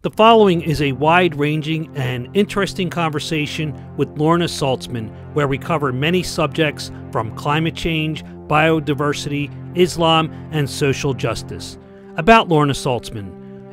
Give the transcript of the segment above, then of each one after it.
The following is a wide-ranging and interesting conversation with Lorna Salzman, where we cover many subjects from climate change, biodiversity, Islam, and social justice. About Lorna Salzman.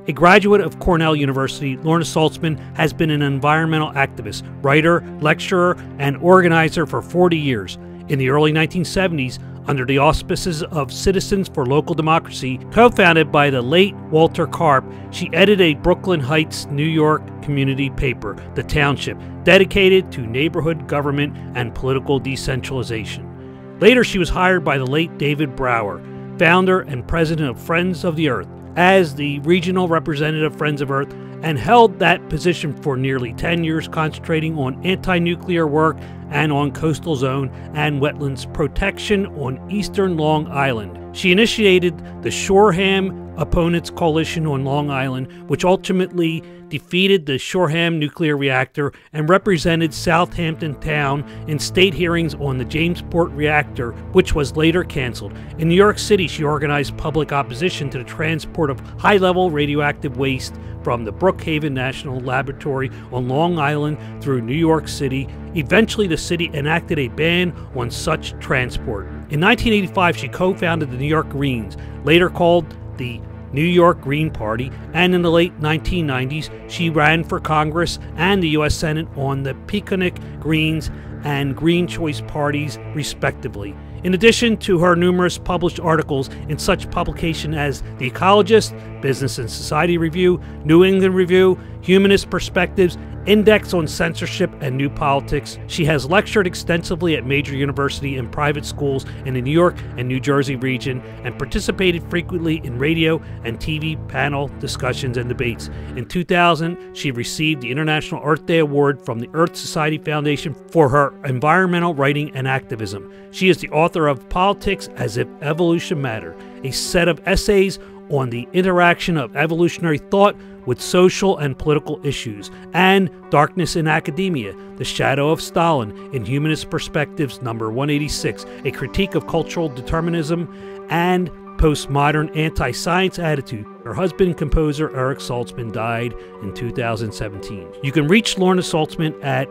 A graduate of Cornell University, Lorna Salzman has been an environmental activist, writer, lecturer, and organizer for 40 years. In the early 1970s, under the auspices of Citizens for Local Democracy, co-founded by the late Walter Karp, she edited a Brooklyn Heights, New York community paper, The Township, dedicated to neighborhood government and political decentralization. Later, she was hired by the late David Brower, founder and president of Friends of the Earth, as the regional representative of Friends of Earth, and held that position for nearly 10 years, concentrating on anti-nuclear work and on coastal zone and wetlands protection on eastern Long Island. She initiated the Shoreham Opponents Coalition on Long Island, which ultimately defeated the Shoreham nuclear reactor and represented Southampton Town in state hearings on the Jamesport reactor, which was later canceled. In New York City, she organized public opposition to the transport of high-level radioactive waste from the Brookhaven National Laboratory on Long Island through New York City. Eventually, the city enacted a ban on such transport. In 1985, she co-founded the New York Greens, later called the New York Green Party, and in the late 1990s, she ran for Congress and the U.S. Senate on the Peconic Greens and Green Choice parties, respectively. In addition to her numerous published articles in such publications as The Ecologist, Business and Society Review, New England Review, Humanist Perspectives, Index on Censorship, and New Politics, she has lectured extensively at major university and private schools in the New York and New Jersey region, and participated frequently in radio and TV panel discussions and debates. In 2000, she received the International Earth Day Award from the Earth Society Foundation for her environmental writing and activism. She is the author of Politics as If Evolution Mattered, a set of essays on the interaction of evolutionary thought with social and political issues, and Darkness in Academia, The Shadow of Stalin in Humanist Perspectives number 186, a critique of cultural determinism and postmodern anti-science attitude. Her husband, composer Eric Salzman, died in 2017. You can reach Lorna Salzman at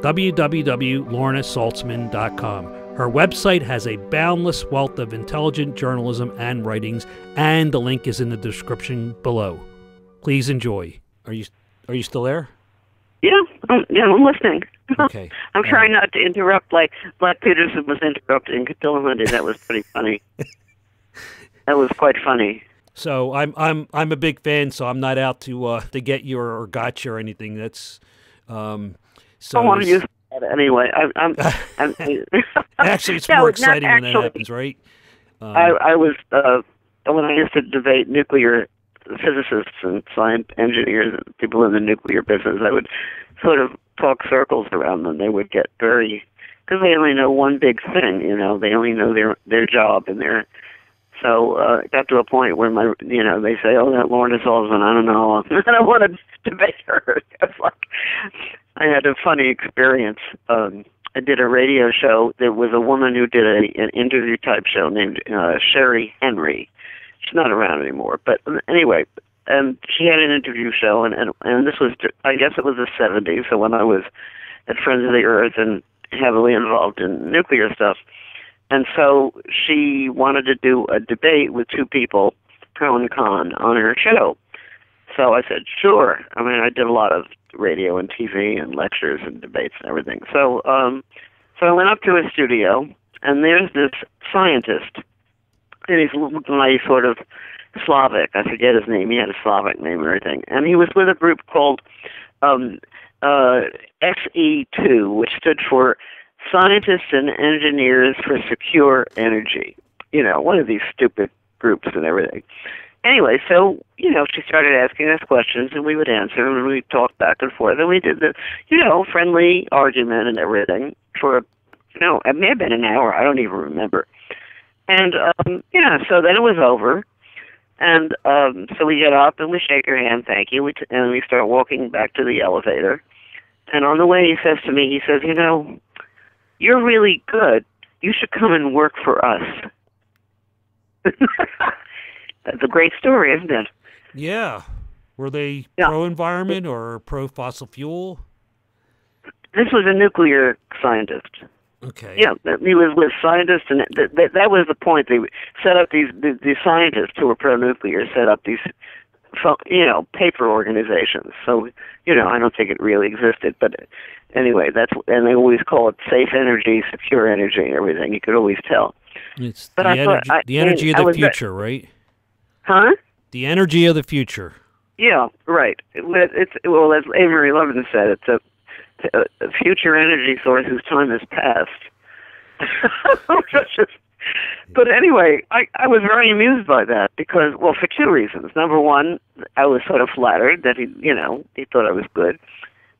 www.lornasalzman.com. Her website has a boundless wealth of intelligent journalism and writings, and the link is in the description below. Please enjoy. Are you still there? Yeah, I'm listening. Okay. I'm trying not to interrupt like Black Peterson was interrupting Catilla. That was pretty funny. That was quite funny. So I'm a big fan. So I'm not out to get you or got you or anything. That's so. I want to use that anyway. I'm Actually, it's more exciting when that happens, right? I was when I used to debate nuclear physicists and science engineers and people in the nuclear business, I would sort of talk circles around them. They would get very, because they only know one big thing, they only know their job and so it got to a point where they say, oh, that Lorna Salzman, I don't know, I don't want to debate her. It's like, I had a funny experience. I did a radio show. There was a woman who did an interview type show named Sherry Henry. She's not around anymore, but anyway, and she had an interview show, and this was, I guess it was the 70s, so when I was at Friends of the Earth and heavily involved in nuclear stuff, and so she wanted to do a debate with two people, pro and con, on her show. So I said, sure. I mean, I did a lot of radio and TV and lectures and debates and everything. So I went up to his studio, and there's this scientist. And he's looking like sort of Slavic. I forget his name. He had a Slavic name and everything. And he was with a group called SE2, which stood for Scientists and Engineers for Secure Energy. One of these stupid groups and everything. Anyway, so, she started asking us questions, and we would answer, and we'd talk back and forth. And we did the, friendly argument and everything for, it may have been an hour. I don't even remember. And, so then it was over, and so we get up and we shake her hand, thank you, and we start walking back to the elevator. And on the way he says to me, he says, you're really good. You should come and work for us. That's a great story, isn't it? Yeah. Were they Yeah. pro-environment or pro-fossil fuel? This was a nuclear scientist. Okay. Yeah, he was with scientists, and that was the point. They set up these scientists who were pro-nuclear set up these, paper organizations. So, I don't think it really existed, but anyway, and they always call it safe energy, secure energy, and everything. You could always tell. It's But the energy of the future, right? Huh? The energy of the future. Yeah, right. Well, as Avery Levin said, it's a future energy source whose time has passed. But anyway, I was very amused by that because, well, for two reasons. Number one, I was sort of flattered that he thought I was good.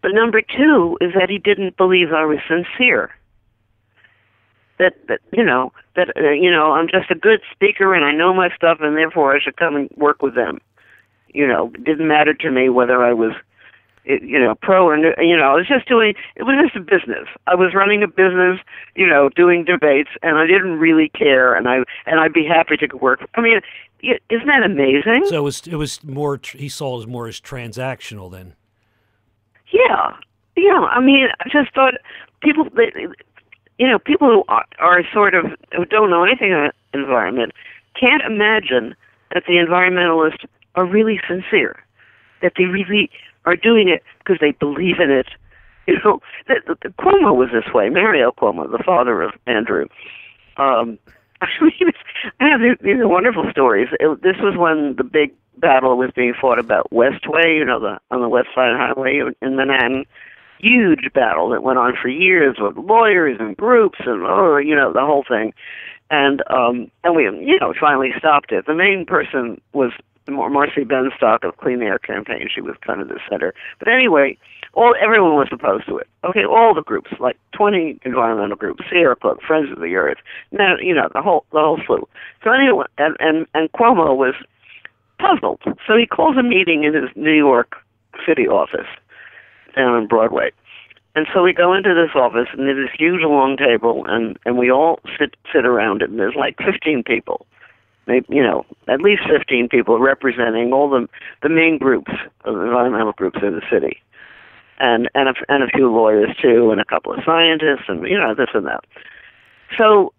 But number two is that he didn't believe I was sincere. That I'm just a good speaker and I know my stuff and therefore I should come and work with them. It didn't matter to me whether I was pro or, I was just it was just a business. I was running a business, doing debates, and I didn't really care, and I'd be happy to work. I mean, isn't that amazing? So it was more, he saw it as more as transactional then. Yeah. I mean, I just thought people who are sort of, who don't know anything about environment can't imagine that the environmentalists are really sincere, that they really are doing it because they believe in it. Cuomo was this way. Mario Cuomo, the father of Andrew. I have these wonderful stories. This was when the big battle was being fought about Westway, on the West Side Highway in Manhattan. Huge battle that went on for years with lawyers and groups and the whole thing. And we finally stopped it. The main person was Marcy Benstock of Clean Air Campaign. She was kind of the center. But anyway, everyone was opposed to it. Okay, all the groups, like 20 environmental groups, Sierra Club, Friends of the Earth, the whole slew. So anyway, and Cuomo was puzzled. So he calls a meeting in his New York City office down on Broadway. And so we go into this office, and there's this huge long table, and we all sit around it, and there's like 15 people. At least 15 people representing all the main groups, environmental groups in the city, and a few lawyers too, and a couple of scientists, and this and that. So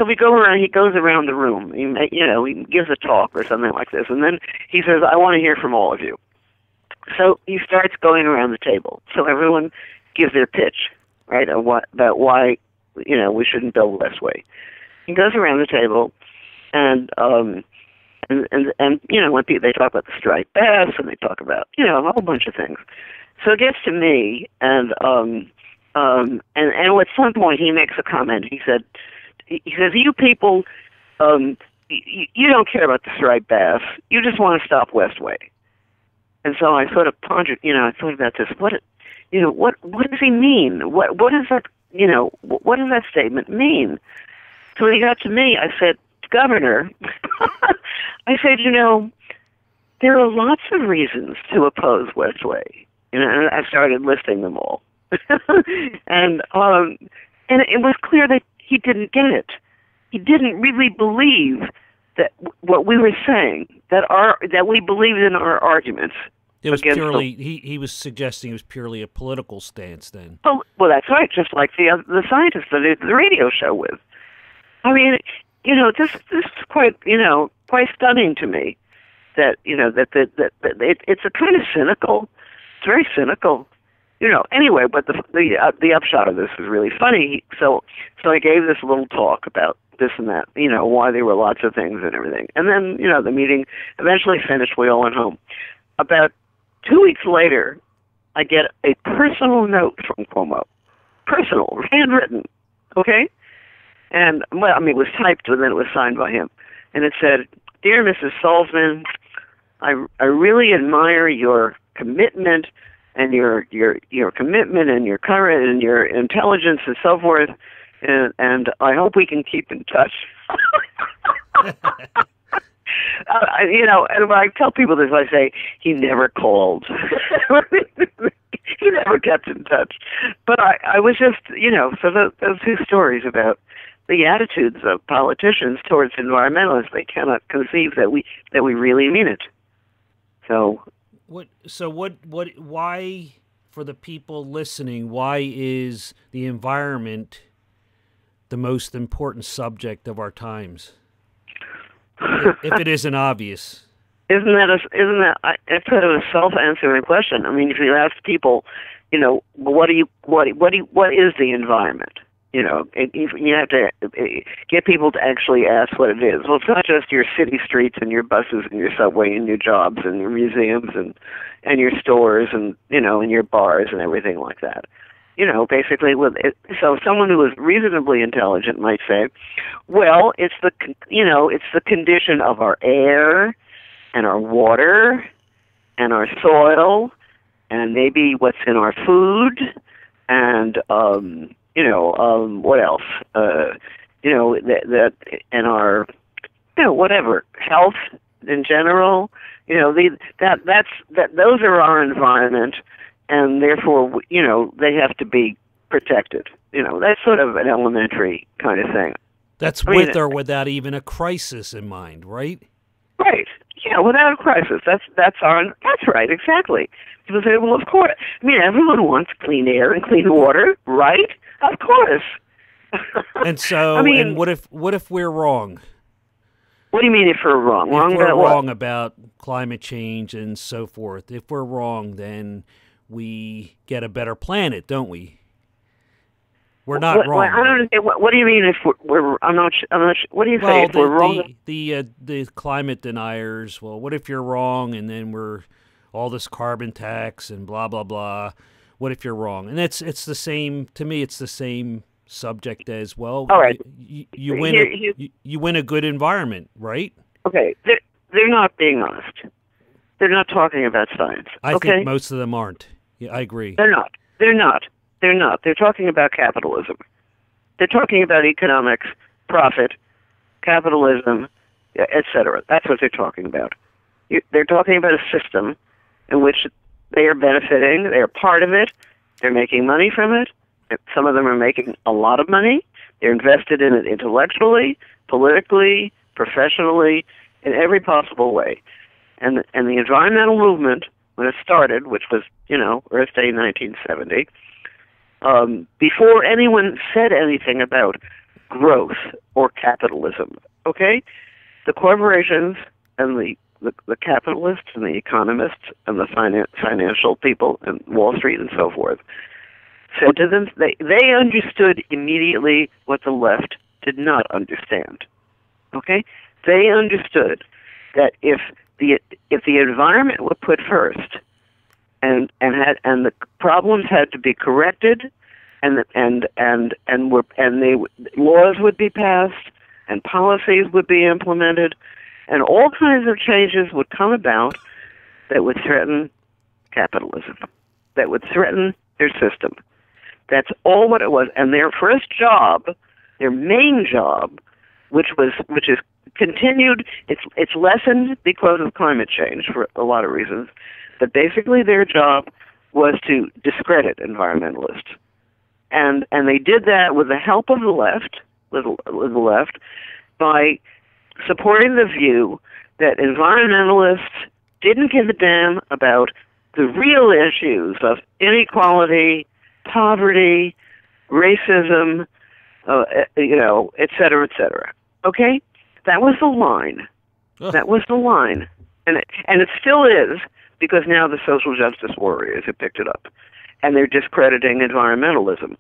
we go around. He goes around the room. He gives a talk or something like this, and then he says, "I want to hear from all of you." So he starts going around the table. So everyone gives their pitch, right, about why we shouldn't build Westway. He goes around the table. And when they talk about the striped bass and they talk about a whole bunch of things, so it gets to me, and at some point he makes a comment. He says, "You people, you don't care about the striped bass. You just want to stop Westway." And so I sort of pondered. I thought about this. What does he mean? What does that what does that statement mean? So when he got to me, I said, "Governor," I said, there are lots of reasons to oppose Westway. And I started listing them all. and it was clear that he didn't get it. He didn't really believe that what we were saying, that we believed in our arguments. It was purely, he was suggesting it was purely a political stance then. Well, that's right, just like the scientists that I did the radio show with. I mean, this is quite stunning to me that it's a kind of cynical. It's very cynical, Anyway, but the upshot of this is really funny. So I gave this little talk about this and that, why there were lots of things and everything, and then the meeting eventually finished. We all went home. About 2 weeks later, I get a personal note from Cuomo, personal, handwritten, okay. And, it was typed, and then it was signed by him. And it said, "Dear Mrs. Salzman, I really admire your commitment and your commitment and your courage and your intelligence and so forth, and I hope we can keep in touch." And when I tell people this, I say, he never called. He never kept in touch. But I was just, so those two stories about the attitudes of politicians towards environmentalists, they cannot conceive that we really mean it. So why, for the people listening, why is the environment the most important subject of our times? If it isn't obvious. Isn't that it's sort of a self-answering question? I mean, if you ask people, what is the environment? You have to get people to actually ask what it is. Well, it's not just your city streets and your buses and your subway and your jobs and your museums and your stores and and your bars and everything like that. Basically, so someone who is reasonably intelligent might say, well, it's the condition of our air and our water and our soil and maybe what's in our food and what else? That and our whatever health in general. Those are our environment, and therefore they have to be protected. That's sort of an elementary kind of thing. That's with or without even a crisis in mind, right? Right. Yeah, without a crisis. That's right, exactly. People say, well, of course. I mean, everyone wants clean air and clean water, right? Of course. And so, and what if we're wrong? What do you mean if we're wrong? If we're wrong about climate change and so forth. If we're wrong, then we get a better planet, don't we? We're not wrong. I don't understand. What do you mean if we're? I'm not. What do you say if we're wrong? The climate deniers. Well, what if you're wrong, and then we're all this carbon tax and blah blah blah. What if you're wrong? And it's the same to me. It's the same subject as well. All right. You win. You win a good environment, right? Okay. They're not being honest. They're not talking about science. I think most of them aren't. Yeah, I agree. They're not. They're talking about capitalism. They're talking about economics, profit, capitalism, etc. That's what they're talking about. They're talking about a system in which they are benefiting. They are part of it. They're making money from it. Some of them are making a lot of money. They're invested in it intellectually, politically, professionally, in every possible way. And the environmental movement, when it started, which was, Earth Day 1970, before anyone said anything about growth or capitalism, okay? The corporations and the capitalists and the economists and the financial people and Wall Street and so forth said to them, they understood immediately what the left did not understand, okay? They understood that if the environment were put first, and the problems had to be corrected, and laws would be passed, and policies would be implemented, and all kinds of changes would come about that would threaten capitalism, that would threaten their system. That's all what it was. And their first job, their main job, which is continued, it's lessened because of climate change for a lot of reasons, but basically their job was to discredit environmentalists. And they did that with the help of the left, by supporting the view that environmentalists didn't give a damn about the real issues of inequality, poverty, racism, et cetera, et cetera. Okay? That was the line. That was the line. And it still is, because now the social justice warriors have picked it up. And they're discrediting environmentalism.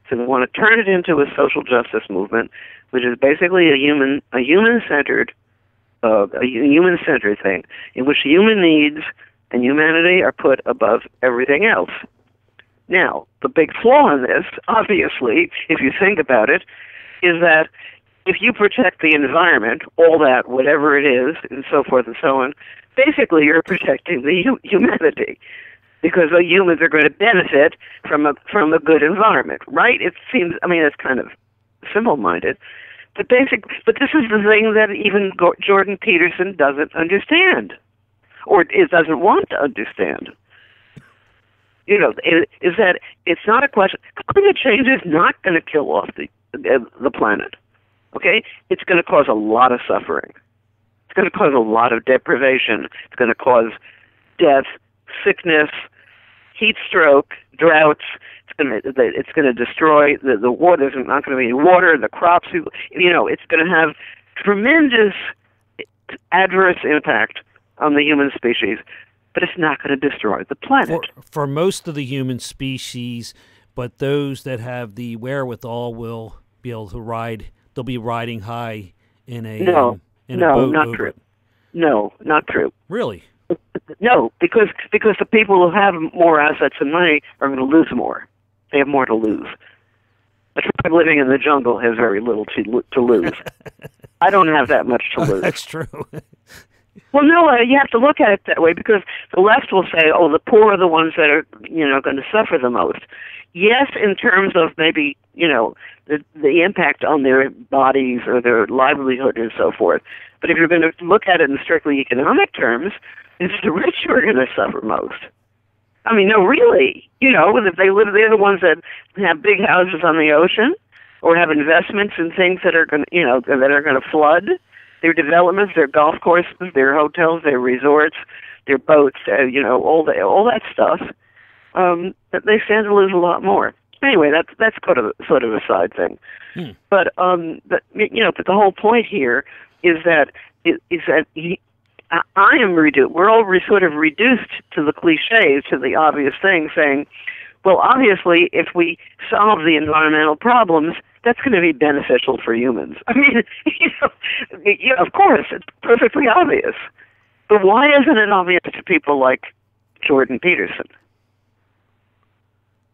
So they want to turn it into a social justice movement, which is basically a human-centered thing, in which human needs and humanity are put above everything else. Now, the big flaw in this, obviously, if you think about it, is that if you protect the environment, all that, whatever it is, and so forth and so on, basically you're protecting the humanity, because the humans are going to benefit from a good environment, right? It seems, it's kind of simple-minded, but this is the thing that even Jordan Peterson doesn't understand, or doesn't want to understand. Is that it's not a question. Climate change is not going to kill off the planet. Okay, it's going to cause a lot of suffering. It's going to cause a lot of deprivation. It's going to cause death, sickness, heat stroke, droughts. It's going to destroy the water. There's not going to be any water. The crops, it's going to have tremendous adverse impact on the human species, but it's not going to destroy the planet. For most of the human species, but those that have the wherewithal will be able to ride. They'll be riding high in a boat. Not true. No, not true. Really? No, because the people who have more assets and money are going to lose more. They have more to lose. A tribe living in the jungle has very little to lose. I don't have that much to lose. That's true. Well, no, you have to look at it that way, because the left will say, "Oh, the poor are the ones that are, going to suffer the most." Yes, in terms of maybe, the impact on their bodies or their livelihood and so forth. But if you're going to look at it in strictly economic terms, it's the rich who are going to suffer most. I mean, no, really. If they're the ones that have big houses on the ocean or have investments in things that are going to flood their developments, their golf courses, their hotels, their resorts, their boats, all that stuff. That they stand to lose a lot more. Anyway, that's sort of a side thing. But but the whole point here is that I am reduced. We're all sort of reduced to the cliches, to the obvious thing, saying, well, obviously, if we solve the environmental problems, that's going to be beneficial for humans. I mean, of course, it's perfectly obvious. But why isn't it obvious to people like Jordan Peterson?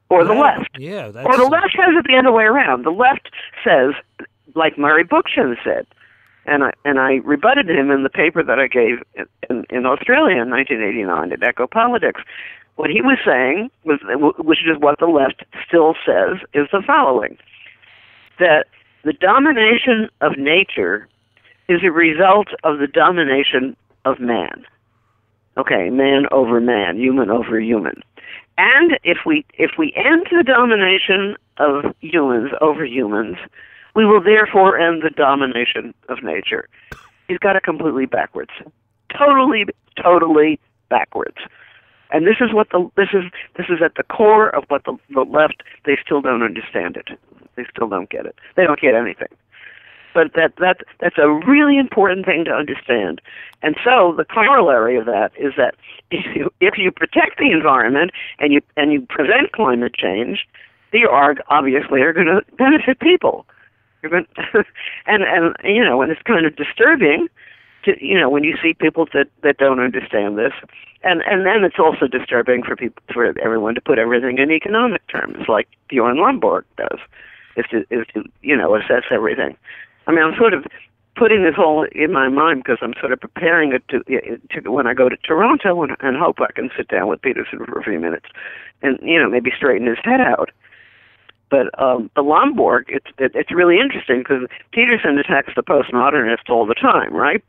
Or the left. Yeah, or the left has it the other way around. The left says, like Murray Bookchin said, and I rebutted him in the paper that I gave in Australia in 1989 at Echo Politics. What he was saying, which is what the left still says, is the following: that the domination of nature is a result of the domination of man. Okay, man over man, human over human. And if we end the domination of humans over humans, we will therefore end the domination of nature. He's got it completely backwards, totally backwards. And this is at the core of what the left, they still don't understand it. They still don't get it. They don't get anything. But that's a really important thing to understand. And so the corollary of that is that if you protect the environment and you prevent climate change, you obviously are going to benefit people. You're going and it's kind of disturbing to when you see people that don't understand this. And then it's also disturbing for everyone to put everything in economic terms, like Bjorn Lomborg does, is to assess everything. I mean, I'm sort of putting this all in my mind because I'm sort of preparing it to when I go to Toronto and hope I can sit down with Peterson for a few minutes and maybe straighten his head out. But the Lomborg, it's really interesting because Peterson attacks the postmodernists all the time, right?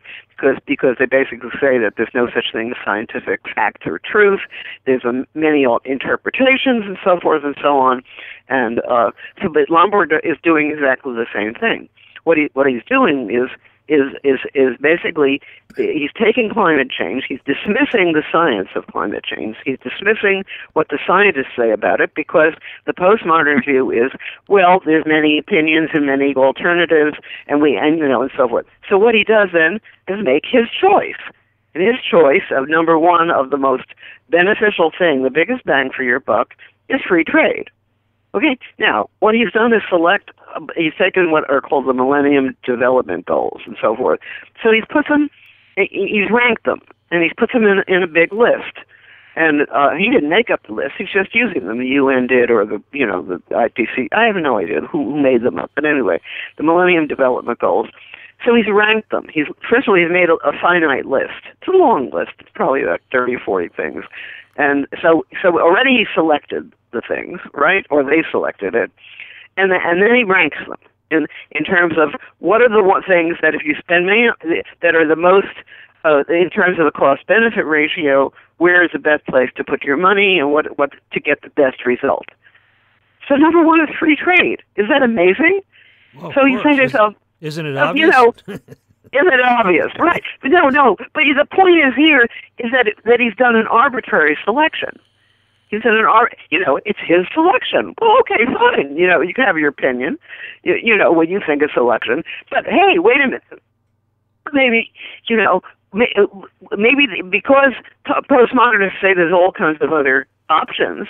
Because they basically say that there's no such thing as scientific fact or truth. There's many interpretations and so forth and so on. And but Lomborg is doing exactly the same thing. What he's doing is basically he's taking climate change, he's dismissing the science of climate change, he's dismissing what the scientists say about it, because the postmodern view is, well, there's many opinions and many alternatives, and so forth. So what he does then is make his choice. And his choice of number one of the most beneficial thing, the biggest bang for your buck, is free trade. Okay, now, what he's done is he's taken what are called the Millennium Development Goals and so forth. So he's ranked them, and he's put them in a big list. And he didn't make up the list, he's just using them. The UN did, or the IPC, I have no idea who made them up. But anyway, the Millennium Development Goals. So he's ranked them. First of all, he's made a finite list. It's a long list. It's probably about 30 or 40 things. And so already he selected the things, right? Or they selected it. And then he ranks them in terms of what are the things that if you spend money that are the most, in terms of the cost-benefit ratio, where is the best place to put your money and what to get the best result. So number one is free trade. Is that amazing? Well, so you say to yourself, isn't it obvious? Isn't it obvious? Right. But no. But the point is here is that he's done an arbitrary selection. He's done it's his selection. Well, okay, fine. You can have your opinion, when you think of selection. But hey, wait a minute. Maybe, maybe because postmodernists say there's all kinds of other options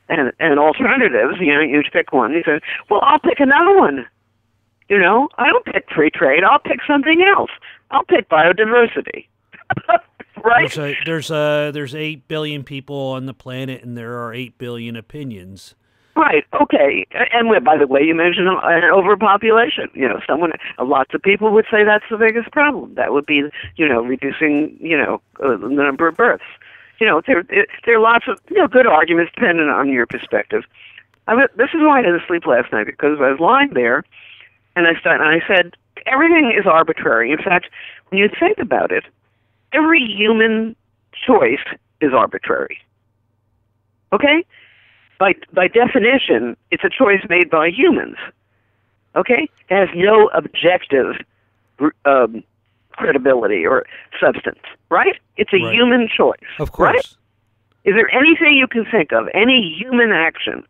and alternatives, you pick one. You say, well, I'll pick another one. I don't pick free trade. I'll pick something else. I'll pick biodiversity. Right? There's 8 billion people on the planet, and there are 8 billion opinions. Right. Okay. And by the way, you mentioned an overpopulation. Lots of people would say that's the biggest problem. That would be, reducing, the number of births. There are lots of good arguments depending on your perspective. This is why I didn't sleep last night, because I was lying there, and I said everything is arbitrary. In fact, when you think about it, every human choice is arbitrary. Okay? By definition, it's a choice made by humans. Okay? It has no objective credibility or substance, right? It's a human choice. Of course. Right? Is there anything you can think of, any human action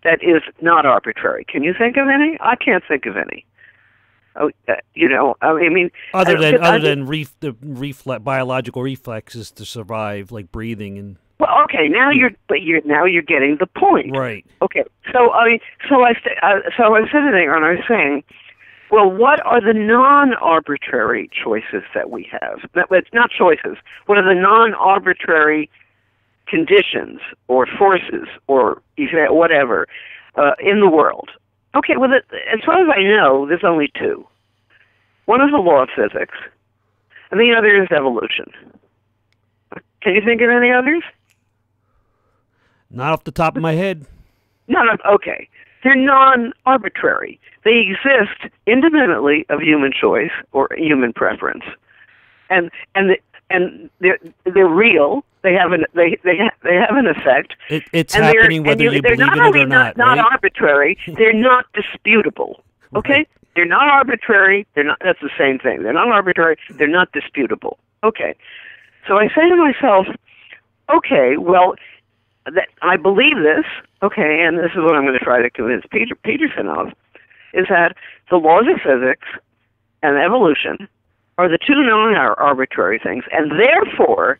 that is not arbitrary? Can you think of any? I can't think of any. Other than biological reflexes to survive, like breathing and. Well, okay, now you're getting the point, right? Okay, so I was sitting there and I was saying, well, what are the non-arbitrary choices that we have? It's not choices. What are the non-arbitrary conditions or forces or whatever in the world? Okay, well, as far as I know, there's only two. One is the law of physics, and the other is evolution. Can you think of any others? Not off the top of my head. No, okay. They're non-arbitrary. They exist independently of human choice or human preference, and they're real. They have an effect. It's happening whether you believe in it or not. They're not arbitrary. They're not disputable. Okay, right. They're not arbitrary. They're not. That's the same thing. They're not arbitrary. They're not disputable. Okay, so I say to myself, okay, well, I believe this. Okay, and this is what I'm going to try to convince Peterson of, is that the laws of physics and evolution are the two non-arbitrary things, and therefore,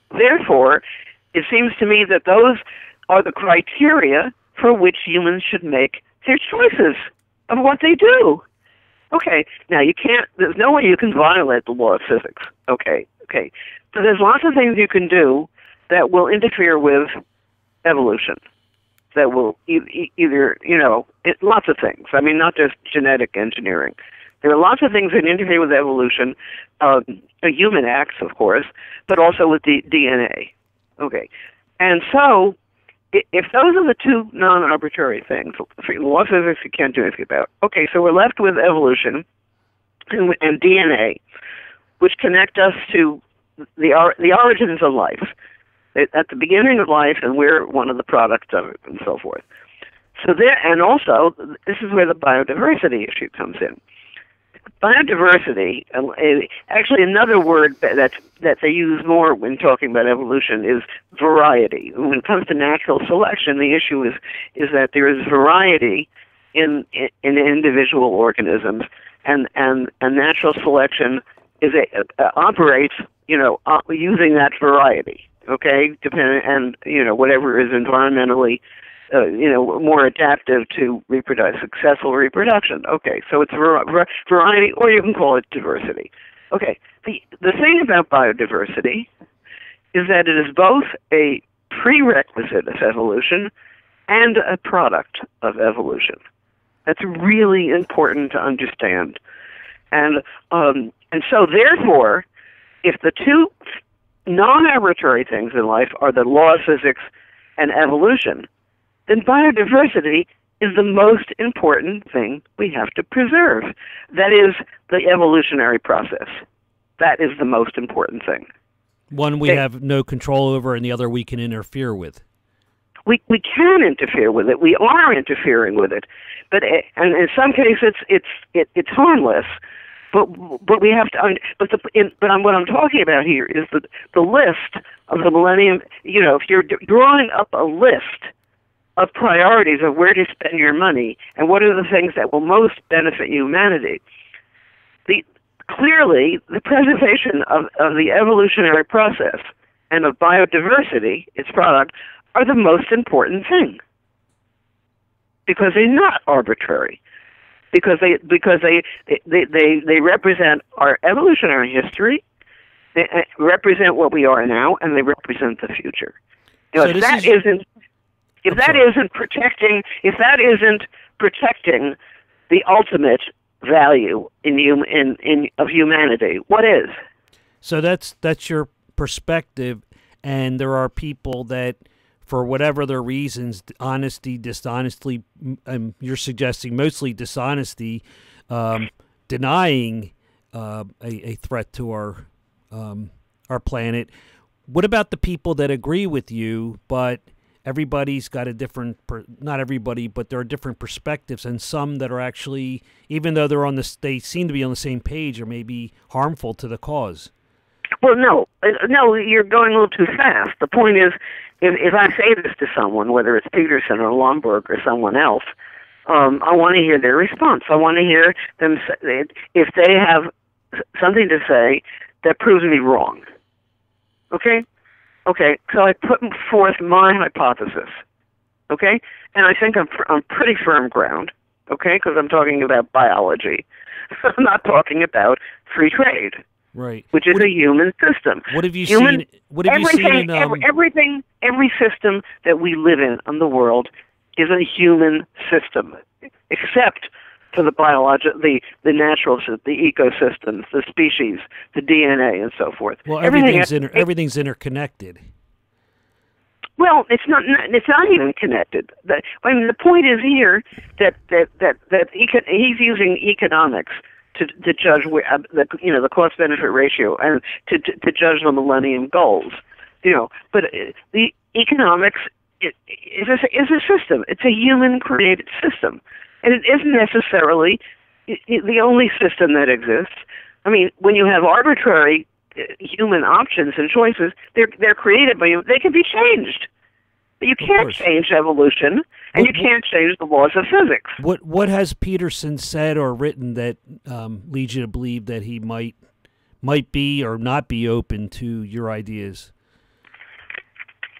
it seems to me that those are the criteria for which humans should make their choices of what they do. Okay, now there's no way you can violate the law of physics. Okay, so there's lots of things you can do that will interfere with evolution. That will either, lots of things. I mean, not just genetic engineering. There are lots of things that interfere with evolution, human acts, of course, but also with the DNA. Okay. And so, if those are the two non-arbitrary things, the law of physics you can't do anything about. Okay, so we're left with evolution and DNA, which connect us to the origins of life. At the beginning of life, and we're one of the products of it, and so forth. So and also, this is where the biodiversity issue comes in. Biodiversity, actually another word that they use more when talking about evolution is variety. When it comes to natural selection, the issue is that there is variety in individual organisms, and natural selection operates, using that variety. Okay, whatever is environmentally, more adaptive to successful reproduction. Okay, so it's variety, or you can call it diversity. Okay, the thing about biodiversity is that it is both a prerequisite of evolution and a product of evolution. That's really important to understand, and so therefore, if the two non-arbitrary things in life are the law of physics and evolution, then biodiversity is the most important thing we have to preserve. That is the evolutionary process. That is the most important thing. One we have no control over, and the other we can interfere with. We can interfere with it. We are interfering with it, and in some cases it's harmless. but we have to. What I'm talking about here is the list of the Millennium. You know, if you're drawing up a list of priorities of where to spend your money and what are the things that will most benefit humanity, clearly the preservation of the evolutionary process and of biodiversity, its product, are the most important thing because they're not arbitrary. Because they represent our evolutionary history, they represent what we are now, and they represent the future. You know, if that isn't protecting the ultimate value of humanity, what is? So that's your perspective, and there are people that, for whatever their reasons, honesty, dishonestly, you're suggesting mostly dishonesty, denying a threat to our planet. What about the people that agree with you, but everybody's got a different, not everybody, but there are different perspectives, and some that are actually, even though they seem to be on the same page, are maybe harmful to the cause? Well, no, you're going a little too fast. The point is, if I say this to someone, whether it's Peterson or Lomborg or someone else, I want to hear their response. I want to hear them say, if they have something to say that proves me wrong. Okay? Okay, so I put forth my hypothesis. Okay? And I think I'm on pretty firm ground. Okay? Because I'm talking about biology. I'm not talking about free trade. Right. Which is a human system. What have you seen? What have you seen in every system that we live in the world is a human system, except for the natural, the ecosystems, the species, the DNA, and so forth. Well, everything's interconnected. Well, it's not even connected. The point is here that he's using economics to judge the cost benefit ratio and to judge the Millennium Goals, But the economics is a system. It's a human created system, and it isn't necessarily the only system that exists. I mean, when you have arbitrary human options and choices, they're created by you. They can be changed. But you can't change evolution, and you can't change the laws of physics. What has Peterson said or written that leads you to believe that he might be or not be open to your ideas?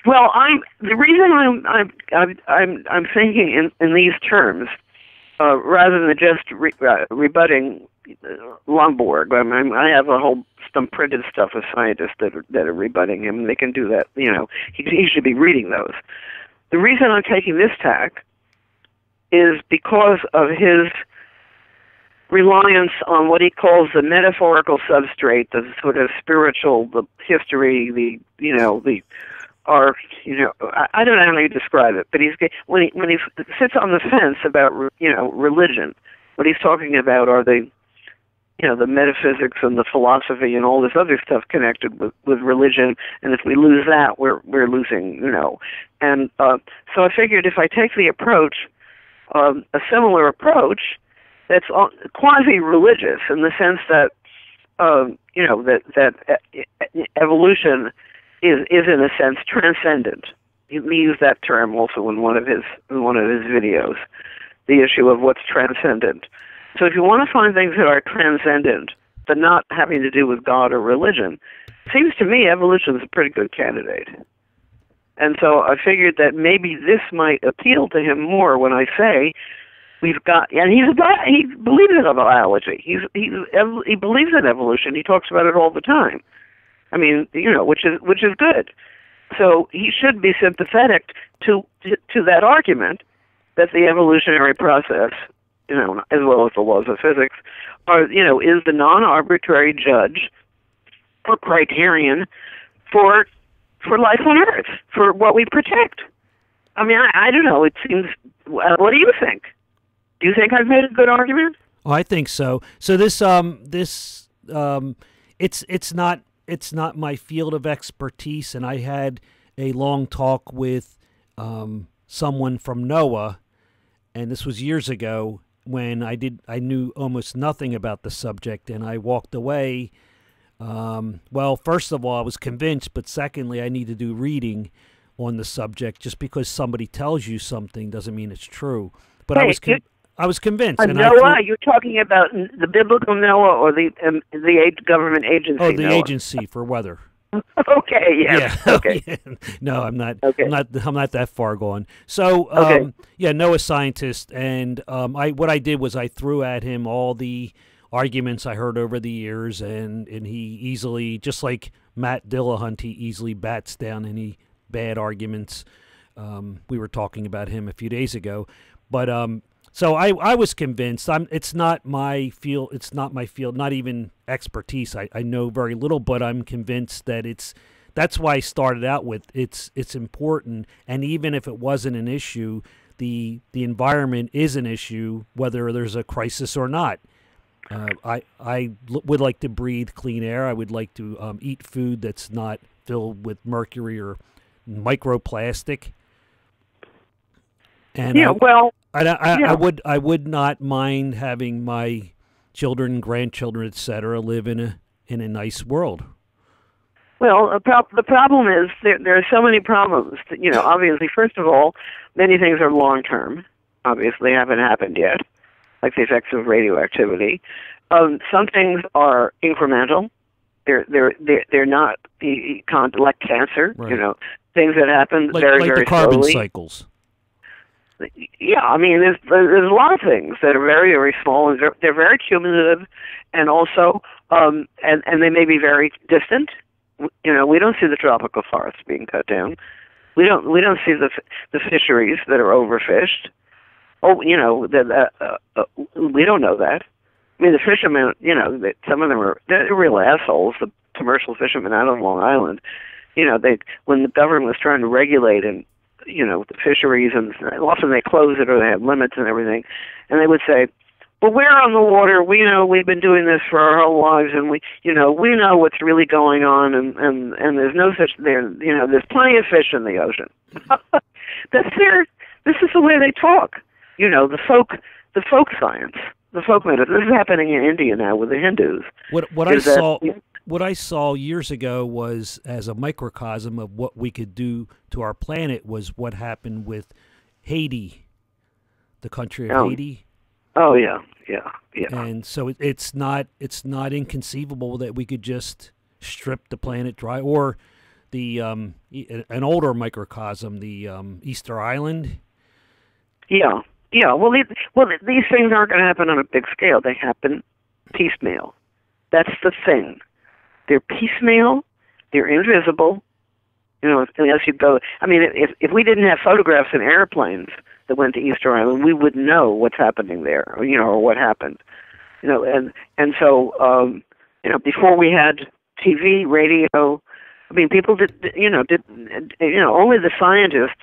Well, the reason I'm thinking in these terms, rather than just rebutting Lomborg. I have some printed stuff of scientists that are rebutting him, and they can do that. He should be reading those. The reason I'm taking this tack is because of his reliance on what he calls the metaphorical substrate, the sort of spiritual, the history, I don't know how you describe it, but when he sits on the fence about religion, what he's talking about are the metaphysics and the philosophy and all this other stuff connected with religion, and if we lose that, we're losing, And so I figured if I take the approach, a similar approach, that's quasi-religious in the sense that, that evolution is in a sense transcendent. He used that term also in one of his videos, the issue of what's transcendent. So if you want to find things that are transcendent, but not having to do with God or religion, it seems to me evolution is a pretty good candidate. And so I figured that maybe this might appeal to him more when I say we've got, and he believes in biology. He believes in evolution. He talks about it all the time. I mean, which is good. So he should be sympathetic to that argument that the evolutionary process, as well as the laws of physics, is the non-arbitrary judge or criterion for life on Earth, for what we protect. I mean, I don't know. It seems. What do you think? Do you think I've made a good argument? Oh, I think so. So it's not my field of expertise, and I had a long talk with someone from NOAA, and this was years ago. when I knew almost nothing about the subject, and I walked away. Well, first of all, I was convinced, but secondly, I need to do reading on the subject. Just because somebody tells you something doesn't mean it's true. But I was convinced. And NOAA, you're talking about the biblical NOAA or the government agency? Oh, the NOAA. agency for weather. Okay. Yeah. Okay. Yeah. No, I'm not. Okay. I'm not that far gone. So, NOAA scientist, and what I did was I threw at him all the arguments I heard over the years, and he easily, just like Matt Dillahunt, he easily bats down any bad arguments. We were talking about him a few days ago, but so I was convinced. It's not my field. It's not my field. Not even expertise. I know very little, but I'm convinced that that's why I started out with it's important. And even if it wasn't an issue, the environment is an issue, whether there's a crisis or not. I would like to breathe clean air. I would like to eat food that's not filled with mercury or microplastic. And I would not mind having my children, grandchildren, etc., live in a nice world. Well, the problem is there are so many problems. Obviously, first of all, many things are long term. Obviously, haven't happened yet, like the effects of radioactivity. Some things are incremental. They're not like cancer. Right. Things that happen very like very the carbon slowly. cycles. Yeah, I mean, there's a lot of things that are very, very small, and they're very cumulative, and also, and they may be very distant. We don't see the tropical forests being cut down. We don't see the fisheries that are overfished. We don't know that. I mean, the fishermen, some of them they're real assholes. The commercial fishermen out on Long Island, when the government was trying to regulate and the fisheries, and often they close it or they have limits and everything, and they would say, well, we're on the water, we know, we've been doing this for our whole lives, and we know what's really going on, and there's no such there's plenty of fish in the ocean. This is the way they talk. The folk science, the folk medicine. This is happening in India now with the Hindus. What I saw years ago was, as a microcosm of what we could do to our planet, was what happened with Haiti, the country of Haiti. Oh yeah. And so it's not inconceivable that we could just strip the planet dry, or the an older microcosm, the Easter Island. Yeah. Well, these things aren't going to happen on a big scale. They happen piecemeal. That's the thing. They're piecemeal. They're invisible. Unless you go. I mean, if we didn't have photographs in airplanes that went to Easter Island, we would know what's happening there, or what happened. And so before we had TV, radio. I mean, people did only the scientists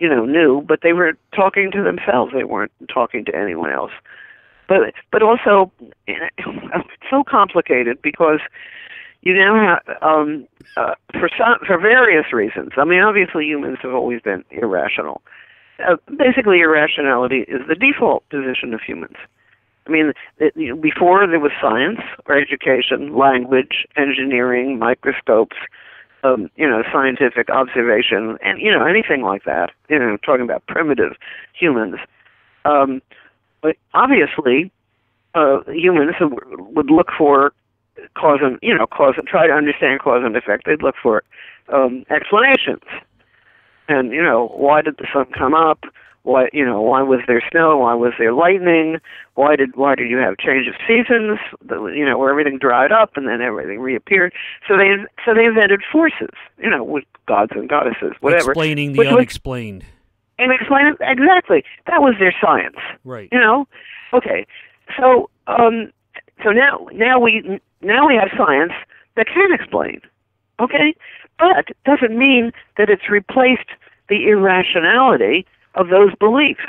knew, but they were talking to themselves. They weren't talking to anyone else. But also, it's so complicated because you now have, for various reasons. I mean, obviously humans have always been irrational. Basically, irrationality is the default position of humans. I mean, before there was science or education, language, engineering, microscopes, scientific observation, and anything like that. Talking about primitive humans. But obviously, humans would look for cause and try to understand cause and effect. They'd look for explanations. And why did the sun come up? Why was there snow? Why was there lightning? Why did you have change of seasons? Where everything dried up and then everything reappeared. So they invented forces. With gods and goddesses, whatever. Explaining the unexplained. And explain it exactly. That was their science. Right. Okay. So now we have science that can explain. Okay, but it doesn't mean that it's replaced the irrationality of those beliefs.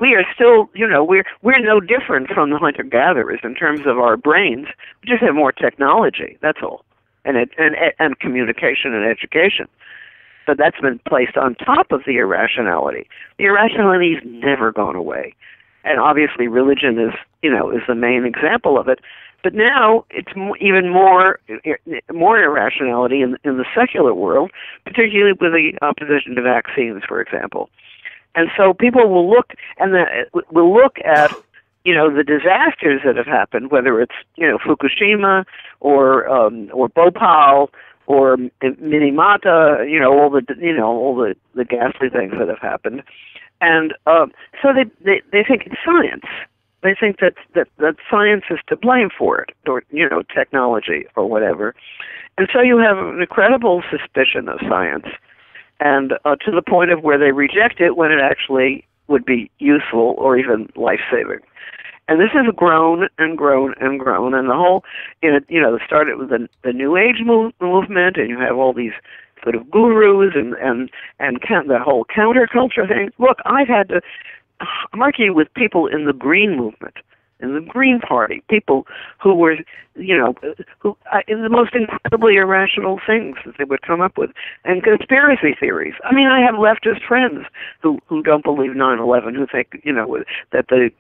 We are still, we're no different from the hunter-gatherers in terms of our brains. We just have more technology. That's all, and communication and education. But that's been placed on top of the irrationality. The irrationality has never gone away. And obviously religion is, is the main example of it. But now it's even more irrationality in the secular world, particularly with the opposition to vaccines, for example. And so people will look at the disasters that have happened, whether it's Fukushima or Bhopal or Minamata, all the ghastly things that have happened, and so they think it's science. They think that science is to blame for it, or technology or whatever, and so you have an incredible suspicion of science, and to the point of where they reject it when it actually would be useful or even life-saving. And this has grown and grown and grown, and the whole, it started with the New Age movement, and you have all these sort of gurus and the whole counterculture thing. Look, I've had to argue with people in the Green movement, in the Green Party, people who were, who in the most incredibly irrational things that they would come up with, and conspiracy theories. I mean, I have leftist friends who don't believe 9/11, who think, that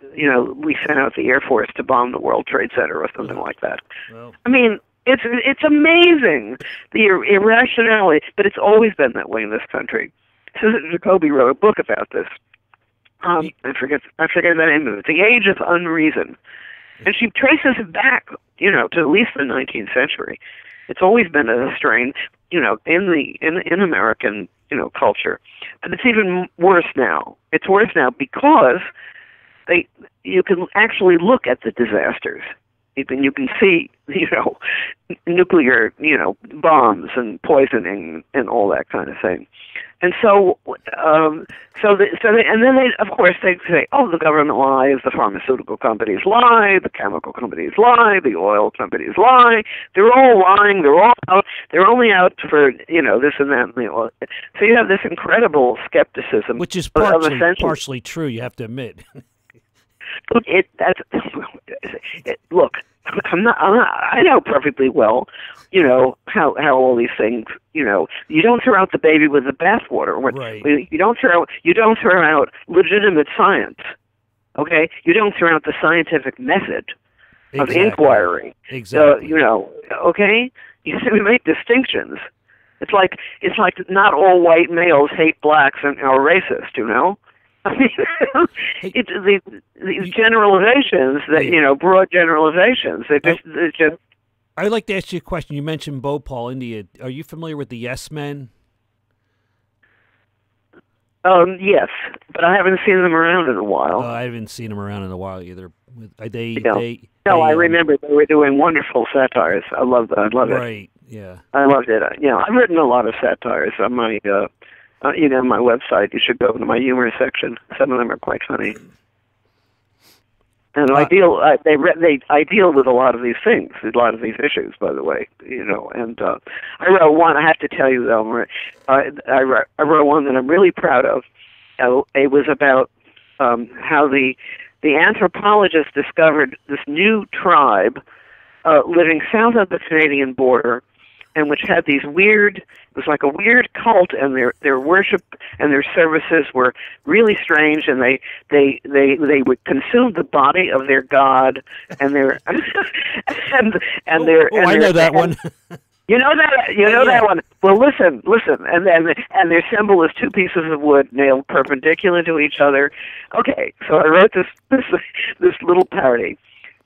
we sent out the Air Force to bomb the World Trade Center or something like that. Well. I mean, it's amazing, the irrationality, but it's always been that way in this country. Susan Jacoby wrote a book about this. I forget the name of it. The Age of Unreason, and she traces it back, to at least the 19th century. It's always been a strain, in American, culture, but it's even worse now. It's worse now because you can actually look at the disasters. You can see, nuclear, bombs and poisoning and all that kind of thing. And so, and then of course, they say, oh, the government lies, the pharmaceutical companies lie, the chemical companies lie, the oil companies lie. They're all lying. They're all out. They're only out for, this and that and the oil. So you have this incredible skepticism, which is partially true. You have to admit. Look, I know perfectly well, how all these things, you don't throw out the baby with the bathwater. Right. You don't throw out legitimate science. Okay, you don't throw out the scientific method of inquiry. Exactly. Okay, we make distinctions. It's like not all white males hate blacks and are racist. I mean, these generalizations that, broad generalizations, they just. I'd like to ask you a question. You mentioned Bhopal, India. Are you familiar with the Yes Men? Yes, but I haven't seen them around in a while. I haven't seen them around in a while either. I remember they were doing wonderful satires. I love that. I love it. Right, yeah. I loved it. I've written a lot of satires on my my website. You should go to my humor section. Some of them are quite funny. And I deal with a lot of these things, a lot of these issues, by the way, And I wrote one. I have to tell you though, I wrote one that I'm really proud of. It was about how the anthropologists discovered this new tribe living south of the Canadian border, and which had these it was like a weird cult, and their worship and their services were really strange, and they would consume the body of their god and their and their. I know that one. You know that one. Well, listen, and their symbol is two pieces of wood nailed perpendicular to each other. Okay, so I wrote this little parody.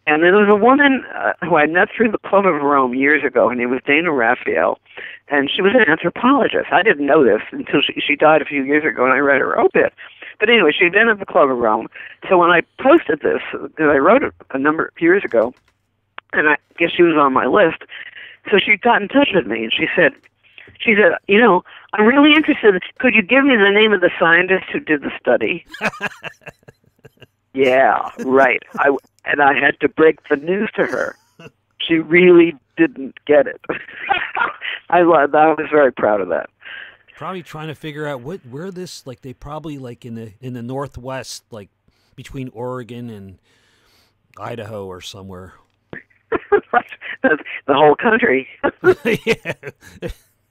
And there was a woman who I met through the Club of Rome years ago. Her name was Dana Raphael, and she was an anthropologist. I didn't know this until she died a few years ago, and I read her obit. But anyway, she'd been at the Club of Rome. So when I posted this, because I wrote it a number of years ago, and I guess she was on my list, so she got in touch with me, and she said, I'm really interested. Could you give me the name of the scientist who did the study? Yeah, right. I had to break the news to her. She really didn't get it. I was very proud of that. Probably trying to figure out where this, like, they probably like in the Northwest, like between Oregon and Idaho or somewhere. The whole country. Yeah.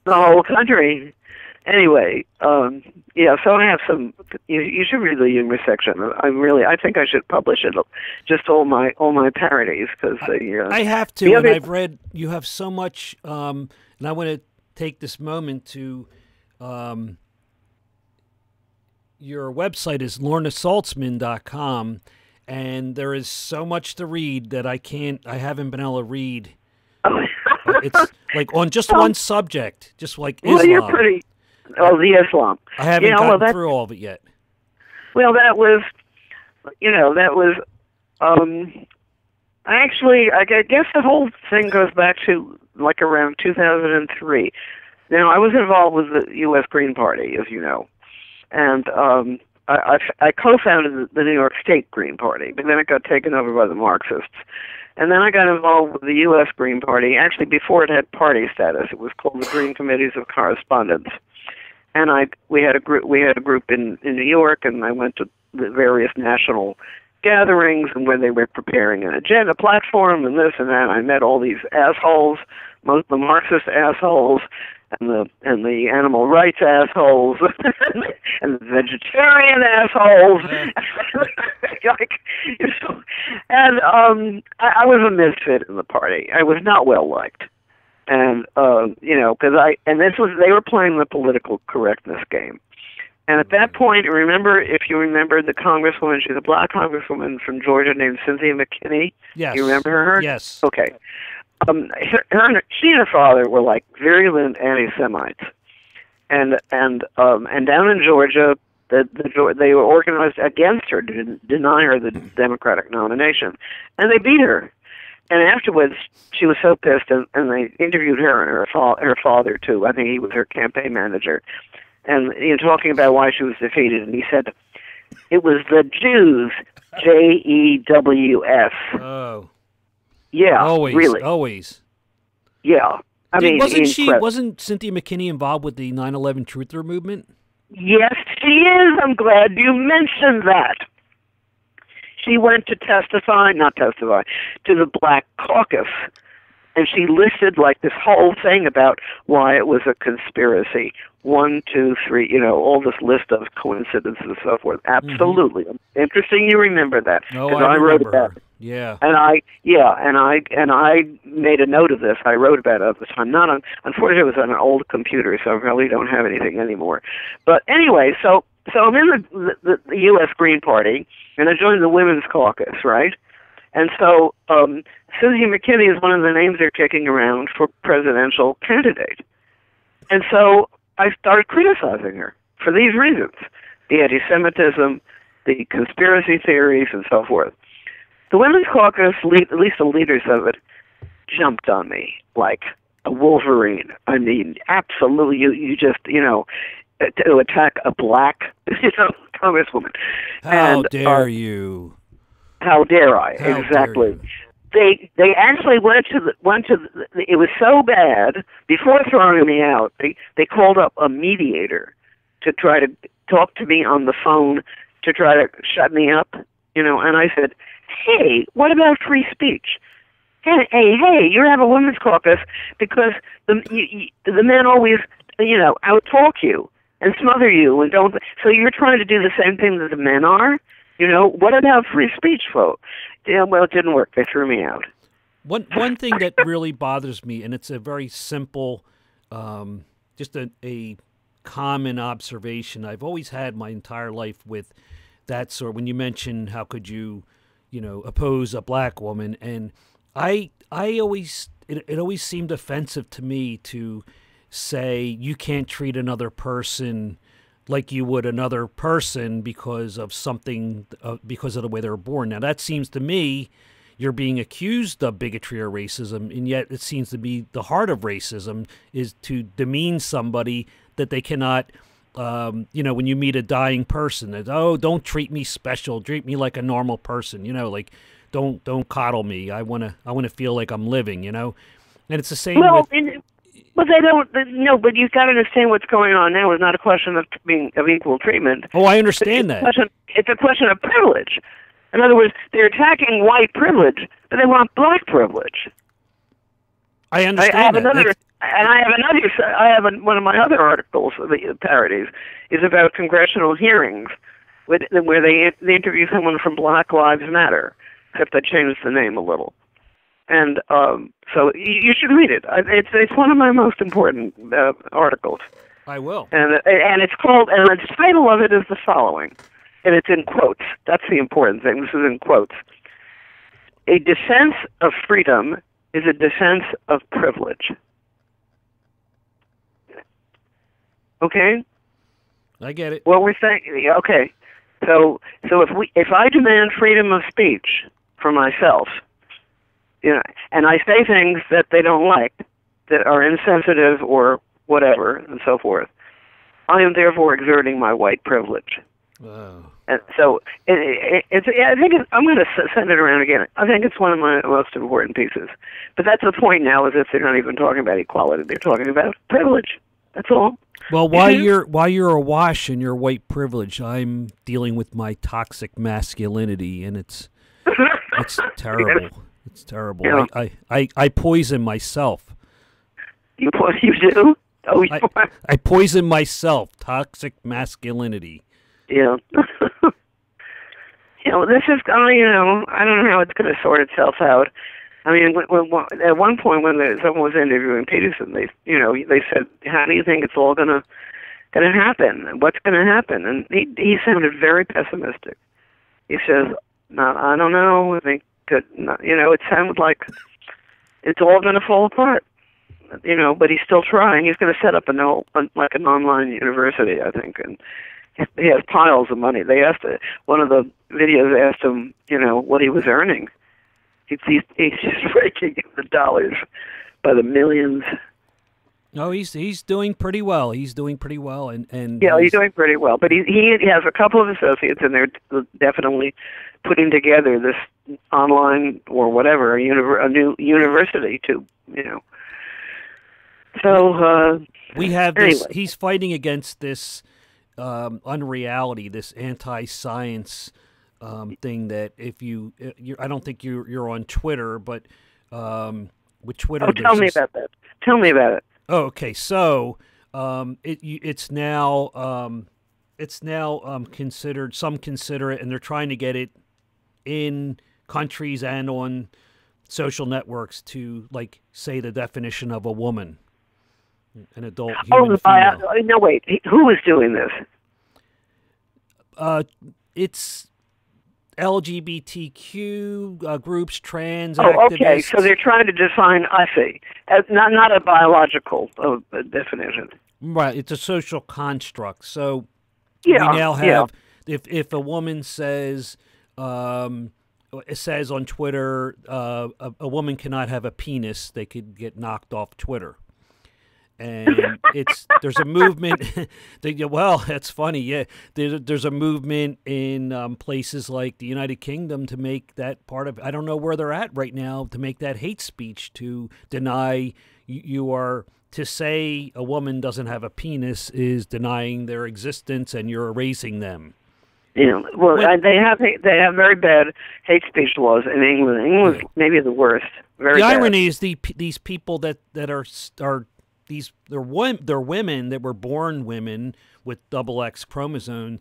The whole country. Anyway, yeah. So I have some. You should read the humor section. I think I should publish it. Just all my parodies because I have to. And I've read. You have so much. And I want to take this moment to. Your website is lornasalzman.com, and there is so much to read that I haven't been able to read. It's like on just one subject, just like Islam. Well, you're pretty. Oh, the Islam. I haven't gotten through all of it yet. Well, that was. Actually, I guess the whole thing goes back to like around 2003. Now, I was involved with the U.S. Green Party, as you know. And I co-founded the New York State Green Party, but then it got taken over by the Marxists. And then I got involved with the U.S. Green Party. Actually, before it had party status, it was called the Green Committees of Correspondence. And we had a group in New York, and I went to the various national gatherings, and when they were preparing an agenda platform and this and that, I met all these assholes, most the Marxist assholes, and the animal rights assholes, and the vegetarian assholes, and I was a misfit in the party. I was not well liked, and because they were playing the political correctness game. And at that point, if you remember the congresswoman, she's a black congresswoman from Georgia named Cynthia McKinney. Yes. You remember her? Yes. Okay. She and her father were like virulent anti-Semites, and down in Georgia, they were organized against her to deny her the Democratic nomination, and they beat her. And afterwards, she was so pissed, and they interviewed her and her father too. I think he was her campaign manager, and talking about why she was defeated, and he said it was the Jews, Jews. Oh. Yeah, always, really. Always. Yeah. I mean, wasn't Cynthia McKinney involved with the 9/11 Truther movement? Yes, she is. I'm glad you mentioned that. She went to not testify, to the Black Caucus, and she listed like this whole thing about why it was a conspiracy. 1, 2, 3, all this list of coincidences and so forth. Absolutely. Mm-hmm. Interesting you remember that. Oh, I wrote remember about it. Yeah. And I made a note of this. I wrote about it at the time. Unfortunately, it was on an old computer, so I probably don't have anything anymore. But anyway, so I'm in the U.S. Green Party, and I joined the Women's Caucus, right? And so Cynthia McKinney is one of the names they're kicking around for presidential candidate. And so I started criticizing her for these reasons: the anti-Semitism, the conspiracy theories, and so forth. The Women's Caucus, at least the leaders of it, jumped on me like a wolverine. I mean, absolutely, you just, to attack a black, congresswoman. How dare you? How dare I? How exactly. Dare you? They actually went to it was so bad, before throwing me out, they called up a mediator to try to talk to me on the phone to try to shut me up, and I said, hey, what about free speech? Hey, you have a women's caucus because the men always, out-talk you and smother you and don't. So you're trying to do the same thing that the men are? What about free speech, folks? Yeah, well, it didn't work. They threw me out. One thing that really bothers me, and it's a very simple, just a common observation I've always had my entire life with that sort. When you mention how could you oppose a black woman, and I always it always seemed offensive to me to say you can't treat another person like you would another person because of something, because of the way they were born. Now that seems to me you're being accused of bigotry or racism, and yet it seems to be the heart of racism is to demean somebody that they cannot. When you meet a dying person, that, oh, don't treat me special, treat me like a normal person, like don't coddle me. I wanna feel like I'm living, and it's the same. But they don't. No, but you've got to understand what's going on now. It's not a question of equal treatment. Oh, I understand that. It's a question of privilege. In other words, they're attacking white privilege, but they want black privilege. I understand that. And I have one of my other articles, the parodies, is about congressional hearings where they interview someone from Black Lives Matter, except I changed the name a little. And so you should read it. It's one of my most important articles. I will. And it's called, and the title of it is the following, and it's in quotes. That's the important thing. This is in quotes. A defense of freedom is a defense of privilege. Okay? I get it. Well, we're saying, okay. So if I demand freedom of speech for myself, and I say things that they don't like, that are insensitive or whatever, and so forth, I am therefore exerting my white privilege. Wow. And so I'm going to send it around again. I think it's one of my most important pieces. But that's the point now, is that they're not even talking about equality; they're talking about privilege. That's all. Well, while you're awash in your white privilege, I'm dealing with my toxic masculinity, and it's terrible. It's terrible. Yeah. I poison myself. You do? Oh, I poison myself. Toxic masculinity. Yeah. This is, I don't know how it's going to sort itself out. I mean, at one point when someone was interviewing Peterson, they said, "How do you think it's all going to happen? What's going to happen?" And he sounded very pessimistic. He says, "No, I don't know. I think it sounds like it's all going to fall apart. But he's still trying. He's going to set up an online university, I think, and he has piles of money." They asked one of the videos asked him, what he was earning. He's just raking in the dollars by the millions. No, he's doing pretty well. He's doing pretty well, and yeah, he's doing pretty well. But he has a couple of associates, and they're definitely putting together this online or whatever a new university to So we have anyway. this. He's fighting against this unreality, this anti-science thing. That if you I don't think you're on Twitter, but with Twitter, tell me about that. Tell me about it. Oh, okay. So it's now considered. Some consider it, and they're trying to get it in countries and on social networks to say the definition of a woman. An adult human female. No, wait. Who is doing this? It's LGBTQ groups, trans activists. Oh, okay. So they're trying to define, I see, as not a biological definition. Right. It's a social construct. So we now have, if a woman says, it says on Twitter, a woman cannot have a penis, they could get knocked off Twitter. And there's a movement. That's funny. Yeah, there's a movement in places like the United Kingdom to make that part of. I don't know where they're at right now to make that hate speech, to deny to say a woman doesn't have a penis is denying their existence, and you're erasing them. Yeah, they have very bad hate speech laws in England. England's maybe the worst. Very bad. Irony is these people that are they're women that were born women with double X chromosome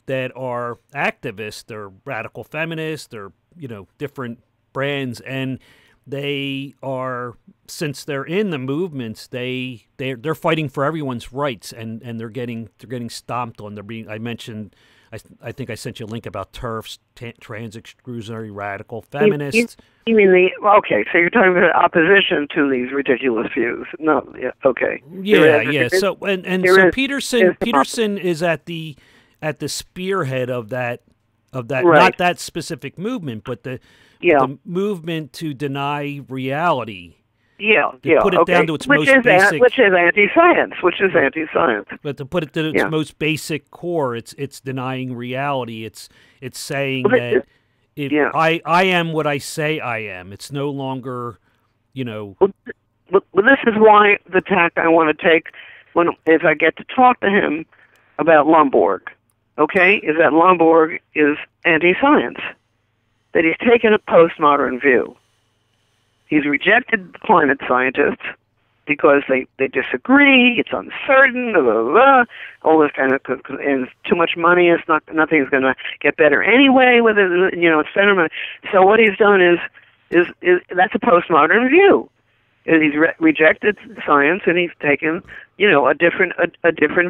that are activists. They're radical feminists. They're different brands, and they are, since they're in the movements, they're fighting for everyone's rights, and they're getting stomped on. I think I sent you a link about TERFs, trans exclusionary radical feminists. You mean okay? So you're talking about opposition to these ridiculous views? No, yeah, okay. Yeah. So so Peterson is at the spearhead of that, right. Not that specific movement, but the movement to deny reality. Put it down to its most basic, which is anti-science. But to put it to its most basic core, it's denying reality. It's saying that I am what I say I am. It's no longer, Well, this is why the tack I want to take if I get to talk to him about Lomborg, okay, is that Lomborg is anti-science, that he's taken a postmodern view. He's rejected the climate scientists, because they disagree. It's uncertain, blah, blah, blah, all this kind of, and too much money. Nothing's going to get better anyway. Whether spend money. So what he's done is that's a postmodern view. He's rejected science, and he's taken a different.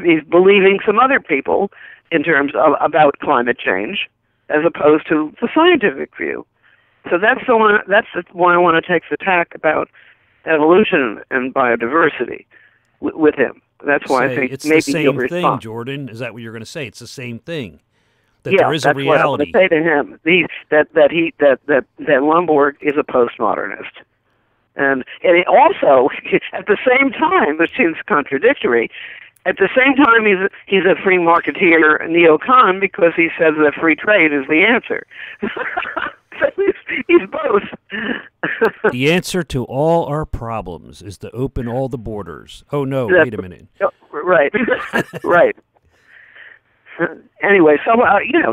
He's believing some other people in terms of about climate change, as opposed to the scientific view. So that's the one. That's the one I want to take the tack about evolution and biodiversity with him. That's why I think it's maybe the same he'll thing, respond. Jordan. Is that what you're going to say? It's the same thing. That Yeah, there is a that's what I want reality. to say to him. That Lomborg is a postmodernist, and it also at the same time, which seems contradictory. At the same time, he's a free marketeer neocon because he says that free trade is the answer. So he's both. The answer to all our problems is to open all the borders. Oh no! Wait a minute. Right, right. Anyway, so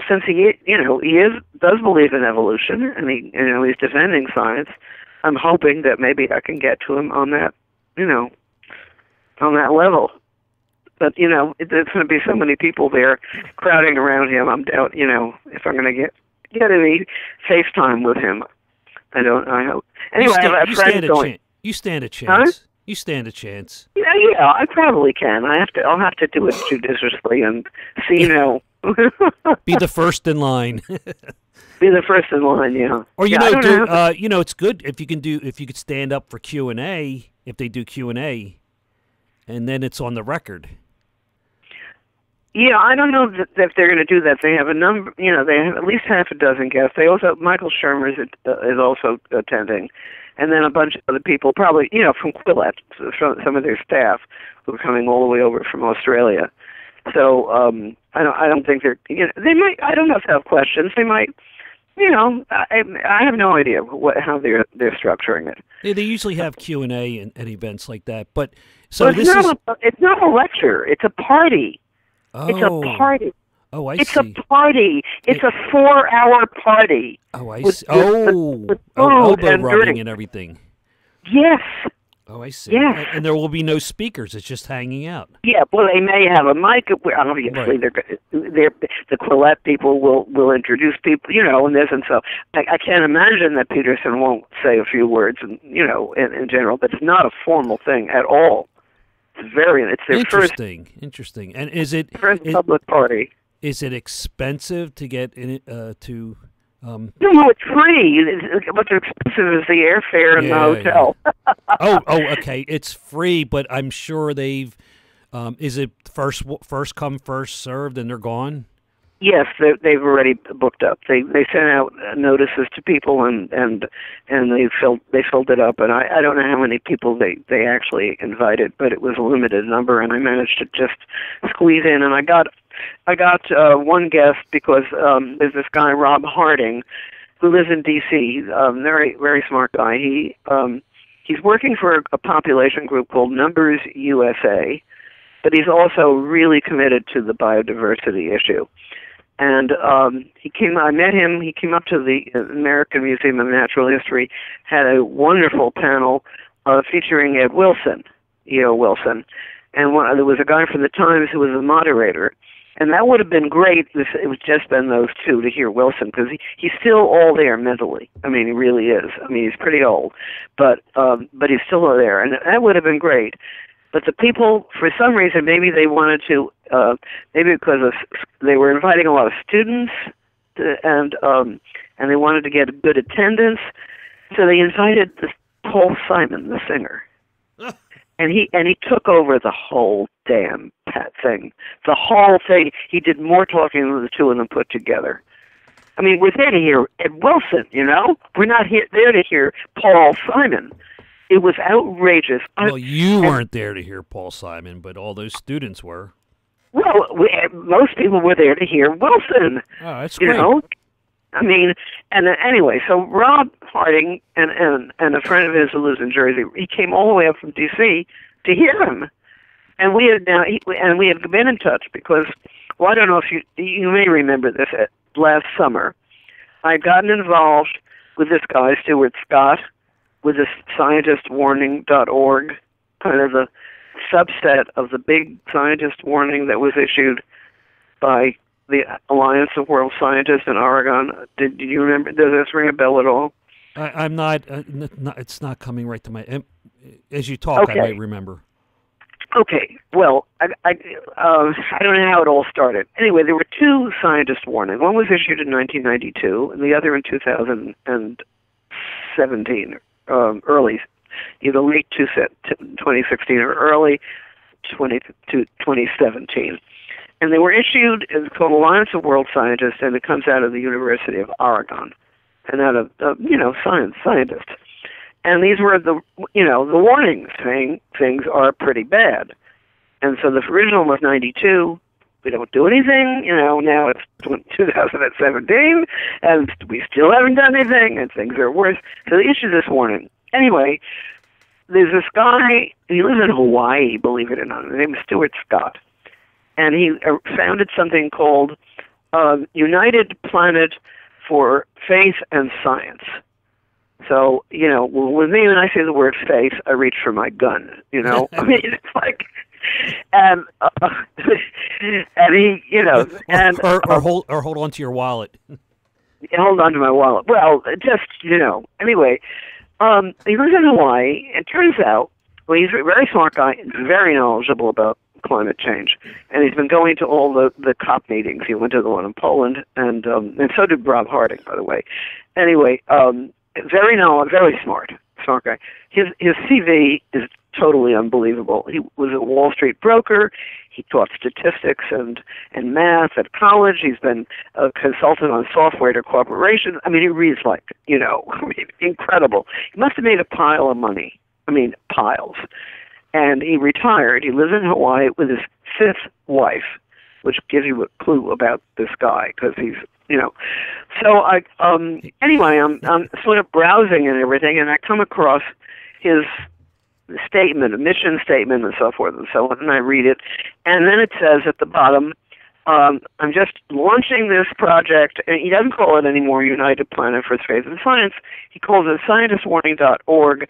since he does believe in evolution, and he's defending science, I'm hoping that maybe I can get to him on that, on that level. But there's going to be so many people there crowding around him. I'm doubt if I'm going to get any FaceTime with him. I hope. Anyway, I have a friend going. You stand a chance. Huh? You stand a chance. Yeah, I probably can. I'll have to do it judiciously and see. Be the first in line. Be the first in line. Yeah. Or it's good if you could stand up for Q&A if they do Q&A, and then it's on the record. Yeah, I don't know if they're going to do that. They have a number, they have at least half a dozen guests. They also, Michael Shermer is also attending, and then a bunch of other people, probably, from Quillette, from some of their staff, who are coming all the way over from Australia. So I don't think they might. I don't know if they have questions. They might. I have no idea how they're structuring it. Yeah, they usually have Q&A at events like that, but it's not a lecture. It's a party. Oh. It's a party. Oh, I see. It's a party. It's a 4-hour party. Oh, I with, see. With elbow and rubbing drink. and everything. Yes. Oh, I see. Yes. And there will be no speakers. It's just hanging out. Yeah, well, they may have a mic. Obviously, Right. the Quillette people will introduce people, and this, and so I can't imagine that Peterson won't say a few words, in general. But it's not a formal thing at all. It's their Interesting. And is it first public party? Is it expensive to get in it to? No, it's free. What's expensive is the airfare and the hotel. Yeah. Okay. It's free, but I'm sure they've. Is it first come, first served, and they're gone? Yes, they've already booked up. They sent out notices to people and they filled it up. And I don't know how many people they actually invited, but it was a limited number, and I managed to just squeeze in. And I got one guest because there's this guy Rob Harding who lives in D.C. Very very smart guy. He's working for a population group called Numbers USA, but he's also really committed to the biodiversity issue. And I met him. He came up to the American Museum of Natural History, had a wonderful panel featuring Ed Wilson, E.O. Wilson, and there was a guy from the Times who was the moderator. And that would have been great if it was just been those two to hear Wilson, because he's still all there mentally. I mean, he really is. I mean, he's pretty old, but he's still there, and that would have been great. But the people, for some reason, maybe they wanted to, maybe because they were inviting a lot of students, and they wanted to get good attendance, so they invited Paul Simon, the singer, and he took over the whole damn thing. The whole thing. He did more talking than the two of them put together. I mean, we're there to hear Ed Wilson, We're not there to hear Paul Simon. It was outrageous. Well, you weren't there to hear Paul Simon, but all those students were. Well, most people were there to hear Wilson. Oh, that's great. I mean, and anyway, so Rob Harding and a friend of his who lives in Jersey, he came all the way up from D.C. to hear him, and we had been in touch because, well, I don't know if you may remember this. Last summer, I had gotten involved with this guy Stuart Scott, with this scientistwarning.org kind of the subset of the big scientist warning that was issued by the Alliance of World Scientists in Oregon. Did you remember? Does this ring a bell at all? I'm not, it's not coming right to my, as you talk, okay. I might remember. Okay, well, I don't know how it all started. Anyway, there were two scientist warnings. One was issued in 1992, and the other in 2017, early, either late 2016 or early 2017. And they were issued, it's called Alliance of World Scientists, and it comes out of the University of Oregon, and out of, scientists. And these were the warnings saying things are pretty bad. And so the original was 92. We don't do anything, now it's 2017, and we still haven't done anything, and things are worse. So they issued this warning. Anyway, there's this guy, he lives in Hawaii, believe it or not. His name is Stuart Scott. And he founded something called United Planet for Faith and Science. So, with me, when I say the word faith, I reach for my gun, I mean, it's like, and he, and... Or hold on to your wallet. Hold on to my wallet. Well, just, anyway, he lives in Hawaii. It turns out, well, he's a very smart guy, very knowledgeable about climate change, and he's been going to all the COP meetings. He went to the one in Poland, and so did Rob Harding, by the way. Anyway, very smart guy. His CV is totally unbelievable. He was a Wall Street broker. He taught statistics and math at college. He's been a consultant on software to corporations. I mean, he reads like, incredible. He must have made a pile of money. I mean, piles. And he retired. He lives in Hawaii with his fifth wife, which gives you a clue about this guy, because he's, So anyway, I'm sort of browsing and everything, and I come across his statement, a mission statement, and so forth and so on, and I read it, and then it says at the bottom, I'm just launching this project, and he doesn't call it anymore United Planet for Faith and Science. He calls it scientistwarning.org,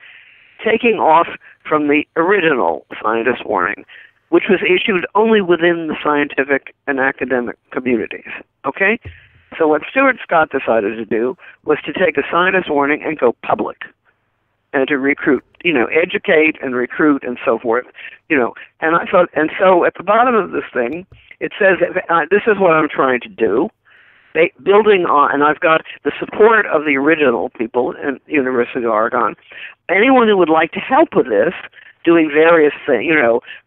taking off from the original scientist warning, which was issued only within the scientific and academic communities. Okay? So what Stuart Scott decided to do was to take a scientist warning and go public, and to recruit, educate and recruit and so forth, And I thought, and so at the bottom of this thing, it says, this is what I'm trying to do. Building on, and I've got the support of the original people in the University of Oregon. Anyone who would like to help with this, doing various things,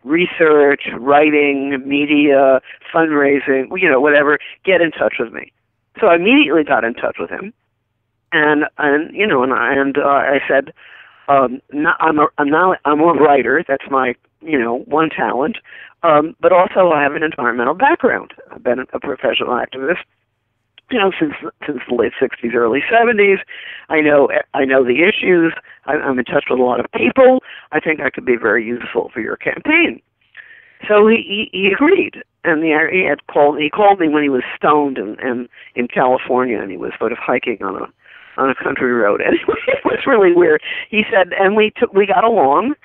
research, writing, media, fundraising, whatever, get in touch with me. So I immediately got in touch with him, and I said, I'm a writer. That's my one talent, but also I have an environmental background. I've been a professional activist, since the late 60s, early 70s. I know the issues. I'm in touch with a lot of people. I think I could be very useful for your campaign. So he agreed, and he called me when he was stoned in California, and he was sort of hiking on a country road. Anyway, it was really weird. He said, and we got along,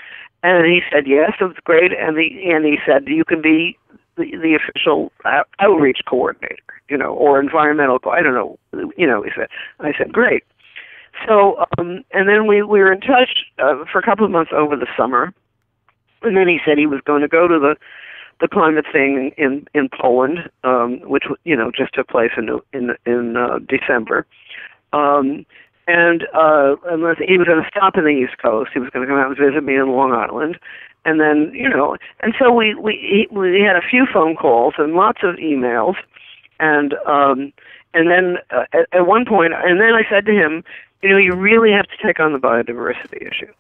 and he said yes, it was great, and he said you can be the official outreach coordinator, or environmental, I don't know, he said. I said, great. So, and then we were in touch for a couple of months over the summer, and then he said he was going to go to the climate thing in Poland, which just took place in December, and unless he was going to stop in the East Coast, he was going to come out and visit me in Long Island. And then, and so we had a few phone calls and lots of emails, and then at one point, and then I said to him, you really have to take on the biodiversity issue.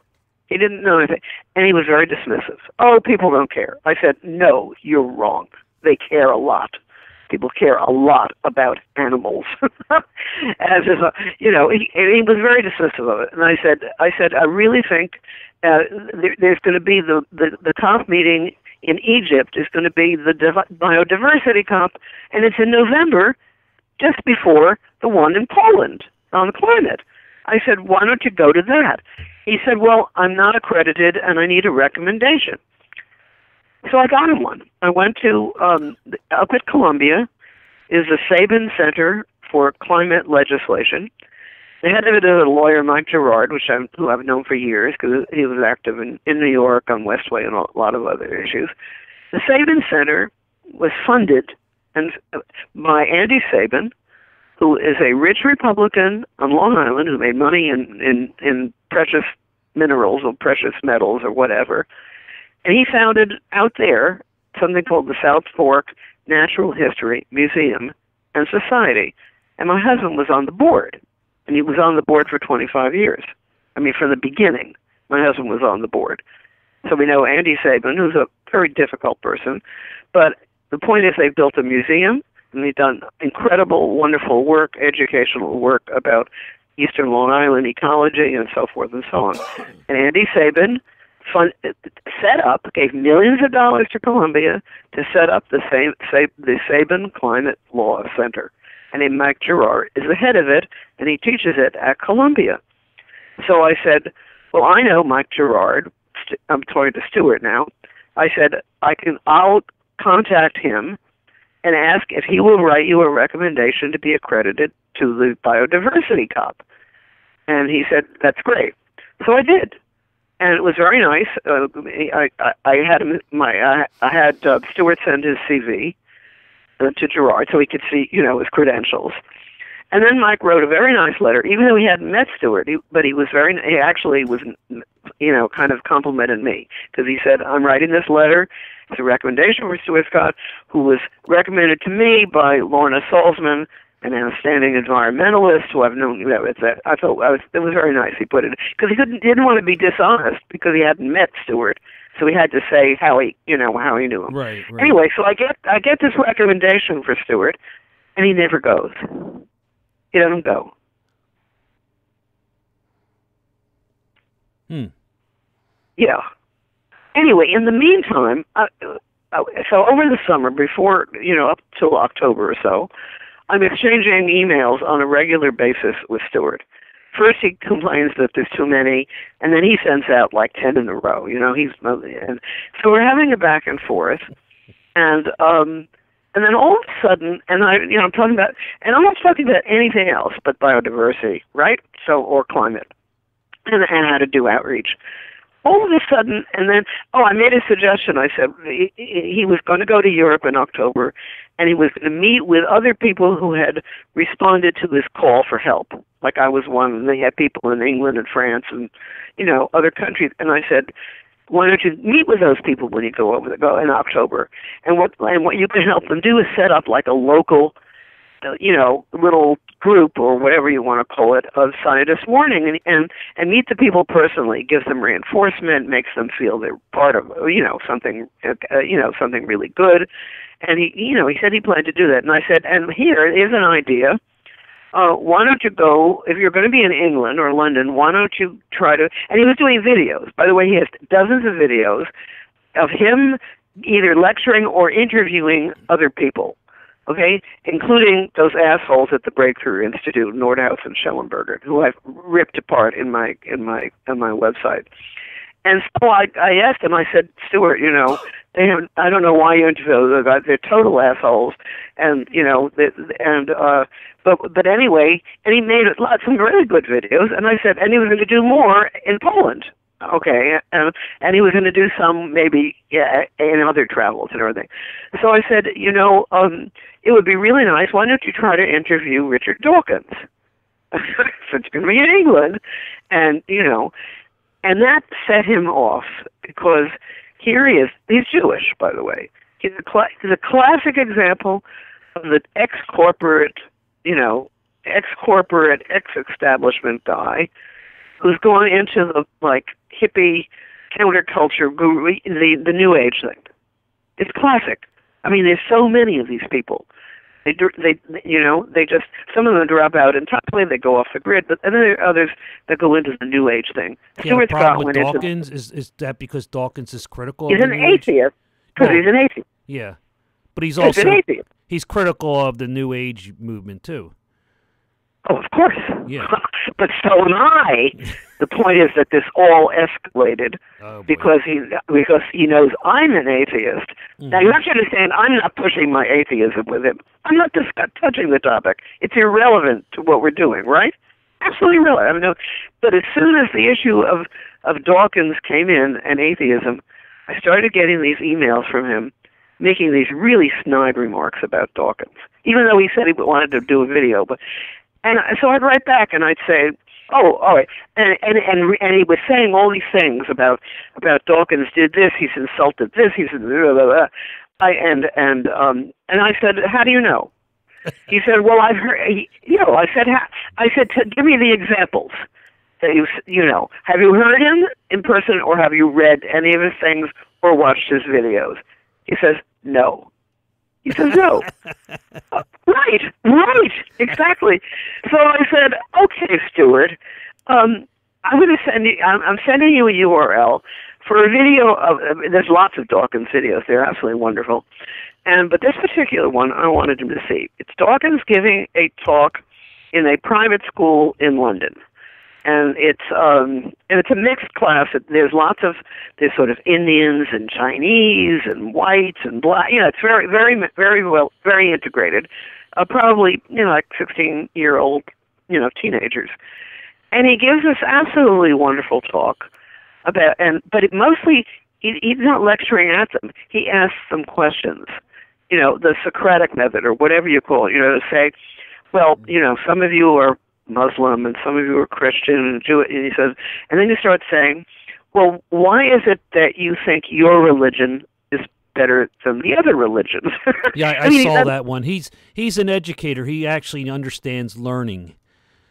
He didn't know anything, and he was very dismissive. Oh, people don't care. I said, no, you're wrong. They care a lot. People care a lot about animals. As if, he was very dismissive of it. And I said, I really think there's going to be the COP meeting in Egypt is going to be the biodiversity COP, and it's in November, just before the one in Poland on the climate. I said, why don't you go to that? He said, well, I'm not accredited and I need a recommendation. So I got him one. I went to, up at Columbia, is the Sabin Center for Climate Legislation. The head of it is a lawyer, Mike Gerard, who I've known for years because he was active in New York on Westway and a lot of other issues. The Sabin Center was funded by Andy Sabin, who is a rich Republican on Long Island who made money in precious minerals or precious metals or whatever. And he founded out there something called the South Fork Natural History Museum and Society. And my husband was on the board. And he was on the board for 25 years. I mean, from the beginning, my husband was on the board. So we know Andy Sabin, who's a very difficult person. But the point is they've built a museum, and they've done incredible, wonderful work, educational work about Eastern Long Island ecology and so forth and so on. And Andy Sabin gave millions of dollars to Columbia to set up the Sabin Climate Law Center. And Mike Gerard is the head of it, and he teaches it at Columbia. So I said, well, I know Mike Gerard. I'm talking to Stuart now. I said, I'll contact him and ask if he will write you a recommendation to be accredited to the biodiversity COP. And he said, that's great. So I did. And it was very nice. I had Stuart send his CV to Gerard so he could see, his credentials. And then Mike wrote a very nice letter, even though he hadn't met Stuart, but he actually was, kind of complimented me because he said, I'm writing this letter. It's a recommendation for Stuart Scott, who was recommended to me by Lorna Salzman, an outstanding environmentalist who I've known. I thought it was very nice. He put it because he didn't want to be dishonest because he hadn't met Stuart, so he had to say how he knew him. Right. Anyway, so I get this recommendation for Stuart, and he never goes. He doesn't go. Yeah. Anyway, in the meantime, so over the summer, before up till October or so, I'm exchanging emails on a regular basis with Stuart. First, he complains that there's too many, and then he sends out like 10 in a row. And so we're having a back and forth, and then all of a sudden, and I'm talking about, and I'm not talking about anything else but biodiversity, right? So or climate, and how to do outreach. All of a sudden, and then, I made a suggestion. I said he was going to go to Europe in October, and he was going to meet with other people who had responded to his call for help. Like I was one, and they had people in England and France and, other countries. And I said, why don't you meet with those people when you go in October? And what you can help them do is set up like a local, little group or whatever you want to call it of scientist warning and meet the people personally, gives them reinforcement, makes them feel they're part of something something really good. And he said he planned to do that. And I said, and here is an idea. Why don't you go, if you're going to be in England or London, why don't you try to, and he was doing videos. By the way, he has dozens of videos of him either lecturing or interviewing other people, okay, including those assholes at the Breakthrough Institute, Nordhaus and Schellenberger, who I've ripped apart in my website. And so I asked him, I said, Stuart, I don't know why you interview those guys. They're total assholes. And, but anyway, and he made some really good videos. And I said, and he was going to do more in Poland. Okay. And he was going to do some maybe in other travels and everything. So I said, it would be really nice. Why don't you try to interview Richard Dawkins? Since you're going to be in England. And, and that set him off because here he is. He's Jewish, by the way. He's a classic example of the ex-corporate, ex-establishment guy who's going into the, hippie counterculture guru, the New Age thing. It's classic. I mean, there's so many of these people. They just, some of them drop out entirely, they go off the grid, and then there are others that go into the New Age thing. Yeah, the problem with Dawkins is that because Dawkins is critical of the New Age? He's an atheist, because he's an atheist. Yeah, but he's also, he's critical of the New Age movement, too. Oh, of course. Yeah. but so am I. The point is that this all escalated because he knows I'm an atheist. Now you have to understand, I'm not pushing my atheism with him. I'm not touching the topic. It's irrelevant to what we're doing, right? Absolutely irrelevant. I mean, but as soon as the issue of Dawkins came in and atheism, I started getting these emails from him making these really snide remarks about Dawkins, even though he said he wanted to do a video. So I'd write back and I'd say, oh, all right. And he was saying all these things about Dawkins did this, he's insulted this, he's blah, blah, blah. And I said, how do you know? He said, well, I've heard, I said, give me the examples that you know. Have you heard him in person, or have you read any of his things or watched his videos? He says, no. He says, no. Right, exactly. So I said, okay, Stuart, I'm sending you a URL for a video of, there's lots of Dawkins videos. They're absolutely wonderful. But this particular one, I wanted him to see. It's Dawkins giving a talk in a private school in London. And it's a mixed class. There's sort of Indians and Chinese and whites and black. You know, it's very, very, very well, very integrated. Probably, like 16-year-old, teenagers. And he gives this absolutely wonderful talk about, but mostly he's not lecturing at them. He asks them questions. The Socratic method, or whatever you call it. To say, well, some of you are Muslim and some of you are Christian and Jewish, and he says, and then you start saying, well, why is it that you think your religion is better than the other religions? Yeah, I saw that one. He's an educator. He actually understands learning.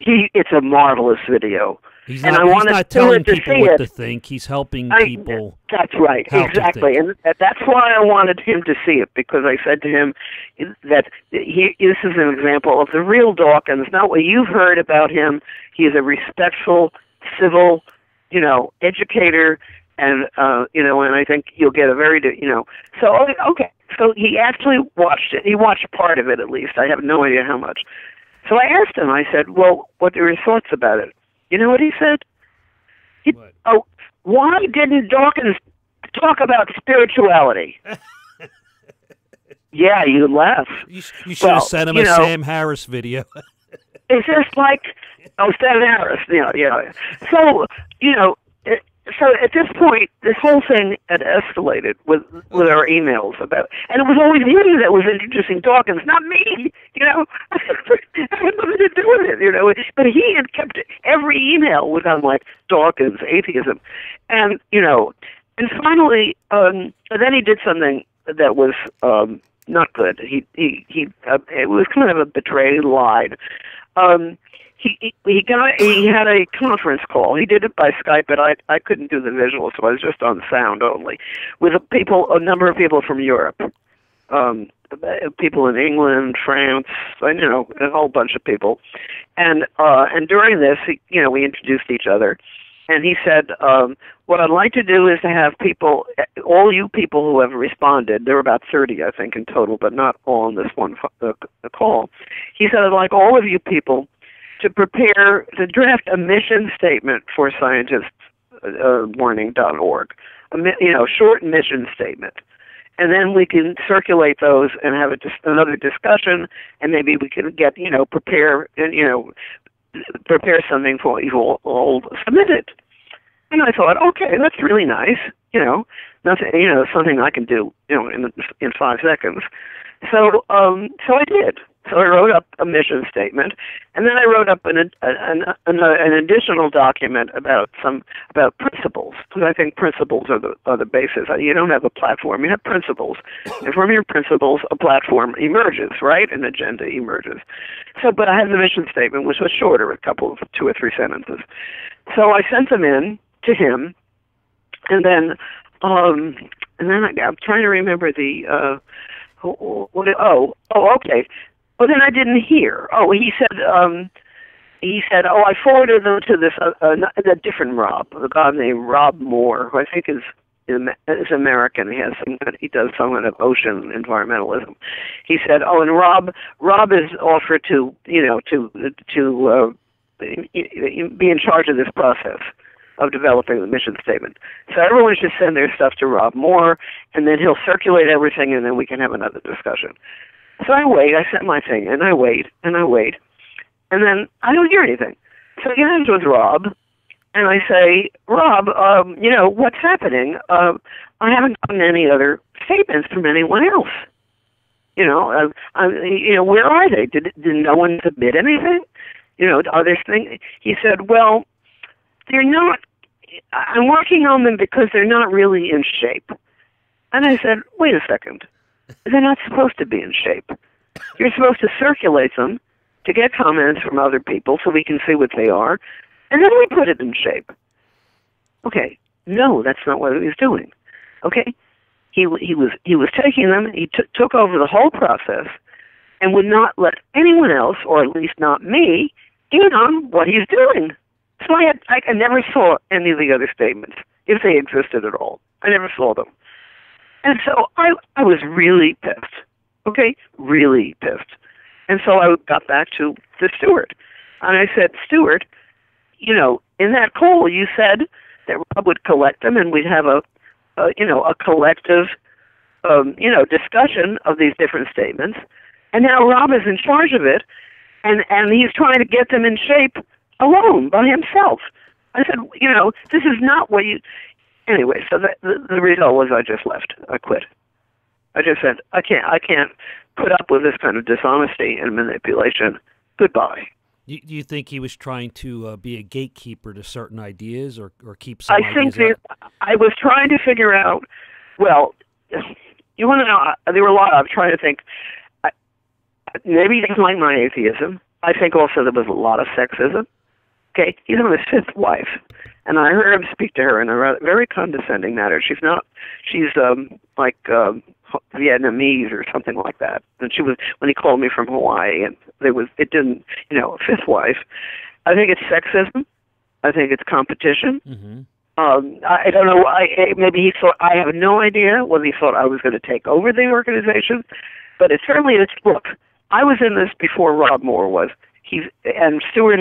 It's a marvelous video. He's not telling people what to think. He's helping people. That's right, exactly. And that's why I wanted him to see it, because I said to him that this is an example of the real Dawkins, not what you've heard about him. He is a respectful, civil, educator, and and I think you'll get a very, So okay, so he actually watched it. He watched part of it at least. I have no idea how much. So I asked him. I said, "Well, what are your thoughts about it?" You know what he said? Why didn't Dawkins talk about spirituality? Yeah, you laugh. You should have sent him a Sam Harris video. It's just like, Sam Harris, So, so at this point, this whole thing had escalated with our emails about, and it was always him that was introducing Dawkins, not me. I had nothing to do with it. But he had kept every email was on like Dawkins, atheism, and and finally, then he did something that was not good. He it was kind of a betray. He lied. He had a conference call. He did it by Skype, but I couldn't do the visual, so I was just on sound only, with a number of people from Europe, people in England, France, a whole bunch of people, and during this, we introduced each other, and he said, what I'd like to do is to have people, all you people who have responded, there were about 30, I think, in total, but not all on this one call. He said, I'd like all of you people to draft a mission statement for scientistswarning.org, short mission statement. And then we can circulate those and have another discussion, and maybe we can get, prepare something for you all submit it. And I thought, okay, that's really nice, nothing, something I can do, in 5 seconds. So I did. So I wrote up a mission statement, and then I wrote up an additional document about principles, because I think principles are the basis. You don't have a platform; you have principles, and from your principles, a platform emerges, right? An agenda emerges. So, but I had the mission statement, which was shorter, 2 or 3 sentences. So I sent them in to him, and then I'm trying to remember the okay. Well, then I didn't hear. He said, I forwarded them to this a different Rob, a guy named Rob Moore, who I think is American. He does some kind of ocean environmentalism. He said, and Rob is offered to be in charge of this process of developing the mission statement. So everyone should send their stuff to Rob Moore, and then he'll circulate everything, and then we can have another discussion. So I wait. I sent my thing, and I wait, and I wait, and then I don't hear anything. So I get in with Rob, and I say, Rob, what's happening? I haven't gotten any other statements from anyone else. Where are they? Did no one submit anything? Are there things? He said, well, they're not. I'm working on them because they're not really in shape. And I said, wait a second. They're not supposed to be in shape. You're supposed to circulate them to get comments from other people so we can see what they are, and then we put it in shape. Okay, no, that's not what he was doing. Okay, he was taking them. He took over the whole process, and would not let anyone else, or at least not me, in on what he's doing. So I never saw any of the other statements, if they existed at all. I never saw them. And so I was really pissed, okay, really pissed. And so I got back to the steward. And I said, Steward, in that call you said that Rob would collect them and we'd have a collective, discussion of these different statements. And now Rob is in charge of it, and he's trying to get them in shape alone, by himself. I said, this is not what you... Anyway, so the result was I just left. I quit. I just said, I can't put up with this kind of dishonesty and manipulation. Goodbye. You think he was trying to be a gatekeeper to certain ideas, or keep some ideas out? I was trying to figure out, well, you want to know, there were a lot, I'm trying to think, maybe he didn't like my atheism. I think also there was a lot of sexism. Okay, he's on his fifth wife, and I heard him speak to her in a very condescending manner. She's like Vietnamese or something like that. And she was, when he called me from Hawaii, and fifth wife. I think it's sexism. I think it's competition. Mm-hmm. I don't know. Maybe he thought, I have no idea whether he thought I was going to take over the organization, but it certainly is. Look, I was in this before Rob Moore was. And Stewart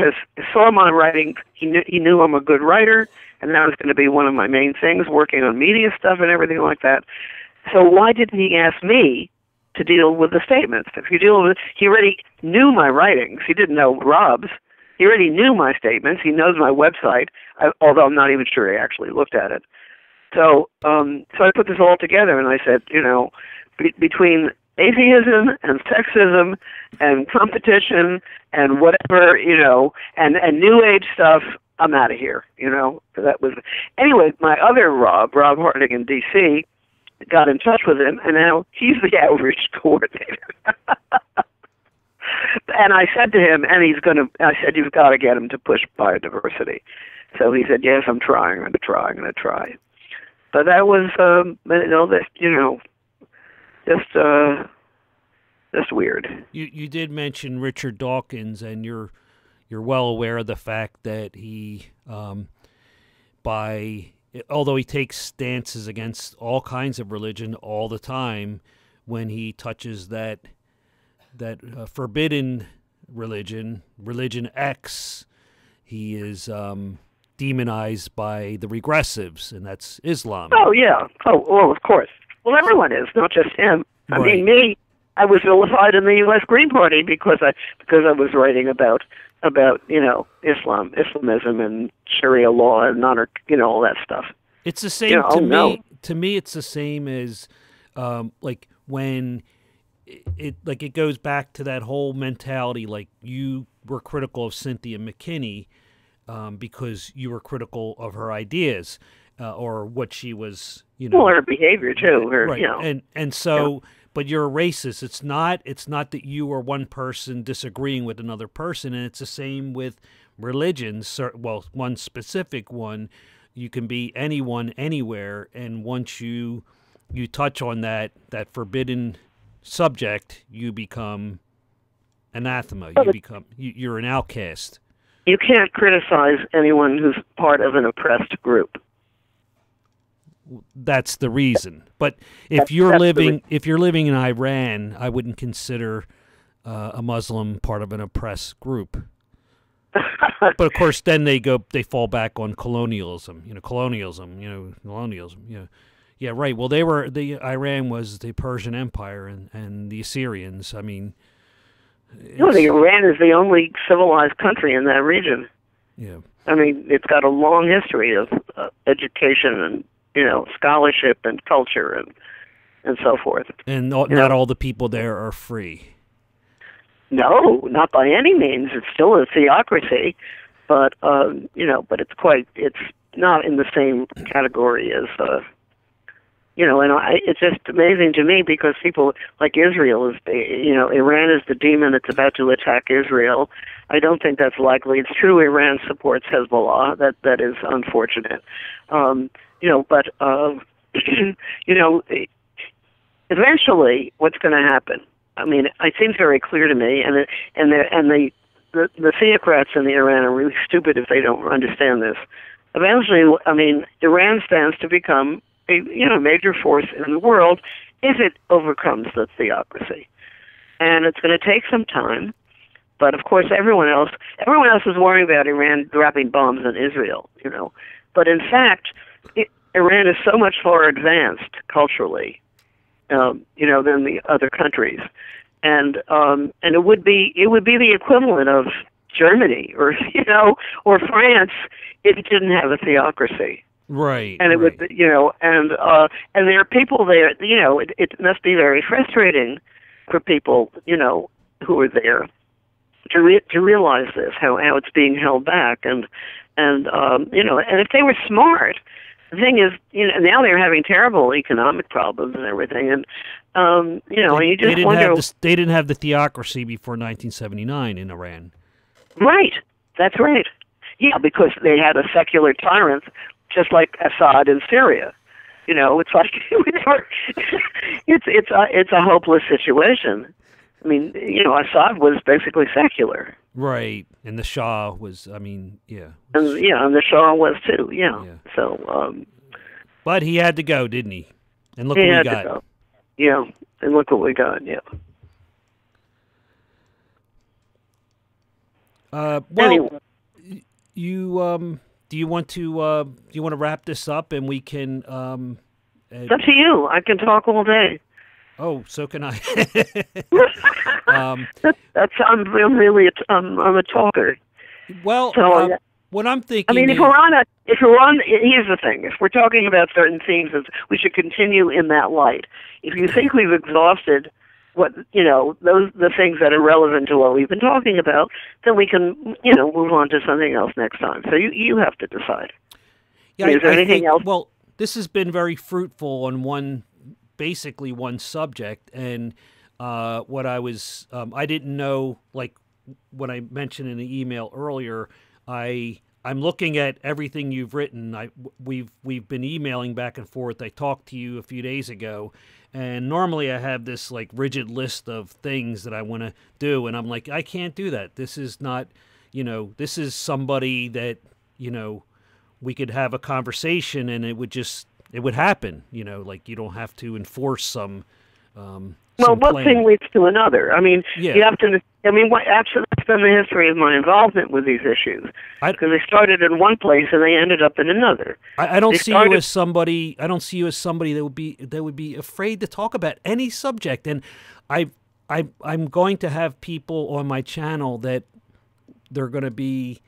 saw my writing. He knew I'm a good writer, and that was going to be one of my main things, working on media stuff and everything like that. So why didn't he ask me to deal with the statements? If you deal with, he already knew my writings. He didn't know Rob's. He already knew my statements. He knows my website, although I'm not even sure he actually looked at it. So I put this all together, and I said, between atheism and sexism and competition and whatever, and New Age stuff, I'm out of here, That was... Anyway, my other Rob Hartnett in D.C., got in touch with him, and now he's the outreach coordinator. And I said to him, I said, you've got to get him to push biodiversity. So he said, yes, I'm going to try. But that was, just weird. You did mention Richard Dawkins, and you're well aware of the fact that he, although he takes stances against all kinds of religion all the time, when he touches that forbidden religion X, he is demonized by the regressives, and that's Islam. Oh, yeah. Oh, well, of course. Well, everyone is, not just him. I mean, me, I was vilified in the U.S. Green Party because I was writing about Islamism and Sharia law and all that stuff. It's the same to me. No. To me, it's the same as when it goes back to that whole mentality. Like, you were critical of Cynthia McKinney because you were critical of her ideas or what she was. Well, her behavior too. Right. And so. Yeah. But you're a racist. It's not that you are one person disagreeing with another person, and it's the same with religions. Well, one specific one, you can be anyone, anywhere, and once you touch on that forbidden subject, you become anathema. You're an outcast. You can't criticize anyone who's part of an oppressed group. That's the reason. But if you're living in Iran, I wouldn't consider a Muslim part of an oppressed group. But of course, then they fall back on colonialism. Yeah, right. Well, Iran was the Persian Empire and the Assyrians. I mean, Iran is the only civilized country in that region. Yeah. I mean, it's got a long history of education and scholarship and culture and so forth. And not all the people there are free. No, not by any means. It's still a theocracy, but but it's not in the same category as it's just amazing to me because people like Israel Iran is the demon that's about to attack Israel. I don't think that's likely. It's true Iran supports Hezbollah. That is unfortunate. Eventually, what's going to happen? I mean, it seems very clear to me, and the theocrats in Iran are really stupid if they don't understand this. Eventually, I mean, Iran stands to become a major force in the world if it overcomes the theocracy, and it's going to take some time. But of course, everyone else is worrying about Iran dropping bombs on Israel, But in fact, Iran is so much more advanced culturally, than the other countries, and it would be the equivalent of Germany or France if it didn't have a theocracy. Right. And it would, and there are people there. It must be very frustrating for people, who are there to realize this, how it's being held back, and if they were smart. The thing is, now they're having terrible economic problems and everything, and you just wonder. They didn't have the theocracy before 1979 in Iran. Right, that's right. Yeah, because they had a secular tyrant, just like Assad in Syria. It's like it's a hopeless situation. I mean, Assad was basically secular. Right, and the Shah was. I mean, yeah. And the Shah was too. Yeah. So. But he had to go, didn't he? And look what we got. Go. Yeah, and look what we got. Yeah. Well, anyway. Do you want to wrap this up and we can? It's up to you. I can talk all day. Oh, so can I. I'm a talker. Well, so, what I'm thinking. I mean, if we're on, here's the thing: if we're talking about certain themes, we should continue in that light. If you think we've exhausted the things that are relevant to what we've been talking about, then we can move on to something else next time. So you have to decide. Yeah, is there anything else? Well, this has been very fruitful on basically one subject, and what I didn't know, like what I mentioned in the email earlier, I'm looking at everything you've written. We've been emailing back and forth. I talked to you a few days ago, and normally I have this like rigid list of things that I want to do, and I'm like, I can't do that. This is not, this is somebody that we could have a conversation and it would happen. Like you don't have to enforce some. One thing leads to another. I mean, you have to. I mean, actually, that's been the history of my involvement with these issues. Because they started in one place and they ended up in another. I don't see you as somebody. I don't see you as somebody that would be afraid to talk about any subject. And I'm going to have people on my channel that they're going to be,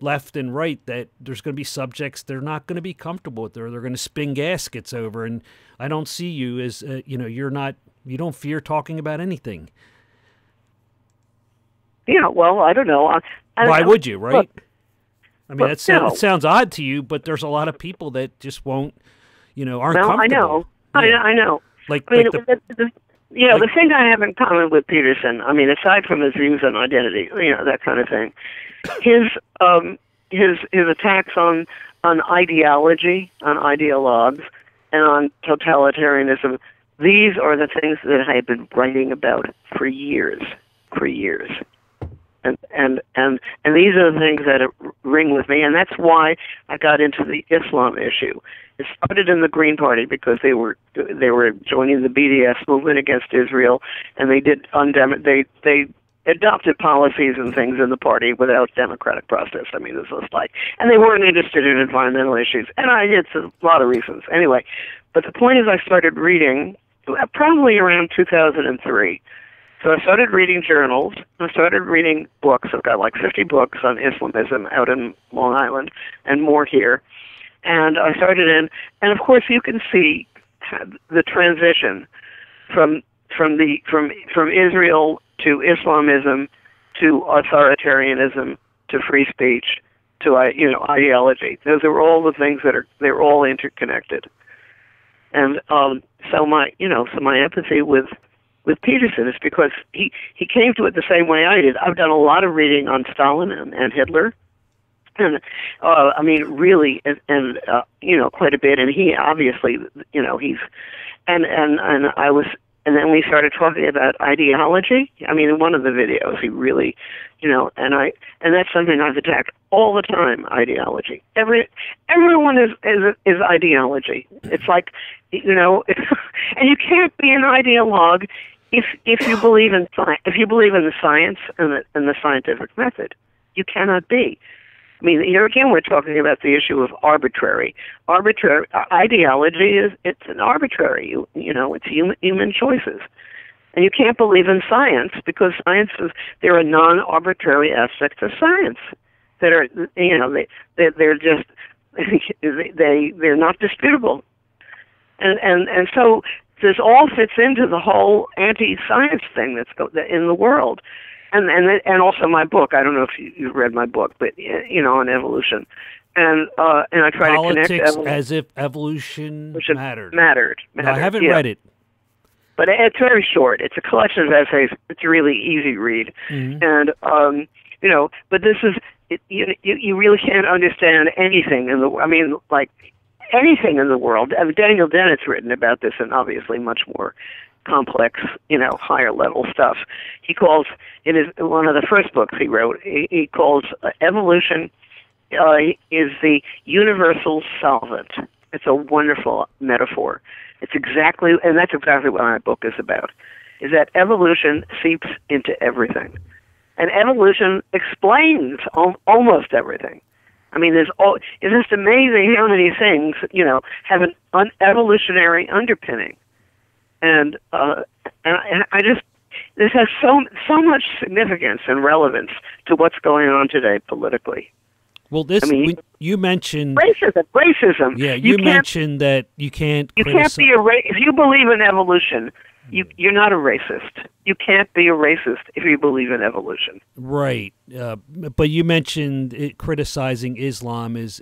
left and right, that there's going to be subjects they're not going to be comfortable with. They're going to spin gaskets over. And I don't see you as, you don't fear talking about anything. Yeah, well, I don't know. Why would you, right? Look, I mean, it sounds odd to you, but there's a lot of people that just won't, aren't comfortable. I know. Yeah. I know. The thing I have in common with Peterson, I mean, aside from his views on identity, that kind of thing, his attacks on ideology, on ideologues, and on totalitarianism, these are the things that I have been writing about for years. And these are the things that ring with me, and that's why I got into the Islam issue. It started in the Green Party because they were joining the BDS movement against Israel, and they adopted policies and things in the party without democratic process. I mean, it was like, and they weren't interested in environmental issues, and it's a lot of reasons. Anyway, but the point is I started reading probably around 2003. So I started reading journals. I started reading books. I've got like 50 books on Islamism out in Long Island and more here. And I started and of course you can see the transition from Israel to Islamism to authoritarianism to free speech to ideology. Those are all the things they're all interconnected. And so my empathy with Peterson is because he came to it the same way I did. I've done a lot of reading on Stalin and Hitler, and I mean really, and quite a bit. And he obviously, he's and I was. And then we started talking about ideology. I mean, in one of the videos, he really, and that's something I've attacked all the time. Ideology. Everyone is ideology. It's like, and you can't be an ideologue if you believe in the science and the scientific method. You cannot be. I mean, here again, we're talking about the issue of arbitrary. Arbitrary ideology it's an arbitrary. It's human choices, and you can't believe in science because there are non-arbitrary aspects of science that are they're just they're not disputable, and so this all fits into the whole anti-science thing that's in the world. And also my book. I don't know if you've read my book, but on evolution, and I try to connect politics as if evolution mattered. No, I haven't read it, but it's very short. It's a collection of essays. It's a really easy read, and but this is you really can't understand anything anything in the world. Daniel Dennett's written about this, and obviously much more complex, higher level stuff. He calls it is one of the first books he wrote. He calls evolution is the universal solvent. It's a wonderful metaphor. That's exactly what my book is about. Is that evolution seeps into everything, and evolution explains almost everything. I mean, it's just amazing how many things have an evolutionary underpinning. And I just this has so much significance and relevance to what's going on today politically. Well, you mentioned racism. Yeah, you mentioned that you can't. You can't be if you believe in evolution. You're not a racist. You can't be a racist if you believe in evolution. Right, but you mentioned criticizing Islam is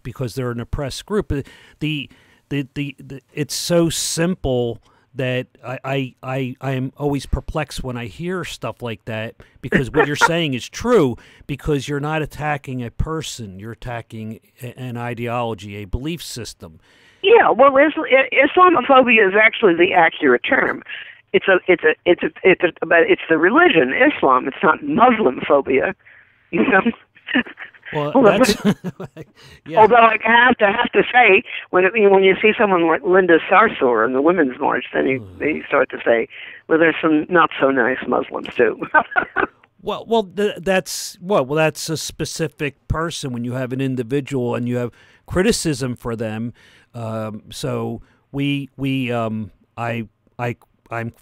because they're an oppressed group. The it's so simple that I am always perplexed when I hear stuff like that, because what you're saying is true, because you're not attacking a person, you're attacking an ideology, a belief system. Yeah, well, Islamophobia is actually the accurate term. It's the religion, Islam. It's not Muslim phobia, Well, that's, yeah. Although I have to say, when you see someone like Linda Sarsour in the Women's March, then you start to say, well, there's some not so nice Muslims too. That's a specific person. When you have an individual and you have criticism for them, so I'm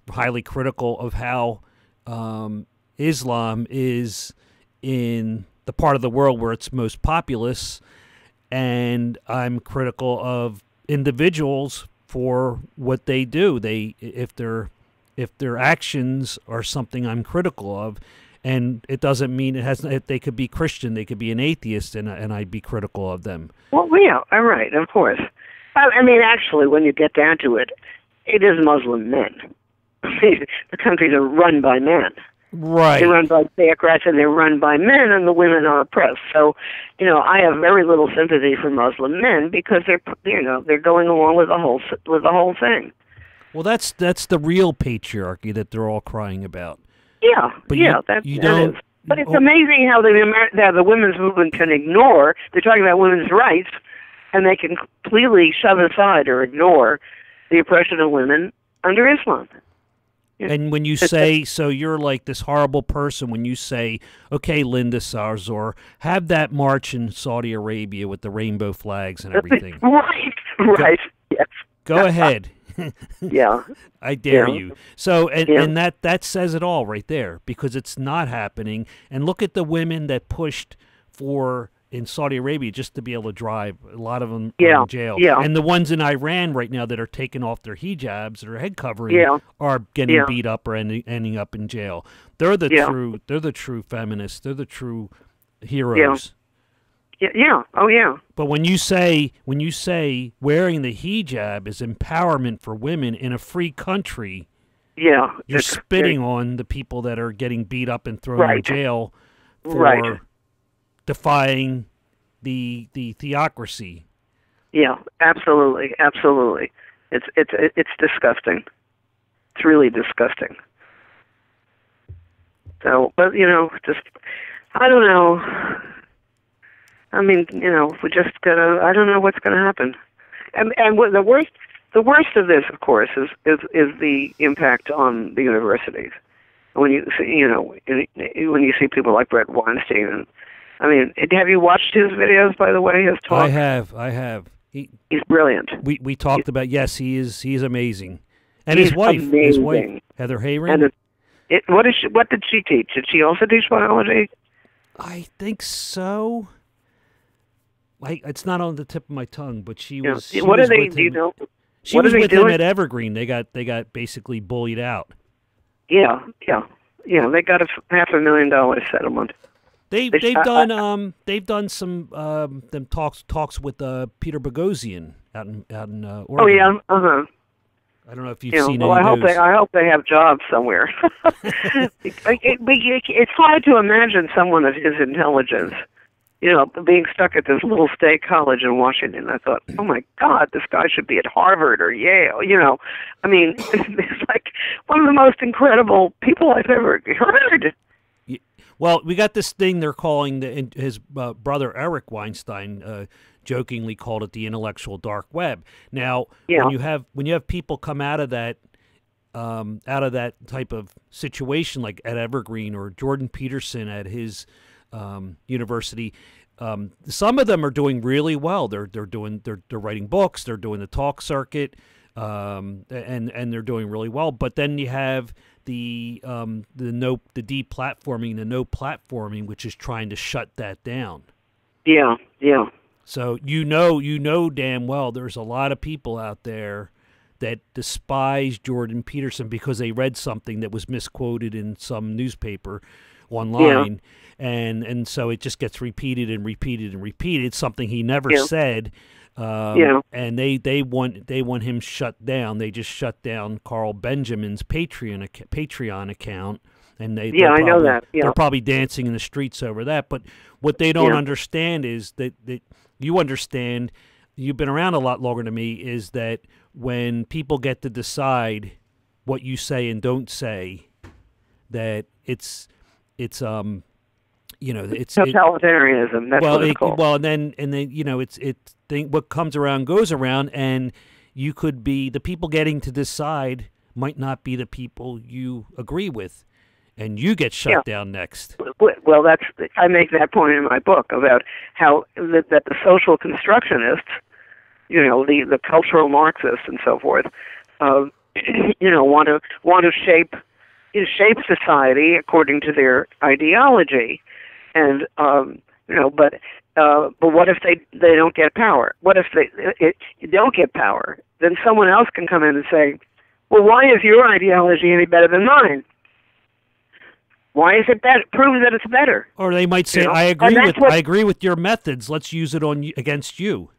highly critical of how Islam is in the part of the world where it's most populous, and I'm critical of individuals for what they do. If their actions are something I'm critical of, and it doesn't mean they could be Christian, they could be an atheist, and I'd be critical of them. Well, yeah, all right, of course. I mean, actually, when you get down to it, it is Muslim men. The countries are run by men. Right. They're run by theocrats, and they're run by men, and the women are oppressed. So, I have very little sympathy for Muslim men because they're going along with the whole thing. Well, that's the real patriarchy that they're all crying about. Yeah, but that is. But it's amazing how the women's movement can ignore. They're talking about women's rights, and they can completely shove aside or ignore the oppression of women under Islam. And when you say, so you're like this horrible person when you say, okay, Linda Sarsour, have that march in Saudi Arabia with the rainbow flags and everything. Right, yes. Go ahead. Yeah. I dare you. So, and that says it all right there, because it's not happening. And look at the women that pushed for in Saudi Arabia just to be able to drive. A lot of them are in jail. Yeah. And the ones in Iran right now that are taking off their hijabs, their head covering, are getting beat up or ending up in jail. They're the true feminists. They're the true heroes. Yeah. Oh, yeah. But when you say wearing the hijab is empowerment for women in a free country, you're spitting on the people that are getting beat up and thrown in jail for defying the theocracy. Yeah, absolutely. It's disgusting. It's really disgusting. So, but just I don't know. I mean, we just gotta. I don't know what's going to happen. And what the worst of this, of course, is the impact on the universities. When you see people like Brett Weinstein, and I mean, have you watched his videos? By the way, his talk. I have. He's brilliant. We talked about he is amazing, and his wife Heather Hayring. And what did she teach? Did she also teach biology? I think so. It's not on the tip of my tongue, but she was. What was do they with do? him. You know, she was with him at Evergreen. They got basically bullied out. Yeah. They got a $500,000 settlement. They've done some them talks with Peter Boghossian out in Oregon. Oh yeah, I don't know if you've seen any I of those. I hope they have jobs somewhere. It's hard to imagine someone of his intelligence, being stuck at this little state college in Washington. I thought, oh my God, this guy should be at Harvard or Yale. I mean, it's like one of the most incredible people I've ever heard. Well, we got this thing they're calling his brother Eric Weinstein jokingly called it the intellectual dark web. Now, when you have people come out of that type of situation, like at Evergreen or Jordan Peterson at his university, some of them are doing really well. They're writing books, they're doing the talk circuit, and they're doing really well. But then you have the deplatforming, the no platforming, which is trying to shut that down. Yeah. So you know damn well there's a lot of people out there that despise Jordan Peterson because they read something that was misquoted in some newspaper online, and so it just gets repeated and repeated and repeated. Something he never said. And they want him shut down. They just shut down Carl Benjamin's Patreon account, and I know that. Yeah. They're probably dancing in the streets over that. But what they don't understand is that you understand. You've been around a lot longer than me. Is that when people get to decide what you say and don't say, that it's totalitarianism. That's what it's called. Well, and then what comes around goes around, and you could be the people getting to decide might not be the people you agree with, and you get shut down next. Well, I make that point in my book about how that the social constructionists, the cultural Marxists and so forth, want to shape society according to their ideology, and but what if they don't get power? What if they don't get power? Then someone else can come in and say, well, why is your ideology any better than mine? Why is it better? Prove that it's better. Or they might say, I agree with your methods. Let's use it against you.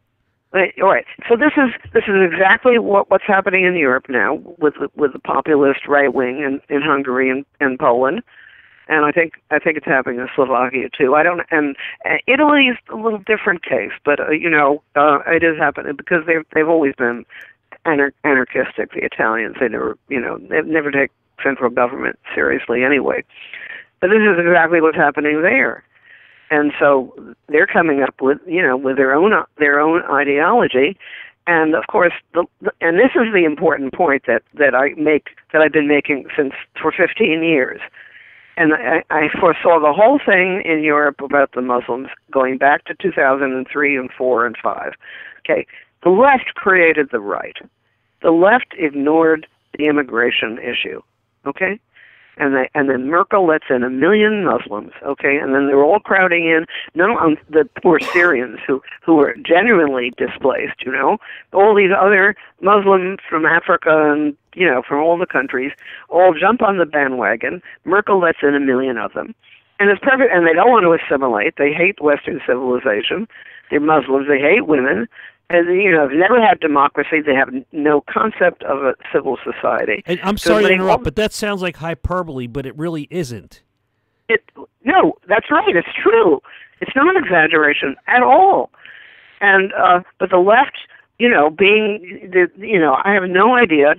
All right. So this is exactly what's happening in Europe now with the populist right wing in Hungary and Poland. And I think it's happening in Slovakia too. And Italy is a little different case, but it is happening because they've always been anarchistic. The Italians, they never take central government seriously anyway. But this is exactly what's happening there, and so they're coming up with their own ideology, And of course, and this is the important point that I've been making for 15 years. And I foresaw the whole thing in Europe about the Muslims going back to 2003 and 4 and 5. Okay, the left created the right. The left ignored the immigration issue. Okay, and then Merkel lets in 1 million Muslims. Okay, and then they're all crowding in. No, the poor Syrians who were genuinely displaced. You know, all these other Muslims from Africa and from all the countries all jump on the bandwagon. Merkel lets in 1 million of them, and it's perfect. And they don't want to assimilate. They hate Western civilization. They're Muslims. They hate women. And they've never had democracy. They have no concept of a civil society. And I'm sorry to interrupt, but that sounds like hyperbole, but it really isn't. No, that's right. It's true. It's not an exaggeration at all. And but the left, I have no idea.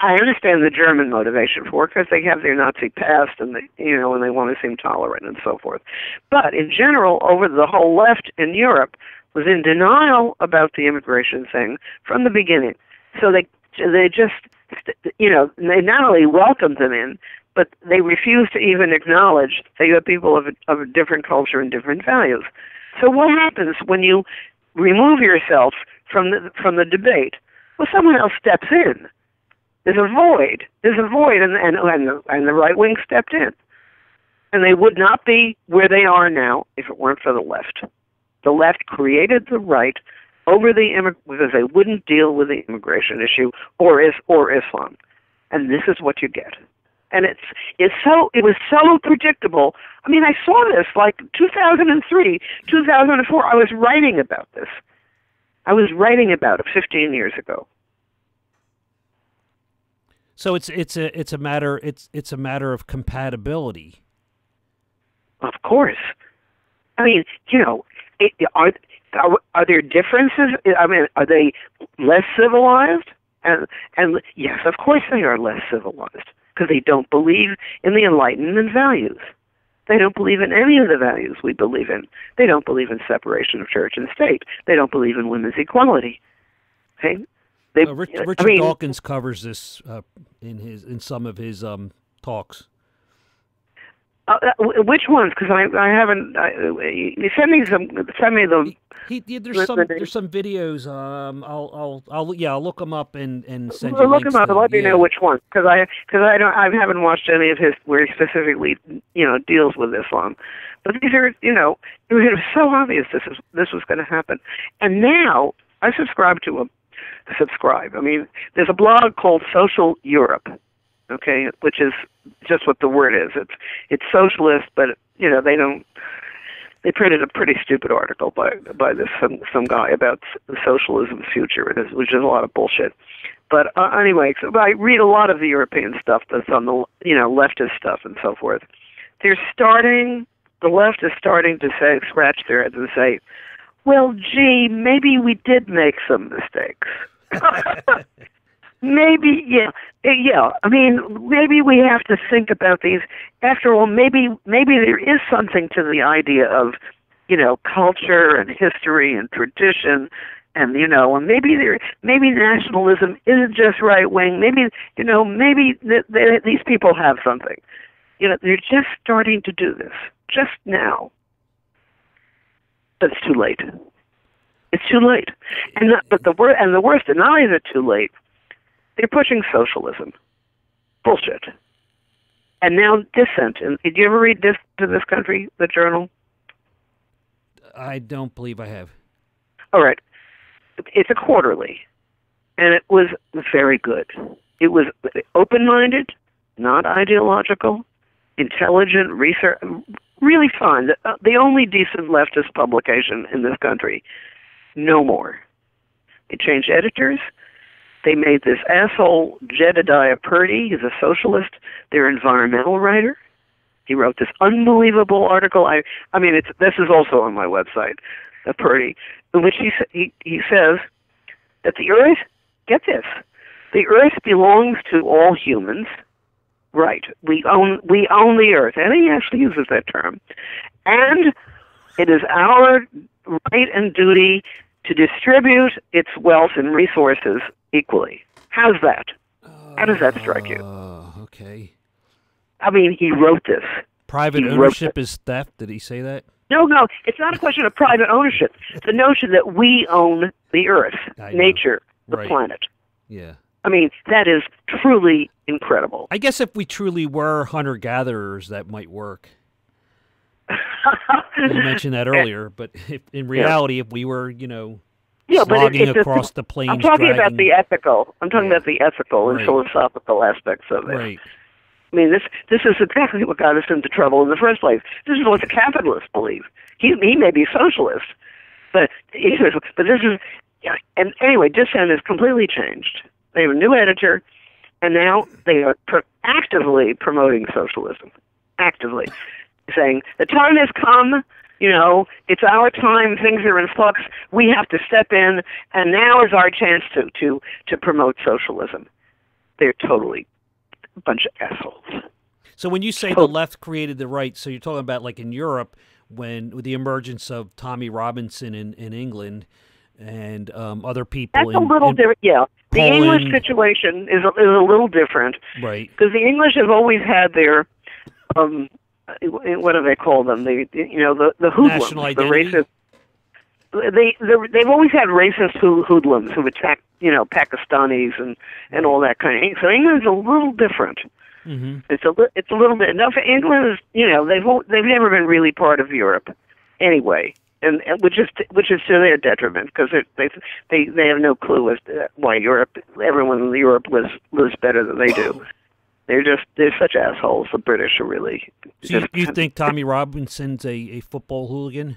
I understand the German motivation for it because they have their Nazi past, and and they want to seem tolerant and so forth. But in general, over the whole left in Europe was in denial about the immigration thing from the beginning. So they just, they not only welcomed them in, but they refused to even acknowledge that you have people of a different culture and different values. So what happens when you remove yourself from the debate? Well, someone else steps in. There's a void, and the right wing stepped in. And they would not be where they are now if it weren't for the left. The left created the right over because they wouldn't deal with the immigration issue or Islam, and this is what you get. And it was so predictable. I mean, I saw this like 2003, 2004. I was writing about this. I was writing about it 15 years ago. So it's a matter of compatibility. Of course. I mean, are there differences? I mean, are they less civilized? And yes, of course they are less civilized because they don't believe in the Enlightenment values. They don't believe in any of the values we believe in. They don't believe in separation of church and state. They don't believe in women's equality. Okay? Richard Dawkins covers this in some of his talks. Which ones? Because I haven't. You send me them. There's some videos. I'll look them up and send you. Look them up and let me know which ones. Because I haven't watched any of his where he specifically deals with Islam. But these are it was so obvious this was going to happen. And now I subscribe. I mean, there's a blog called Social Europe. Okay, which is just what the word is. It's socialist, but they printed a pretty stupid article by this some guy about socialism's future, which is a lot of bullshit. But anyway, so I read a lot of the European stuff that's on the leftist stuff and so forth. The left is starting to scratch their heads and say, well, gee, maybe we did make some mistakes. Maybe, yeah. I mean, maybe we have to think about these. After all, maybe there is something to the idea of, culture and history and tradition, and and maybe nationalism isn't just right wing. Maybe these people have something. They're just starting to do this just now, but it's too late. It's too late, but the worst, and not only is it too late. They're pushing socialism. Bullshit. And now dissent. And did you ever read Dissent in This Country, the journal? I don't believe I have. All right. It's a quarterly. And it was very good. It was open-minded, not ideological, intelligent, research, really fun. The only decent leftist publication in this country. No more. They changed editors. They made this asshole Jedediah Purdy. He's a socialist. Their environmental writer. He wrote this unbelievable article. I mean, this is also on my website, Purdy, in which he says that the Earth, get this, the Earth belongs to all humans. Right. We own the Earth. And he actually uses that term. And it is our right and duty to distribute its wealth and resources equally. How's that? How does that strike you? Okay. I mean, he wrote this. Private ownership is theft. Did he say that? No, it's not a question of private ownership. The notion that we own the earth, nature, the planet. Yeah. I mean, that is truly incredible. I guess if we truly were hunter-gatherers, that might work. You mentioned that earlier, but in reality, if we were, slogging across the plains, I'm talking about the ethical. I'm talking about the ethical and philosophical aspects of it. Right. I mean, this is exactly what got us into trouble in the first place. This is what the capitalists believe. He may be socialist, but this is. Yeah. And anyway, Dissent has completely changed. They have a new editor, and now they are actively promoting socialism. Actively saying the time has come. It's our time. Things are in flux. We have to step in, and now is our chance to promote socialism. They're totally a bunch of assholes. So when you say the left created the right, so you're talking about like in Europe, with the emergence of Tommy Robinson in England and other people. That's a little different. Yeah, the English situation is a little different, right? Because the English have always had their what do they call them? The hoodlums, the racist. They've always had racist hoodlums who attack Pakistanis and all that kind of thing. So England's a little different. Mm-hmm. It's a little bit. Now, for England is they've never been really part of Europe, anyway, and which is to their detriment because they have no clue as to why everyone in Europe lives better than they do. They're such assholes. The British are really. So you think Tommy Robinson's a football hooligan?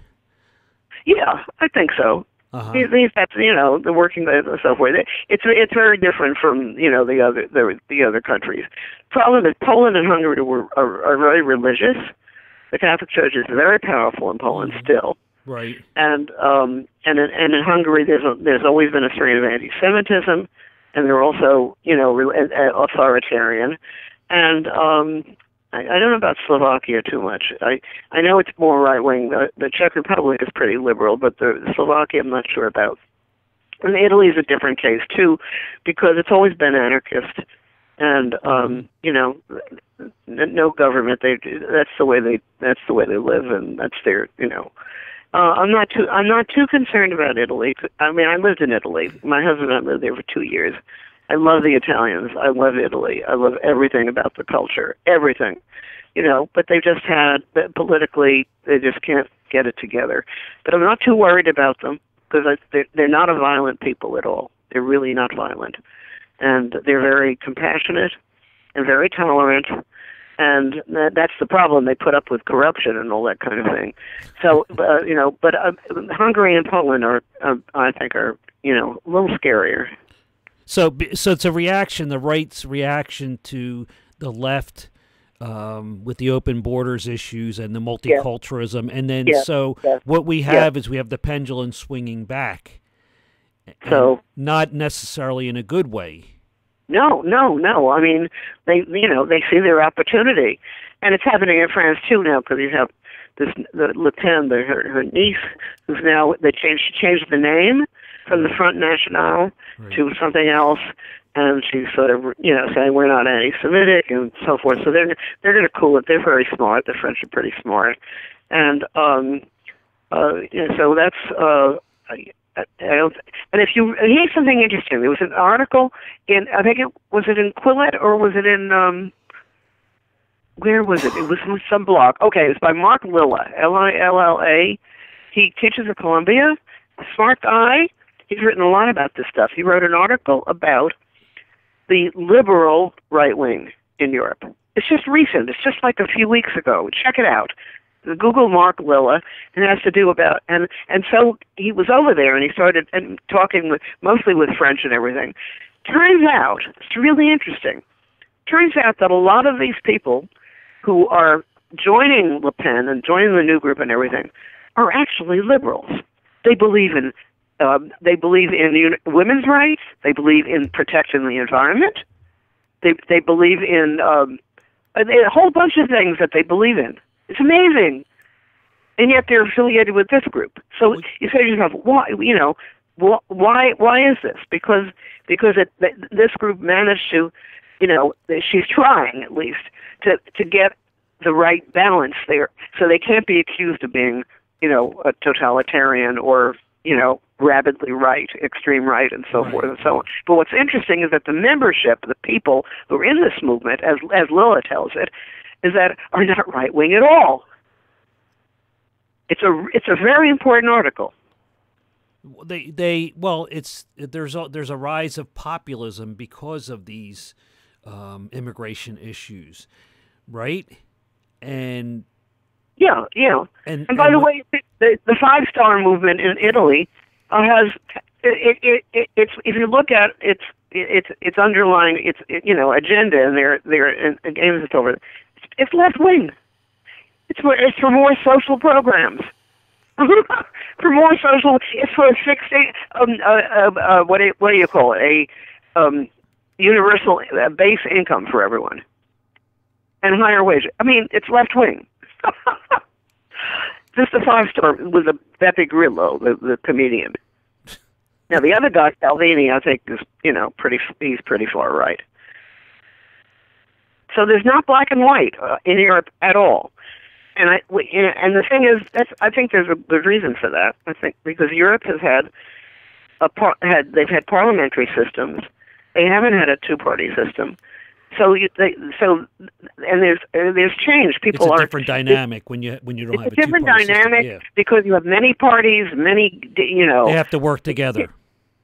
Yeah, I think so. Uh-huh. He's the working and so forth. It's very different from the other countries. Problem is Poland and Hungary are very religious. The Catholic Church is very powerful in Poland still. Right. And in Hungary there's always been a strain of anti-Semitism, and they're also authoritarian. And I don't know about Slovakia too much. I know it's more right-wing. The Czech Republic is pretty liberal, but the Slovakia I'm not sure about. And Italy is a different case too, because it's always been anarchist, and no government. That's the way they live, and that's their. I'm not too concerned about Italy. I mean, I lived in Italy. My husband and I lived there for 2 years. I love the Italians. I love Italy. I love everything about the culture, everything, but they just politically, they just can't get it together. But I'm not too worried about them because they're not a violent people at all. They're really not violent. And they're very compassionate and very tolerant. And that's the problem. They put up with corruption and all that kind of thing. So, but Hungary and Poland I think are a little scarier. So it's a reaction, the right's reaction to the left with the open borders issues and the multiculturalism. And then what we have is we have the pendulum swinging back. So not necessarily in a good way. No. I mean, they see their opportunity. And it's happening in France too now because you have the Le Pen, her niece, who's now, she changed the name from the Front National to something else, and she's sort of, saying we're not anti-Semitic and so forth. So they're going to cool it. They're very smart. The French are pretty smart, and so that's. And here's something interesting. There was an article in, I think was it in Quillette or was it in where was it? It was from some blog. Okay, it's by Mark Lilla, Lilla. He teaches at Columbia. Smart guy. He's written a lot about this stuff. He wrote an article about the liberal right wing in Europe. It's just recent. It's just like a few weeks ago. Check it out. Google Mark Lilla, and it has to do about and so he was over there and he started talking mostly with French and everything. Turns out, it's really interesting. Turns out that a lot of these people who are joining Le Pen and joining the new group and everything are actually liberals. They believe in women's rights. They believe in protecting the environment. They believe in a whole bunch of things that they believe in. It's amazing. And yet they're affiliated with this group. So you say to yourself, why, Why is this? Because this group managed to, she's trying at least to get the right balance there, so they can't be accused of being, a totalitarian or, rabidly right, extreme right, and so forth and so on. But what's interesting is that the membership, the people who are in this movement, as Lila tells it, is that are not right wing at all. It's a very important article. There's a rise of populism because of these immigration issues, right? And yeah. And by the way, the 5-star movement in Italy has it's if you look at its underlying agenda and their games it's over, it's left wing. It's for more social programs. For more social, it's for a fixed what do you call it? A universal base income for everyone and higher wages. I mean, it's left wing. Just the 5-star was Beppe Grillo, the comedian. Now the other guy, Salvini, I think is he's pretty far right. So there's not black and white in Europe at all. And the thing is, I think there's a good reason for that. I think because Europe has they've had parliamentary systems. They haven't had a 2-party system. So there's change. People it's a different dynamic when you don't have a 2-party system. It's a different dynamic because you have many parties, They have to work together.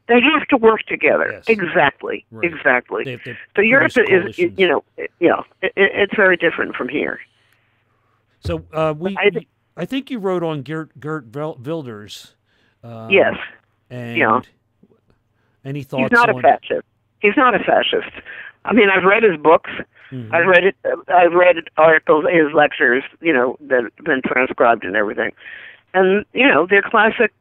They have to work together. Yes. Exactly. Right. Exactly. So Europe is, it's very different from here. So I think you wrote on Geert Wilders. Yes. And any thoughts? He's not a fascist. He's not a fascist. I mean, I've read his books. Mm-hmm. I've read articles, his lectures, that have been transcribed and everything. And, they're classic,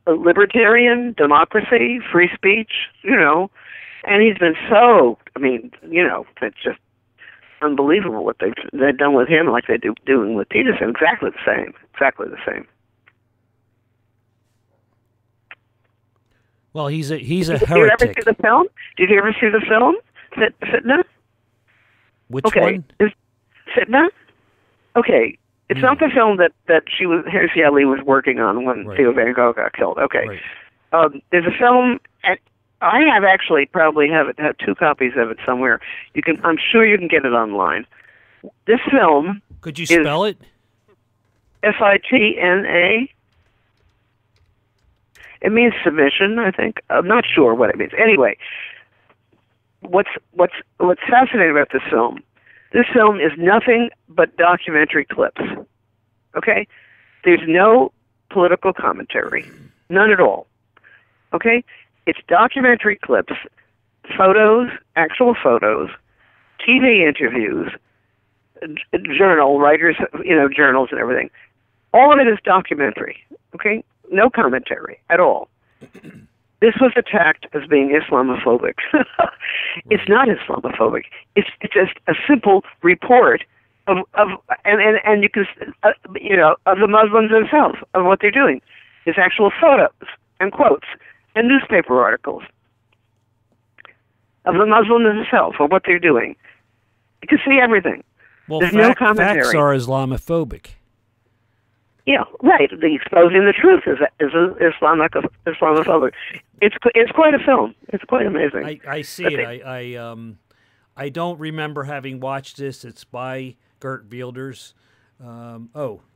libertarian, democracy, free speech, and he's been it's just unbelievable what they've done with him, like they're doing with Peterson. Exactly the same. Well, he's a heretic. Did you ever see the film? Did you ever see the film? Fitna? Which one? Fitna? Okay. It's not the film that Hirsi Ali was working on when Theo Van Gogh got killed. Okay. Right. There's a film, and I probably have 2 copies of it somewhere. I'm sure you can get it online. This film. Could you spell it? Fitna. It means submission, I think. I'm not sure what it means. Anyway, what's fascinating about this film? This film is nothing but documentary clips. Okay? There's no political commentary. None at all. Okay? It's documentary clips, photos, actual photos, TV interviews, writers, journals and everything. All of it is documentary. Okay? No commentary at all. This was attacked as being Islamophobic. It's not Islamophobic. It's just a simple report of you can of the Muslims themselves, of what they're doing. It's actual photos and quotes and newspaper articles of the Muslims themselves, of what they're doing. You can see everything. Well, there's no commentary. Facts are Islamophobic. Yeah, right. The exposing the truth is Islamophobic. It's quite a film. It's quite amazing. I see it. I don't remember having watched this. It's by Geert Wilders.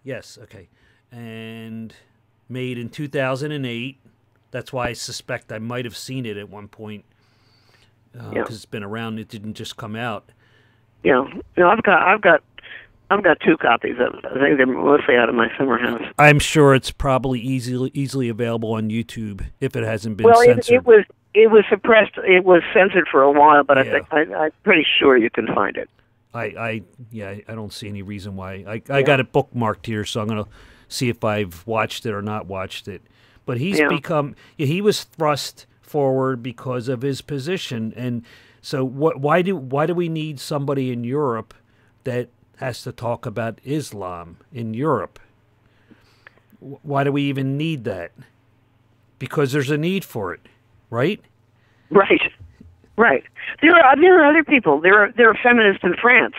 Yes, okay, and made in 2008. That's why I suspect I might have seen it at one point because it's been around. It didn't just come out. Yeah, I've got 2 copies of it. I think they're mostly out of my summer house. I'm sure it's probably easily available on YouTube if it hasn't been censored. It was suppressed. It was censored for a while, but I'm pretty sure you can find it. I don't see any reason why. I got it bookmarked here, so I'm going to see if I've watched it or not watched it. But he's become he was thrust forward because of his position, and so why do we need somebody in Europe that has to talk about Islam in Europe? Why do we even need that? because there's a need for it, right? Right. Right. There are other people. There are feminists in France.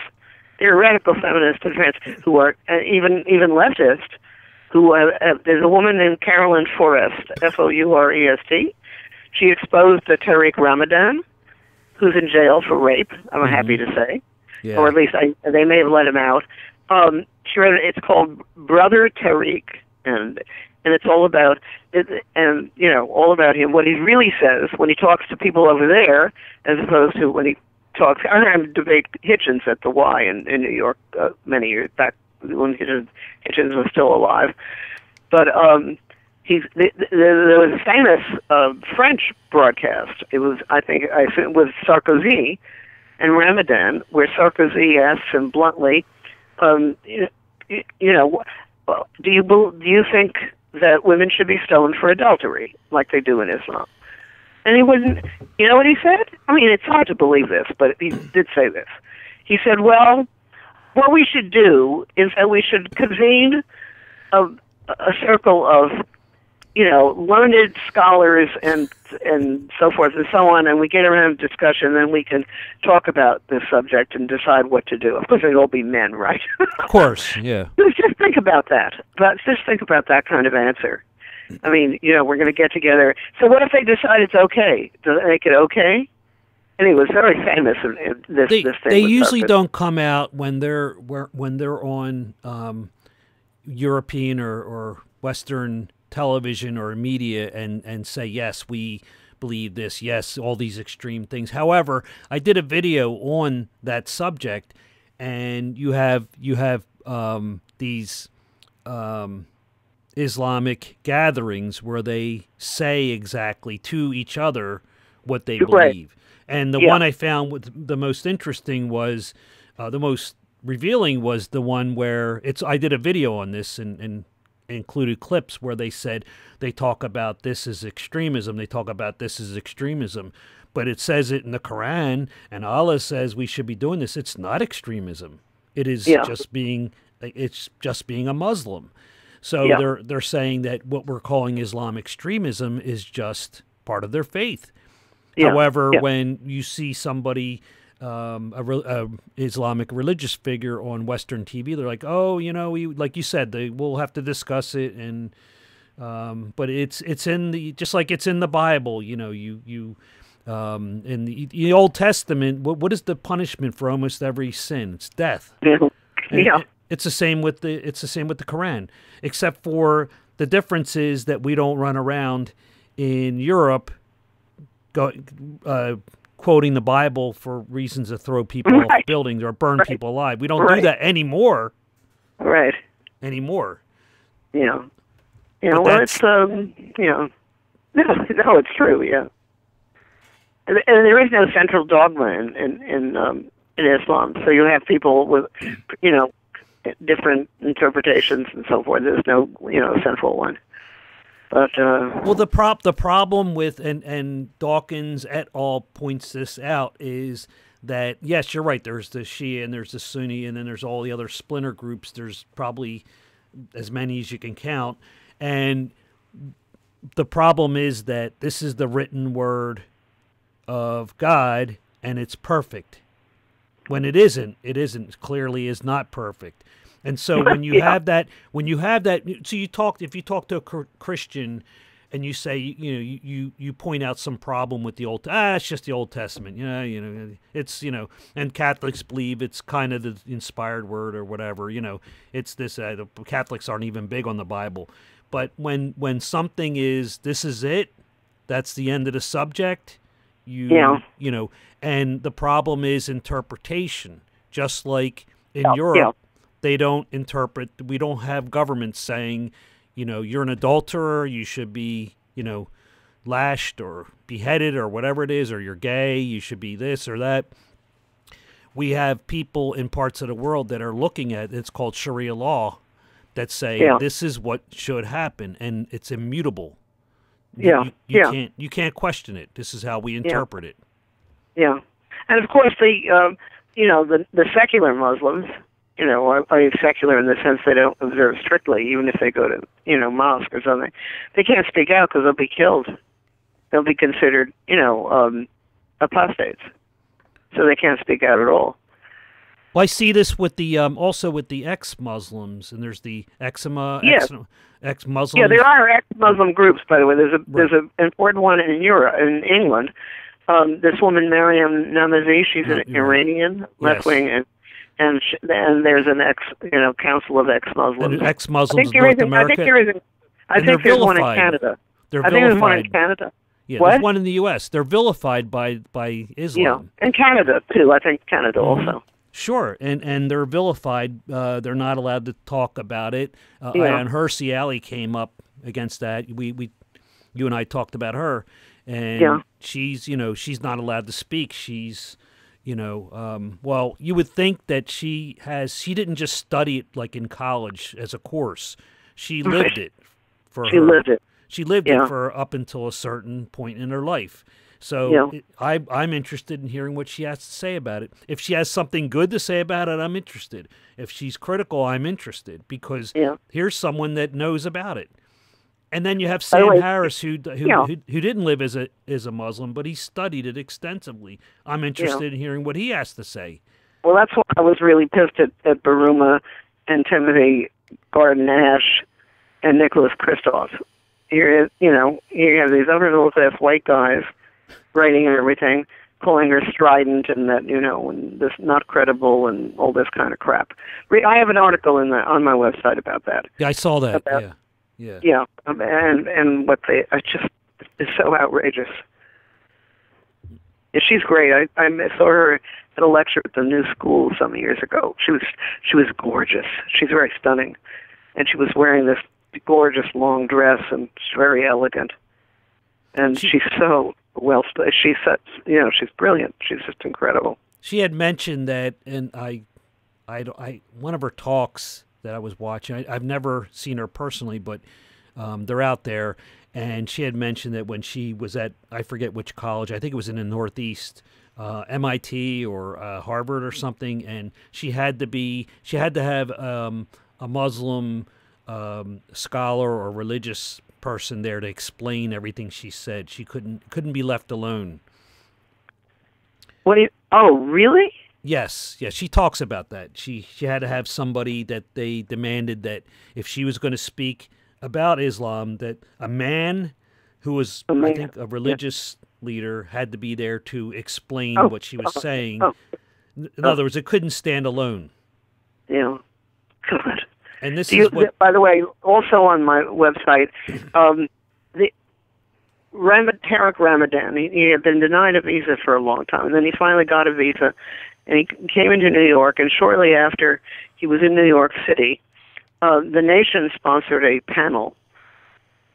There are radical feminists in France who are even leftist. There's a woman named Carolyn Forrest, Fourest. She exposed Tariq Ramadan, who's in jail for rape. I'm happy to say, or at least they may have let him out. She wrote it's called Brother Tariq, and it's all about all about him. What he really says when he talks to people over there, as opposed to when he talks. I debate Hitchens at the Y in New York many years back when Hitchens was still alive, but there was a famous French broadcast. It was I think with Sarkozy and Ramadan, where Sarkozy asks him bluntly, do you think that women should be stoned for adultery like they do in Islam? And he wouldn't. You know what he said? I mean, it's hard to believe this, but he did say this. He said, "Well, what we should do is that we should convene a circle of, learned scholars and so forth and so on, and we get around a discussion, and we can talk about this subject and decide what to do." Of course, they'd all be men, right? Of course, yeah. Just think about that. But just think about that kind of answer. I mean, we're going to get together. So what if they decide it's okay? Do they make it okay? And he was very famous in this thing. They usually don't come out when they're on European or Western television or media and say, yes, we believe this, yes, all these extreme things. However, I did a video on that subject, and you have these Islamic gatherings where they say exactly to each other what they believe. And the one I found the most interesting was, the most revealing was the one where I did a video on this and included clips where they talk about this as extremism, they talk about this as extremism, but it says it in the Quran, and Allah says we should be doing this. It's not extremism. It is just being a Muslim. So they're saying that what we're calling Islam extremism is just part of their faith. However, when you see somebody, a Islamic religious figure on Western TV, they're like, oh, like you said, we'll have to discuss it, and but it's in just like it's in the Bible. In the Old Testament, what is the punishment for almost every sin? It's death. It's the same with the Quran, except for the difference is that we don't run around in Europe quoting the Bible for reasons to throw people off buildings or burn people alive. We don't do that anymore. Right. Anymore. Well, it's no, it's true. Yeah. And there is no central dogma in Islam, so you have people with different interpretations and so forth. There's no central one. But well, the problem with and Dawkins et al. Points this out is that yes, you're right. There's the Shia and there's the Sunni, and then there's all the other splinter groups. There's probably as many as you can count, and the problem is that this is the written word of God, and it's perfect. When it isn't. It clearly is not perfect. And so when you have that, so if you talk to a Christian and you say, you point out some problem with the it's just the Old Testament, it's, and Catholics believe it's kind of the inspired word or whatever, it's this, the Catholics aren't even big on the Bible. But when something is, this is it, that's the end of the subject, and the problem is interpretation, just like in Europe. They don't interpret. We don't have governments saying, you're an adulterer, you should be, lashed or beheaded or whatever it is, or you're gay, you should be this or that. We have people in parts of the world that are looking at it's called Sharia law that say this is what should happen, and it's immutable. You can't question it. This is how we interpret it. Yeah, and of course the secular Muslims are secular in the sense they don't observe strictly, even if they go to, mosque or something. They can't speak out because they'll be killed. They'll be considered, apostates. So they can't speak out at all. Well, I see this with the also with the ex-Muslims, and there's the eczema, ex-Muslims. Yeah, there are ex-Muslim groups, by the way. There's an important one in Europe, in England. This woman, Mariam Namazi, she's an Iranian left wing, and there's an council of ex-Muslims. Ex-Muslims in North America. I think there's one in Canada. They're I think there's one in Canada. Yeah, what? There's one in the U.S. They're vilified by Islam. Yeah, and Canada too. I think Canada also. Sure, and they're vilified. They're not allowed to talk about it. And Hersey Ali came up against that. You and I talked about her, and she's not allowed to speak. She's well, you would think that she didn't just study it like in college as a course. She lived it for her. She lived it for up until a certain point in her life. So I'm interested in hearing what she has to say about it. If she has something good to say about it, I'm interested. If she's critical, I'm interested because here's someone that knows about it. And then you have Sam Harris, who didn't live as a Muslim, but he studied it extensively. I'm interested in hearing what he has to say. Well, that's why I was really pissed at Baruma and Timothy Gordon Ash and Nicholas Kristof. You have these other little white guys writing and everything, calling her strident and that, and this not credible and all this kind of crap. I have an article on my website about that. Yeah, I saw that. Yeah, and what it's so outrageous. Yeah, she's great. I saw her at a lecture at the New School some years ago. She was gorgeous. She's very stunning, and she was wearing this gorgeous long dress and she's very elegant. And she's so well. She's brilliant. She's just incredible. She had mentioned that, and I one of her talks that I was watching. I've never seen her personally, but they're out there. And she had mentioned that when she was at, I forget which college, I think it was in the Northeast, MIT or Harvard or something, and she had to have a Muslim scholar or religious person there to explain everything she said. She couldn't be left alone. Oh, really? Yes, she talks about that. She had to have somebody that they demanded that if she was going to speak about Islam, that a man who was, I think, a religious leader had to be there to explain what she was saying. In other words, it couldn't stand alone. Yeah. God. And this is what... By the way, also on my website, Tariq Ramadan, he had been denied a visa for a long time, and then he finally got a visa, and he came into New York, and shortly after he was in New York City, the Nation sponsored a panel,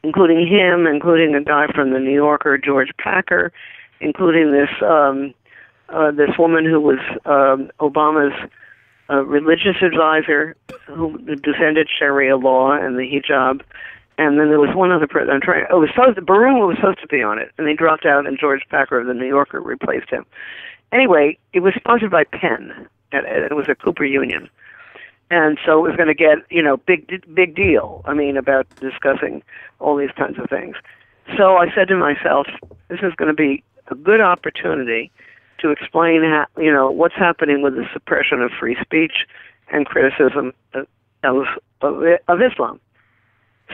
including him, including a guy from the New Yorker, George Packer, including this woman who was Obama's religious advisor who defended Sharia law and the hijab. And then there was one other person. Baruma was supposed to be on it, and he dropped out, and George Packer of the New Yorker replaced him. Anyway, it was sponsored by Penn. It was a Cooper Union. And so it was going to get, big deal, about discussing all these kinds of things. So I said to myself, this is going to be a good opportunity to explain what's happening with the suppression of free speech and criticism of Islam.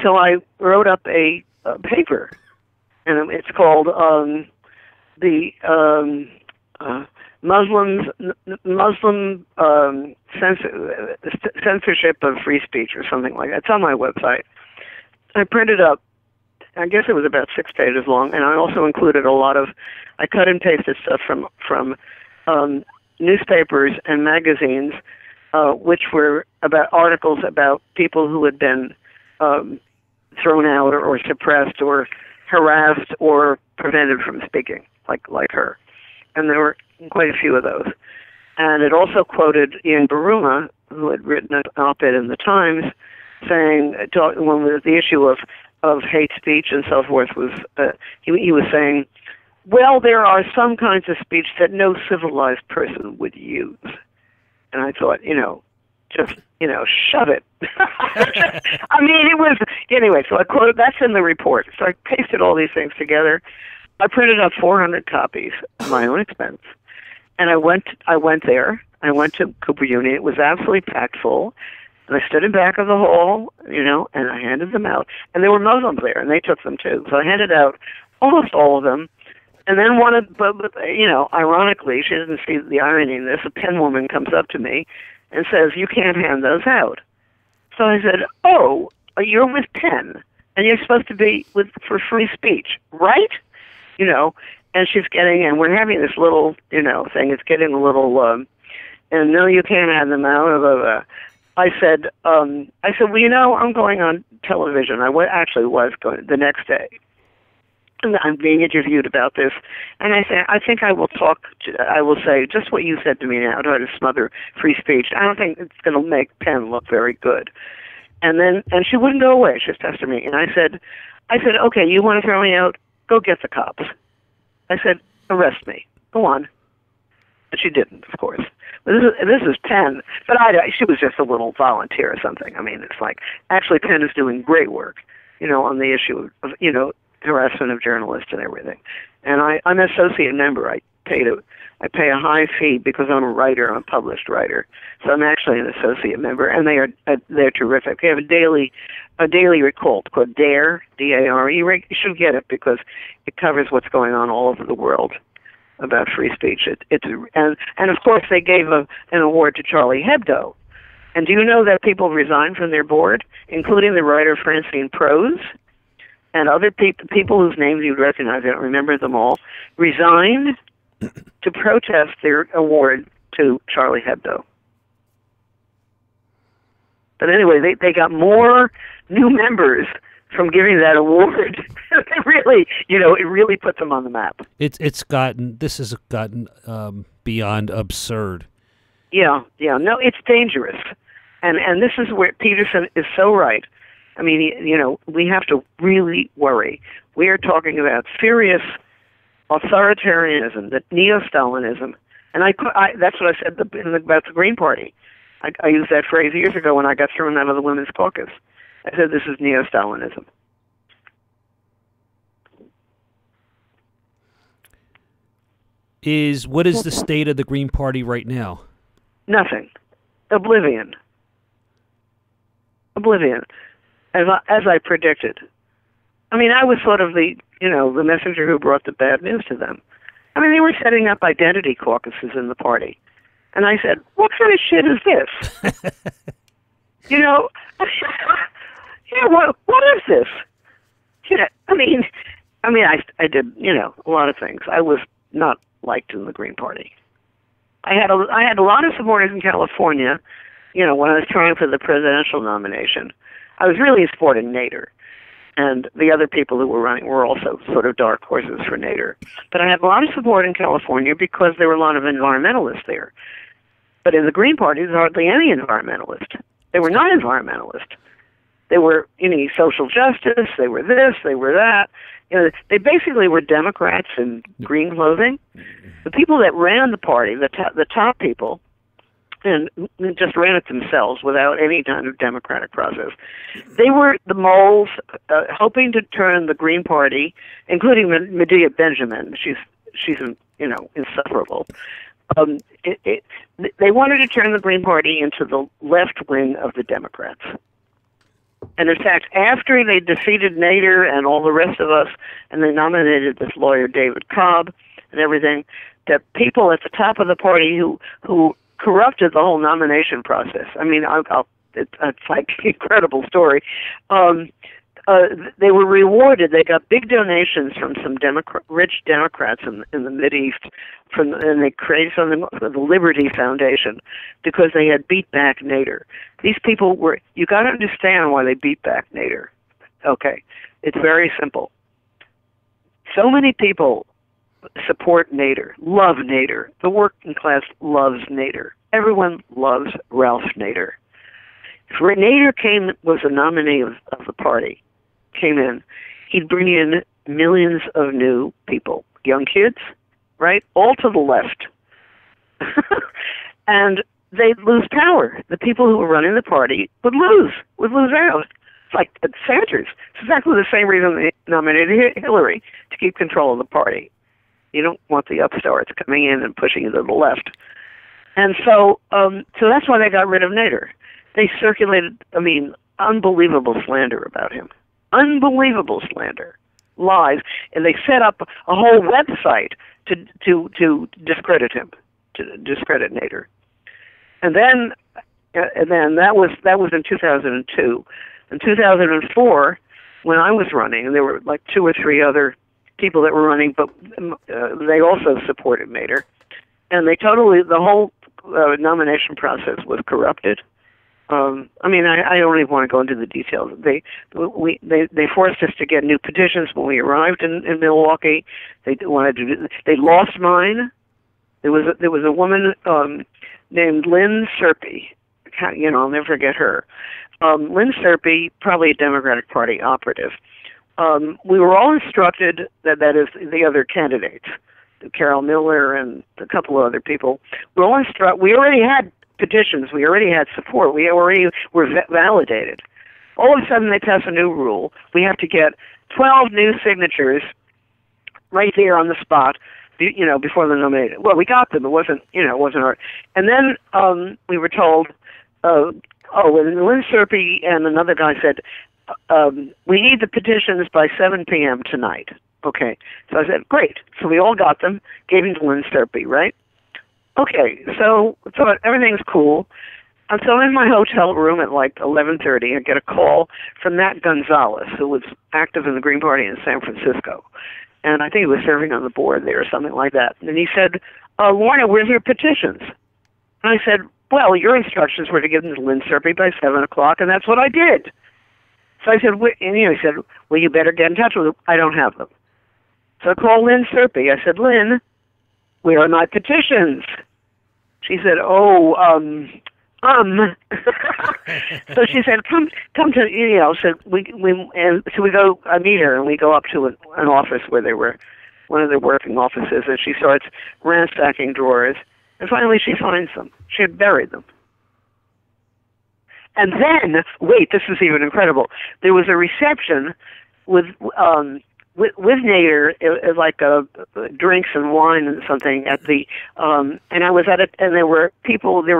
So I wrote up a paper, and it's called the Muslim censorship of free speech or something like that. It's on my website. I printed up, I guess it was about 6 pages long, and I also included I cut and pasted stuff from newspapers and magazines, which were about articles about people who had been thrown out or suppressed or harassed or prevented from speaking, like her. And there were quite a few of those. And it also quoted Ian Baruma, who had written an op-ed in the Times, saying, when the issue of hate speech and so forth was, he was saying, well, there are some kinds of speech that no civilized person would use. And I thought, just, shove it. I mean, it was, anyway, so I quoted, that's in the report. So I pasted all these things together. I printed up 400 copies at my own expense. And I went there. I went to Cooper Union. It was absolutely packed full. And I stood in back of the hall, and I handed them out. And there were Muslims there, and they took them too. So I handed out almost all of them. And then ironically, she doesn't see the irony in this, a pen woman comes up to me and says, "You can't hand those out." So I said, "Oh, you're with Penn, and you're supposed to be for free speech, right?" And she's and we're having this little, thing. It's getting a little, and no, you can't hand them out. I said, well, I'm going on television. I actually was going the next day. And I'm being interviewed about this. And I said, I think I will say just what you said to me now, try to smother free speech. I don't think it's going to make Penn look very good. And she wouldn't go away. She was testing me. And I said, okay, you want to throw me out? Go get the cops. I said, arrest me. Go on. And she didn't, of course. But this is Penn. But she was just a little volunteer or something. I mean, it's like, actually Penn is doing great work, on the issue of, harassment of journalists and everything. And I'm an associate member. I pay a high fee because I'm a writer. I'm a published writer. So I'm actually an associate member, and they're terrific. They have a daily called DARE, D-A-R-E. You should get it because it covers what's going on all over the world about free speech. And of course they gave an award to Charlie Hebdo. And do you know that people resigned from their board, including the writer Francine Prose? And other people whose names you'd recognize, I don't remember them all, resigned to protest their award to Charlie Hebdo. But anyway, they got more new members from giving that award. It really put them on the map. This has gotten beyond absurd. Yeah. No, it's dangerous. And this is where Peterson is so right. I mean, we have to really worry. We are talking about serious authoritarianism, the neo-Stalinism. And that's what I said about the Green Party. I used that phrase years ago when I got thrown out of the Women's Caucus. I said, this is neo-Stalinism. What is the state of the Green Party right now? Nothing. Oblivion. As I predicted. I mean, I was sort of the messenger who brought the bad news to them. I mean, they were setting up identity caucuses in the party. And I said, what kind of shit is this? What is this? I did, a lot of things. I was not liked in the Green Party. I had a lot of supporters in California, when I was trying for the presidential nomination. I was really supporting Nader, and the other people who were running were also sort of dark horses for Nader. But I had a lot of support in California because there were a lot of environmentalists there. But in the Green Party, there's hardly any environmentalists. They were not environmentalists. They were social justice. They were this. They were that. They basically were Democrats in green clothing. The people that ran the party, the top people, and just ran it themselves without any kind of democratic process. They were the moles hoping to turn the Green Party, including Medea Benjamin. She's insufferable. They wanted to turn the Green Party into the left wing of the Democrats. And in fact, after they defeated Nader and all the rest of us, and they nominated this lawyer David Cobb and everything, the people at the top of the party who corrupted the whole nomination process. I mean, it's like an incredible story. They were rewarded. They got big donations from some rich Democrats in the Mideast, and they created something called the Liberty Foundation because they had beat back Nader. These people you got to understand why they beat back Nader. Okay, it's very simple. So many people support Nader, love Nader. The working class loves Nader. Everyone loves Ralph Nader. If Nader was a nominee of the party, came in, he'd bring in millions of new people, young kids, right? All to the left. And they'd lose power. The people who were running the party would lose out. It's like Sanders. It's exactly the same reason they nominated Hillary, to keep control of the party. You don't want the upstarts coming in and pushing you to the left. And so that's why they got rid of Nader. They circulated, unbelievable slander about him. Unbelievable slander. Lies. And they set up a whole website to discredit him, to discredit Nader. And then that was in 2002. In 2004, when I was running, and there were like 2 or 3 other people that were running, but they also supported Nader. And the whole nomination process was corrupted. I don't even want to go into the details. They forced us to get new petitions when we arrived in Milwaukee. They lost mine. There was a woman named Lynn Serpy. I'll never forget her. Lynn Serpy, probably a Democratic Party operative. We were all instructed that is the other candidates, Carol Miller and a couple of other people. We already had petitions. We already had support. We already were validated. All of a sudden, they pass a new rule. We have to get 12 new signatures right there on the spot, before the nomination. Well, we got them. It wasn't our. And then we were told, and Lynn Serpy and another guy said, we need the petitions by 7 p.m. tonight. Okay. So I said, great. So we all got them, gave them to Lynn Serpy, right? Okay. So everything's cool. And so in my hotel room at like 11:30, I get a call from Matt Gonzalez, who was active in the Green Party in San Francisco. And I think he was serving on the board there or something like that. And he said, Lorna, where's your petitions? And I said, well, your instructions were to give them to Lynn Serpy by 7 o'clock, and that's what I did. So I said, he said, well, you better get in touch with them. I don't have them. So I called Lynn Serpy. I said, Lynn, where are my petitions? She said, So she said, come to, so we go, I meet her, and we go up to an office where they were, one of their working offices, and she starts ransacking drawers, and finally she finds them. She had buried them. And then, wait, this is even incredible. There was a reception with Nader, like drinks and wine and something at the, and I was at it, and there were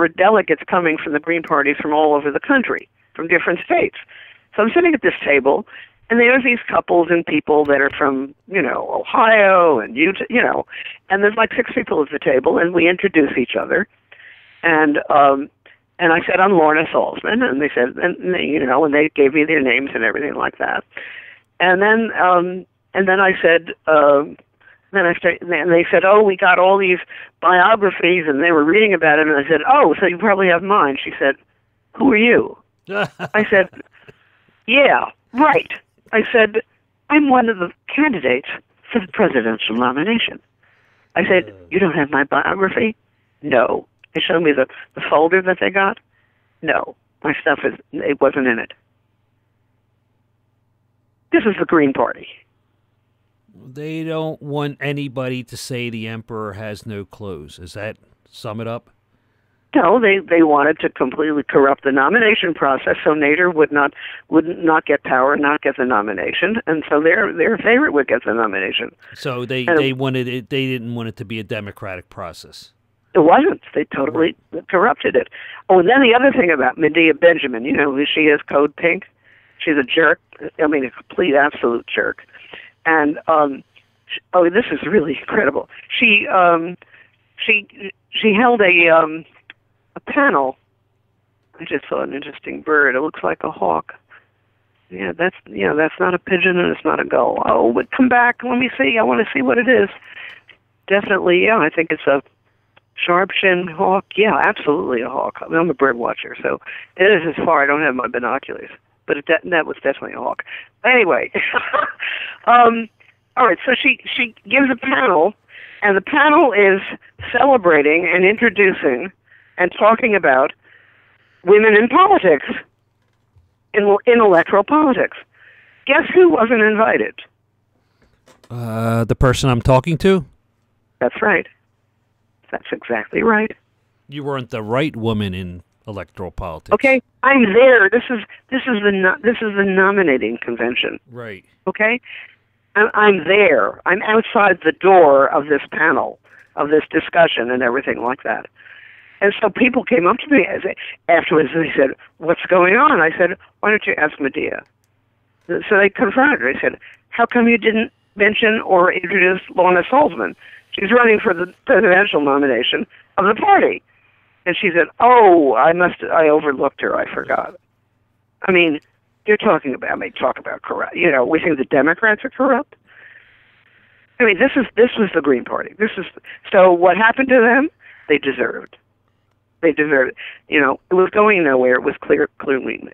delegates coming from the Green parties from all over the country, from different states. So I'm sitting at this table, and there's these couples and people that are from, Ohio and Utah, and there's like 6 people at the table, and we introduce each other, and I said, I'm Lorna Salzman, and they said, and they gave me their names and everything like that. And then I said, and they said, oh, we got all these biographies, and they were reading about it, and I said, oh, so you probably have mine. She said, who are you? I said, yeah, right. I said, I'm one of the candidates for the presidential nomination. I said, you don't have my biography? No. They showed me the folder that they got. No, my stuff it wasn't in it. This is the Green Party. They don't want anybody to say the emperor has no clothes. Does that sum it up? No, they wanted to completely corrupt the nomination process, so Nader would not get power, not get the nomination, and so their favorite would get the nomination. So they wanted it. They didn't want it to be a democratic process. It wasn't. They totally corrupted it. Oh, and then the other thing about Medea Benjamin, who she is, Code Pink. She's a jerk. A complete, absolute jerk. And this is really incredible. She held a panel. I just saw an interesting bird. It looks like a hawk. Yeah, that's not a pigeon and it's not a gull. Oh, but come back. Let me see. I want to see what it is. Definitely, yeah. I think it's a sharp-shinned hawk. Yeah, absolutely a hawk. I'm a bird watcher, so it is as far. I don't have my binoculars, but that was definitely a hawk. Anyway, all right. So she gives a panel, and the panel is celebrating and introducing and talking about women in politics, in electoral politics. Guess who wasn't invited? The person I'm talking to? That's right. That's exactly right. You weren't the right woman in electoral politics. Okay, I'm there. This is the nominating convention. Right. Okay, I'm there. I'm outside the door of this panel, of this discussion, and everything like that. And so people came up to me afterwards and they said, "What's going on?" I said, "Why don't you ask Medea?" So they confronted her. They said, "How come you didn't mention or introduce Lorna Salzman? She's running for the presidential nomination of the party." And she said, "Oh, I overlooked her. I forgot." I mean, talk about corrupt. You know, we think the Democrats are corrupt. I mean, this was the Green Party. So what happened to them? They deserved. They deserved it. You know, it was going nowhere. It was clearly.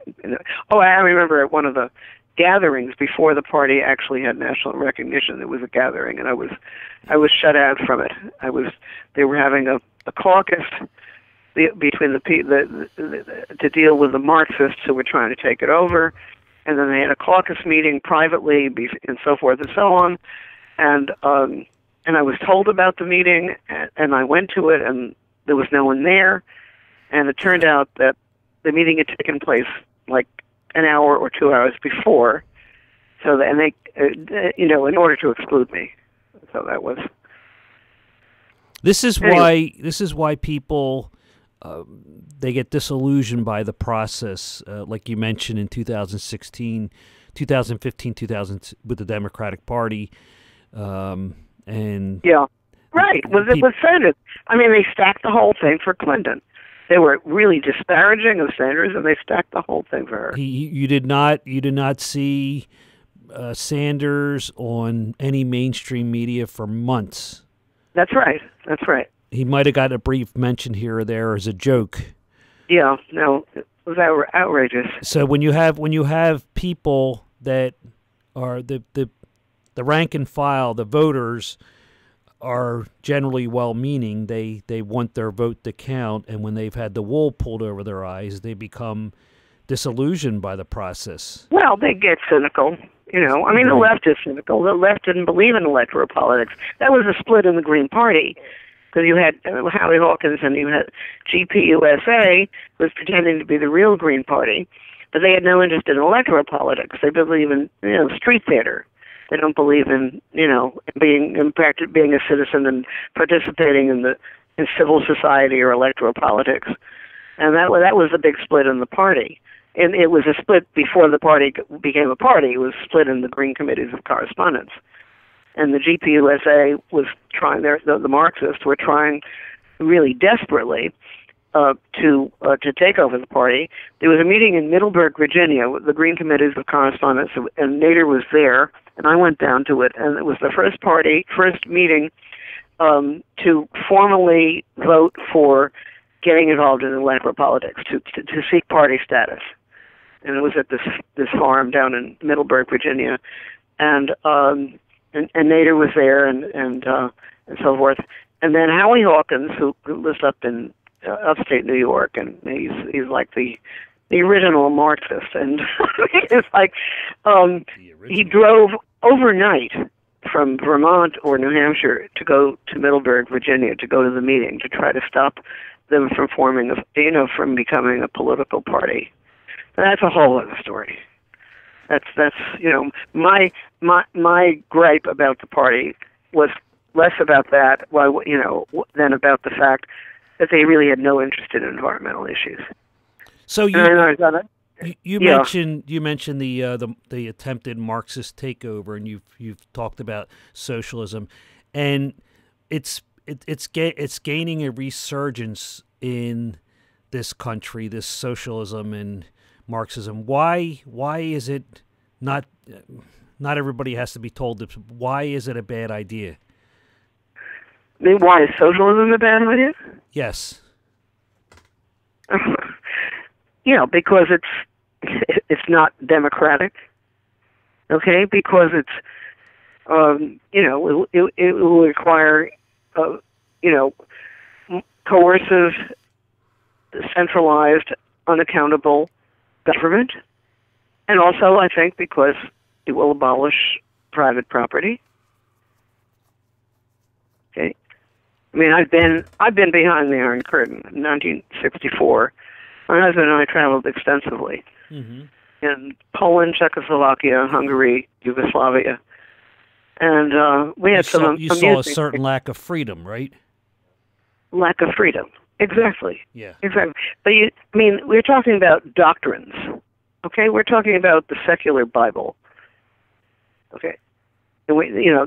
Oh, I remember at one of the gatherings before the party actually had national recognition. There was a gathering, and I was shut out from it. They were having a caucus between to deal with the Marxists who were trying to take it over, and then they had a caucus meeting privately, and so forth and so on, and I was told about the meeting, and I went to it, and there was no one there, and it turned out that the meeting had taken place like an hour or 2 hours before, and they in order to exclude me, so that was. This is why people. They get disillusioned by the process, like you mentioned in 2016, 2015, with the Democratic Party, and yeah, right. It was Sanders. I mean, they stacked the whole thing for Clinton. They were really disparaging of Sanders, and they stacked the whole thing for her. You did not see Sanders on any mainstream media for months. That's right. That's right. He might have got a brief mention here or there as a joke. Yeah, no, it was outrageous. So when you have people that are the rank and file, the voters are generally well-meaning. They want their vote to count, and when they've had the wool pulled over their eyes, they become disillusioned by the process. Well, they get cynical. You know, I mean, the left is cynical. The left didn't believe in electoral politics. That was a split in the Green Party. Because you had Howie Hawkins and you had GPUSA, who was pretending to be the real Green Party, but they had no interest in electoral politics. They believe in street theater. They don't believe in being a citizen and participating in civil society or electoral politics. And that was the big split in the party. And it was a split before the party became a party. It was split in the Green Committees of Correspondence. And the GPUSA was trying, the Marxists were trying really desperately to take over the party. There was a meeting in Middleburg, Virginia, with the Green Committees of Correspondence, and Nader was there, and I went down to it, and it was the first meeting to formally vote for getting involved in electoral politics, to seek party status. And it was at this farm down in Middleburg, Virginia, and Nader was there, and so forth. And then Howie Hawkins, who lives up in upstate New York, and he's like the original Marxist, and it's like he drove overnight from Vermont or New Hampshire to go to Middleburg, Virginia, to go to the meeting to try to stop them from from becoming a political party. And that's a whole other story. That's my gripe about the party was less about that, than about the fact that they really had no interest in environmental issues. So you mentioned the attempted Marxist takeover, and you've talked about socialism, and it's gaining a resurgence in this country, this socialism and Marxism. Why is it not everybody has to be told this? Why is it a bad idea? I mean, why is socialism a bad idea? Yes. Because it's not democratic. Okay, because it's it will require coercive, centralized, unaccountable government, and also I think because it will abolish private property. Okay, I mean, I've been behind the Iron Curtain in 1964. My husband and I traveled extensively in Poland, Czechoslovakia, Hungary, Yugoslavia, and we had you saw a certain lack of freedom, right? Lack of freedom, exactly. Yeah, exactly. But we're talking about doctrines, okay? We're talking about the secular Bible, okay? And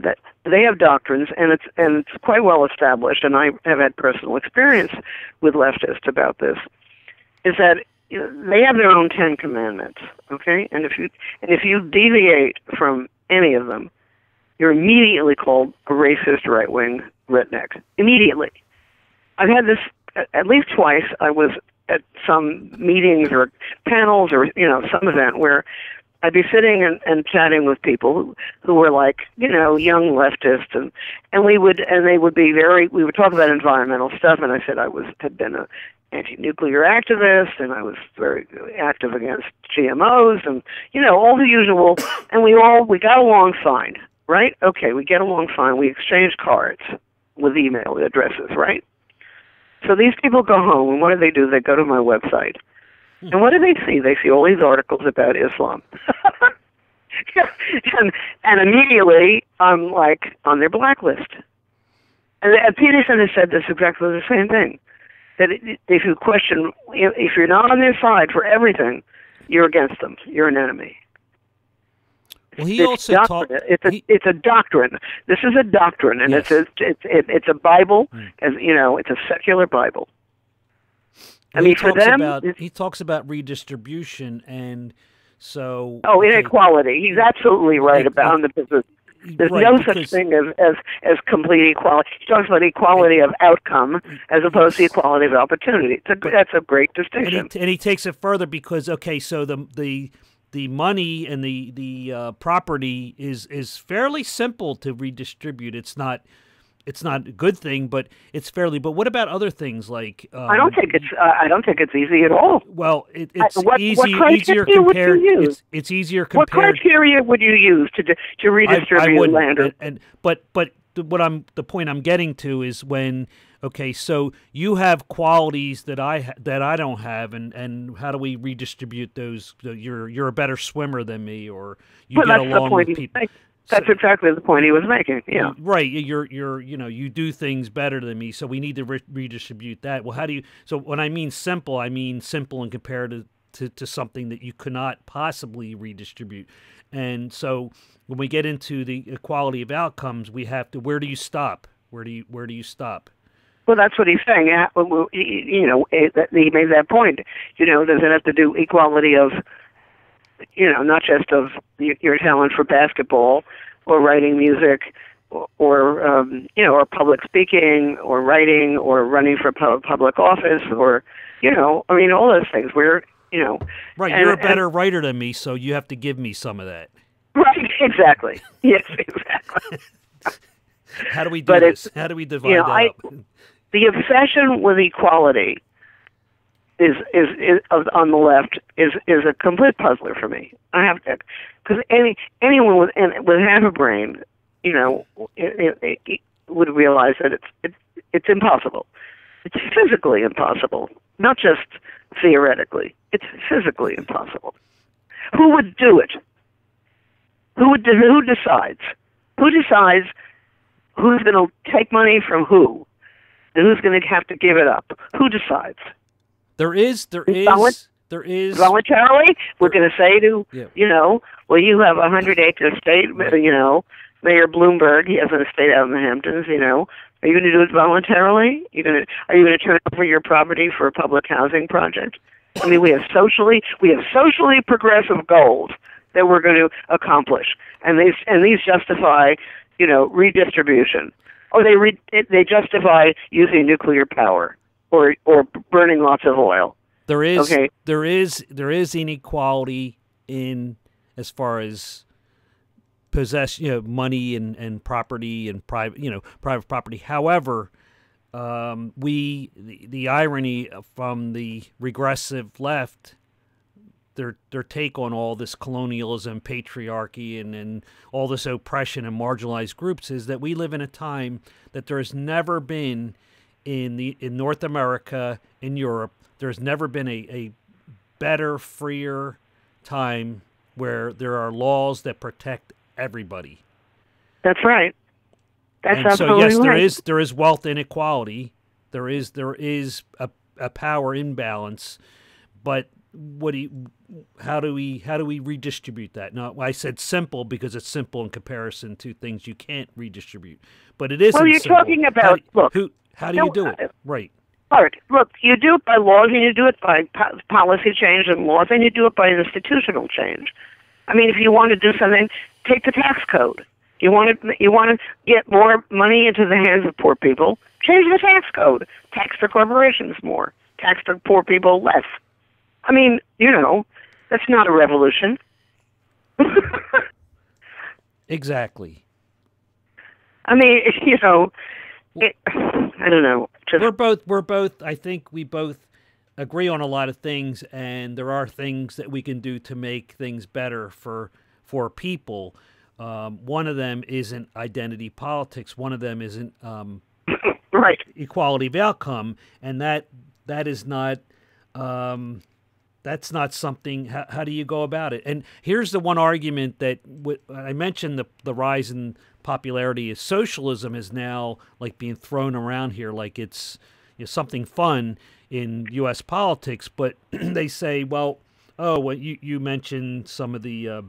that they have doctrines, and it's quite well established. And I have had personal experience with leftists about this. Is that they have their own 10 Commandments, okay? And if you deviate from any of them, you're immediately called a racist right-wing redneck. Immediately. I've had this at least twice. I was at some meetings or panels or some event where I'd be sitting and chatting with people who were like young leftists, and they would be we would talk about environmental stuff, and I said I had been a anti-nuclear activist, and I was very active against GMOs, and all the usual, and we got along fine, right? Okay, we get along fine. We exchange cards with email addresses, right? So these people go home, and what do? They go to my website. And what do they see? They see all these articles about Islam. and immediately, I'm like on their blacklist. And Peterson has said this exactly the same thing. That if you question, if you're not on their side for everything, you're against them. You're an enemy. Well, he also talked. It's a doctrine. This is a doctrine, and yes. it's a Bible, as it's a secular Bible. For them, he talks about redistribution, and so inequality. He's absolutely right about the business. There's no such thing as complete equality. He talks about equality of outcome as opposed to equality of opportunity. That's a great distinction. And he takes it further because so the money and the property is fairly simple to redistribute. It's not a good thing, but it's fairly. But what about other things like? I don't think it's easy at all. Well, it's easier compared. It's easier compared. What criteria would you use to redistribute land? But the point I'm getting to is when so you have qualities that I don't have, and how do we redistribute those? You're a better swimmer than me, or you get along with people. That's exactly the point he was making. Yeah, right. You do things better than me, so we need to redistribute that. Well, how do you? So when I mean simple and compared to something that you could not possibly redistribute. And so when we get into the equality of outcomes, we have to. Where do you stop? Where do you stop? Well, that's what he's saying. He made that point. Does it have to do equality of? Not just of your talent for basketball or writing music or public speaking or writing or running for public office or, all those things where, Right, you're a better writer than me, so you have to give me some of that. Right, exactly. Yes, exactly. How do we do this? How do we divide that up? The obsession with equality is on the left is a complete puzzler for me. I have to, because anyone with half a brain, it would realize that it's impossible. It's physically impossible, not just theoretically. It's physically impossible. Who would do it? Who decides? Who decides who's going to take money from who, and who's going to have to give it up? Who decides? There is voluntarily. We're going to say to well, you have 100-acre estate. Mayor Bloomberg, he has an estate out in the Hamptons. Are you going to do it voluntarily? Are you going to turn over your property for a public housing project? I mean, we have socially progressive goals that we're going to accomplish, and these justify redistribution, or they justify using nuclear power. Or burning lots of oil. There is inequality in as far as possession, money and property and private property. However, the irony from the regressive left their take on all this colonialism, patriarchy, and all this oppression and marginalized groups is that we live in a time that there has never been in North America, in Europe. There's never been a better, freer time where there are laws that protect everybody. That's right. That's and absolutely so yes, right. there is wealth inequality. There is a power imbalance, but how do we redistribute that? Now, I said simple because it's simple in comparison to things you can't redistribute, but it isn't. Well, you're simple. talking about how do you do it? Right. All right. Look, you do it by laws, and you do it by policy change and laws, and you do it by institutional change. I mean, if you want to do something, take the tax code. You want to get more money into the hands of poor people, change the tax code. Tax the corporations more. Tax the poor people less. I mean, that's not a revolution. Exactly. I mean, I don't know. We're both. I think we both agree on a lot of things, and there are things that we can do to make things better for people. One of them isn't identity politics. One of them isn't right. equality of outcome, and that is not. That's not something. How do you go about it? And here's the one argument that I mentioned: the rise in popularity is socialism is now like being thrown around here like it's something fun in U.S. politics. But they say, well, you mentioned some of the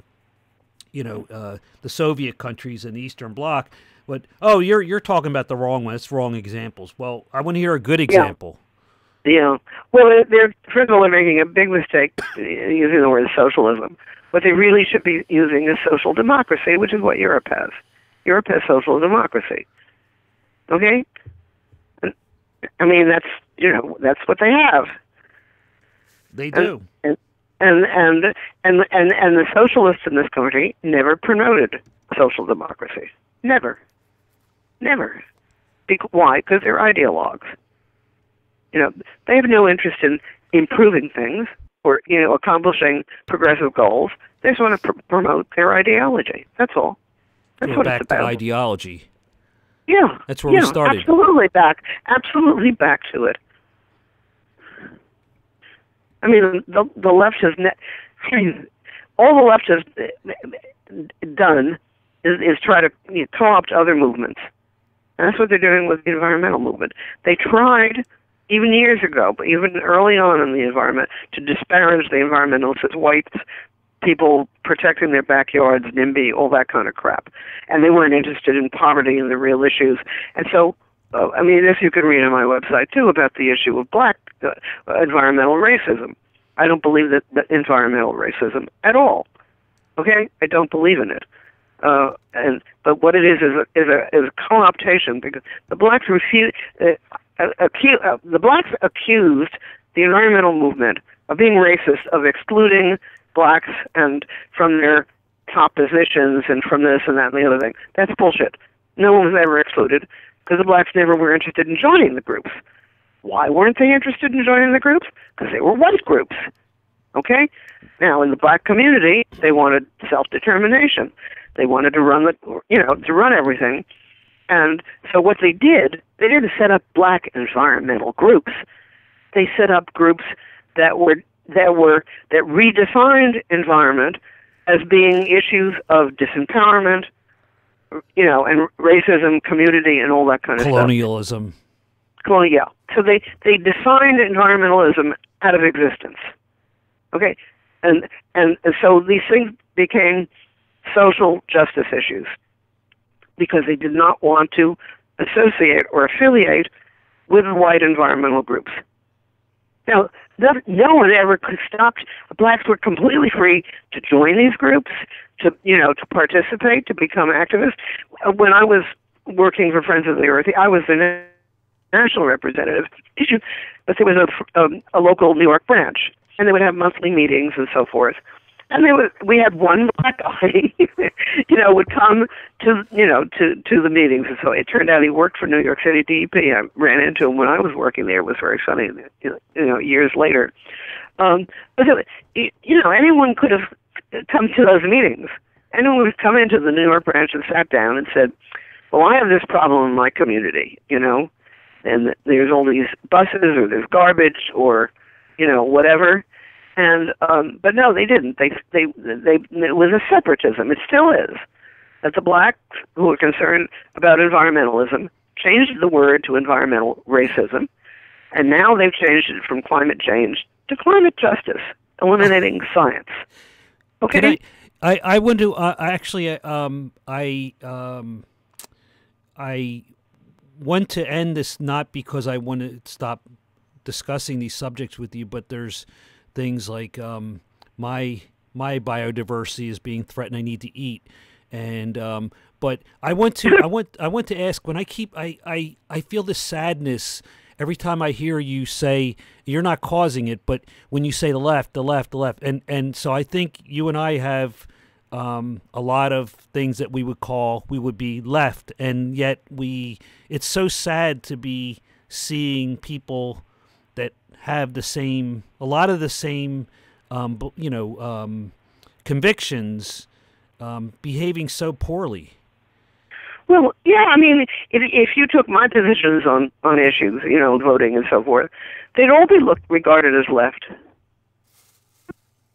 the Soviet countries and the Eastern Bloc, but you're talking about the wrong one. It's wrong examples. Well, I want to hear a good example. Yeah. Well, first of all, they're making a big mistake using the word socialism. What they really should be using is social democracy, which is what Europe has. Europe has social democracy. Okay? I mean, that's what they have. They do. And the socialists in this country never promoted social democracy. Never. Why? Because they're ideologues. They have no interest in improving things or, accomplishing progressive goals. They just want to promote their ideology. That's all. That's what it's about. Back to ideology. Yeah. That's where we started. Absolutely back to it. I mean, the left has all the left has done is try to co-opt other movements. And that's what they're doing with the environmental movement. They tried, even years ago, but even early on in the environment, to disparage the environmentalists as whites, people protecting their backyards, NIMBY, all that kind of crap. And they weren't interested in poverty and the real issues. And so, this you can read on my website, too, about the issue of black environmental racism. I don't believe that environmental racism at all. Okay? I don't believe in it. But what it is a co-optation, because the blacks the blacks accused the environmental movement of being racist, of excluding blacks and from their top positions and from this and that and the other thing. That's bullshit. No one was ever excluded because the blacks never were interested in joining the groups. Why weren't they interested in joining the groups? Because they were white groups. Okay? Now, in the black community, they wanted self-determination. They wanted to run everything. And so what they didn't set up black environmental groups. They set up groups that redefined environment as being issues of disempowerment, and racism, community, and all that kind of colonialism. Stuff. Yeah. So they defined environmentalism out of existence. Okay, and so these things became social justice issues because they did not want to associate or affiliate with white environmental groups. Now, no one ever stopped. Blacks were completely free to join these groups, to participate, to become activists. When I was working for Friends of the Earth, I was the national representative, but there was a local New York branch, and they would have monthly meetings and so forth. And we had one black guy, would come to the meetings. And so it turned out he worked for New York City DEP. I ran into him when I was working there. It was very funny, years later. But anyone could have come to those meetings. Anyone would have come into the New York branch and sat down and said, well, I have this problem in my community, and there's all these buses or there's garbage or, whatever. And but no, they didn't. They it was a separatism. It still is. That the blacks who are concerned about environmentalism changed the word to environmental racism, and now they've changed it from climate change to climate justice, eliminating science. Okay. I want to I want to end this not because I want to stop discussing these subjects with you, but there's things like my biodiversity is being threatened. I need to eat, and but I want to ask, when I feel this sadness every time I hear you say you're not causing it, but when you say the left, and so I think you and I have a lot of things that we would be left, and yet it's so sad to be seeing people that have a lot of the same convictions behaving so poorly. Well, yeah, I mean, if you took my positions on issues, voting and so forth, they'd all be regarded as left.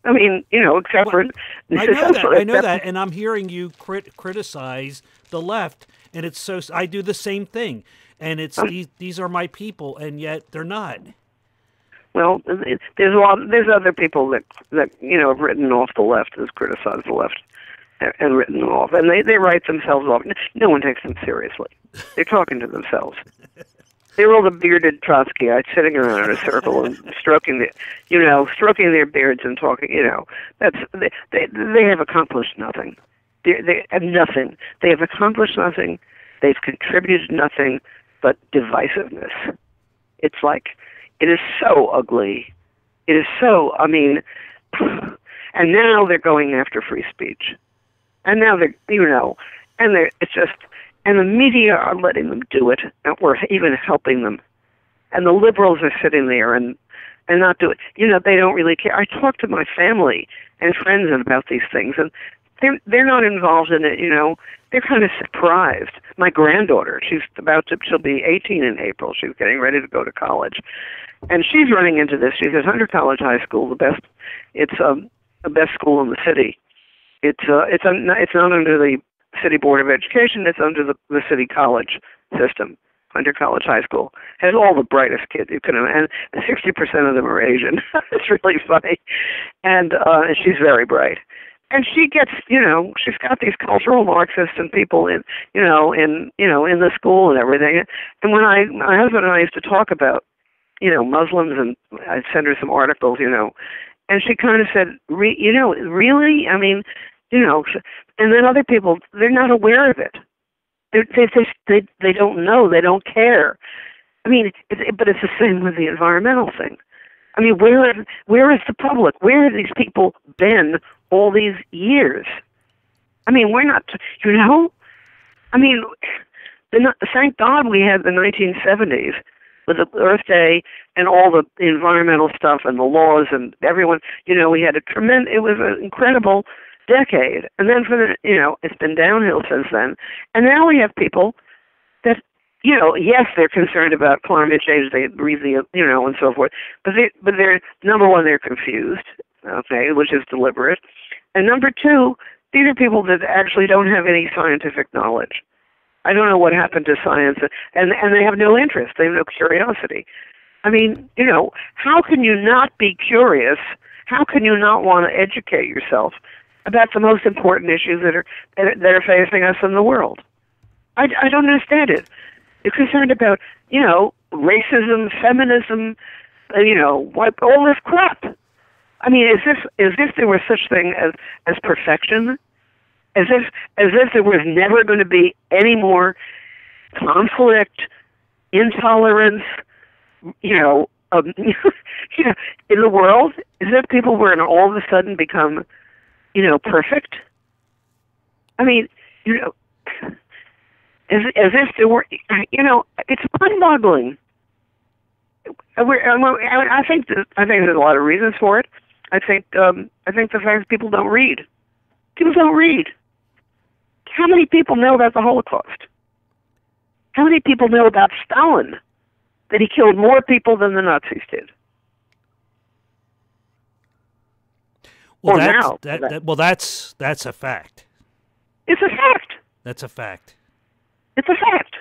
I mean, except for... I know that, and I'm hearing you criticize the left, and it's so... I do the same thing, and it's these are my people, and yet they're not. Well, there's other people that have written off the left, has criticized the left, and written them off, and they write themselves off. No one takes them seriously. They're talking to themselves. They're all the bearded Trotskyites sitting around in a circle and stroking their beards and talking. They have accomplished nothing. They have nothing. They have accomplished nothing. They've contributed nothing but divisiveness. It's like, it is so ugly. It is so. I mean, and now they're going after free speech. And now and the media are letting them do it, or even helping them. And the liberals are sitting there and not doing it. They don't really care. I talk to my family and friends about these things, and they're not involved in it, They're kind of surprised. My granddaughter, she'll be 18 in April. She's getting ready to go to college. And she's running into this. She's at Hunter College High School, it's the best school in the city. It's not under the City Board of Education. It's under the city college system. Hunter College High School has all the brightest kids you can imagine, and 60% of them are Asian. It's really funny, and she's very bright. And she gets, she's got these cultural Marxists and people in the school and everything. And when my husband and I used to talk about, Muslims, and I'd send her some articles, and she kind of said, really? I mean, and then other people, they're not aware of it. They don't know. They don't care. I mean, but it's the same with the environmental thing. I mean, where is the public? Where have these people been all these years? I mean, we're not, I mean, thank God we had the 1970s with the Earth Day and all the environmental stuff and the laws and everyone, we had it was an incredible decade. And then it's been downhill since then. And now we have people that, yes, they're concerned about climate change, they breathe and so forth, but they're, number one, they're confused, okay, which is deliberate. And number two, these are people that actually don't have any scientific knowledge. I don't know what happened to science, and they have no interest, they have no curiosity. I mean, how can you not be curious? How can you not want to educate yourself about the most important issues that are facing us in the world? I don't understand it. You're concerned about, racism, feminism, all this crap. I mean, as if there was such thing as perfection, as if there was never going to be any more conflict, intolerance, in the world, as if people were going to all of a sudden become, perfect. I mean, as if there were, it's mind-boggling. I think there's a lot of reasons for it. I think the fact that people don't read. People don't read. How many people know about the Holocaust? How many people know about Stalin? That he killed more people than the Nazis did. Well, that's a fact. It's a fact. That's a fact. It's a fact.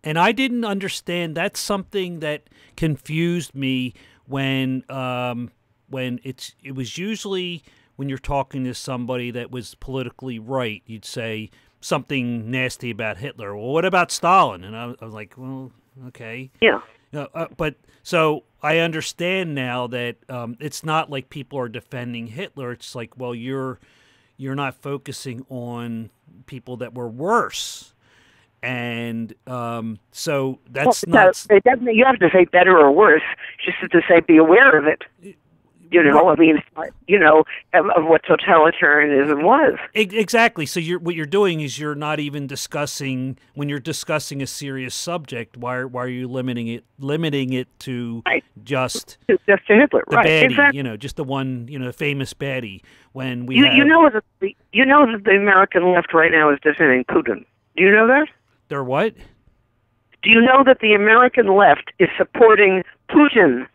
And I didn't understand. That's something that confused me when it was usually when you're talking to somebody that was politically right, you'd say something nasty about Hitler. Well, what about Stalin? And I was like, well, okay. Yeah. But so I understand now that it's not like people are defending Hitler. It's like, well, you're not focusing on people that were worse. And so that's not. It doesn't. You have to say better or worse, just to say be aware of it. You know, I mean, of what totalitarianism was. Exactly. So what you're doing is you're not even discussing when you're discussing a serious subject. Why are you limiting it to right. just to Hitler? The right. baddie, exactly. Just the one, famous baddie. When we you know that the American left right now is defending Putin. Do you know that? They're what? Do you know that the American left is supporting Putin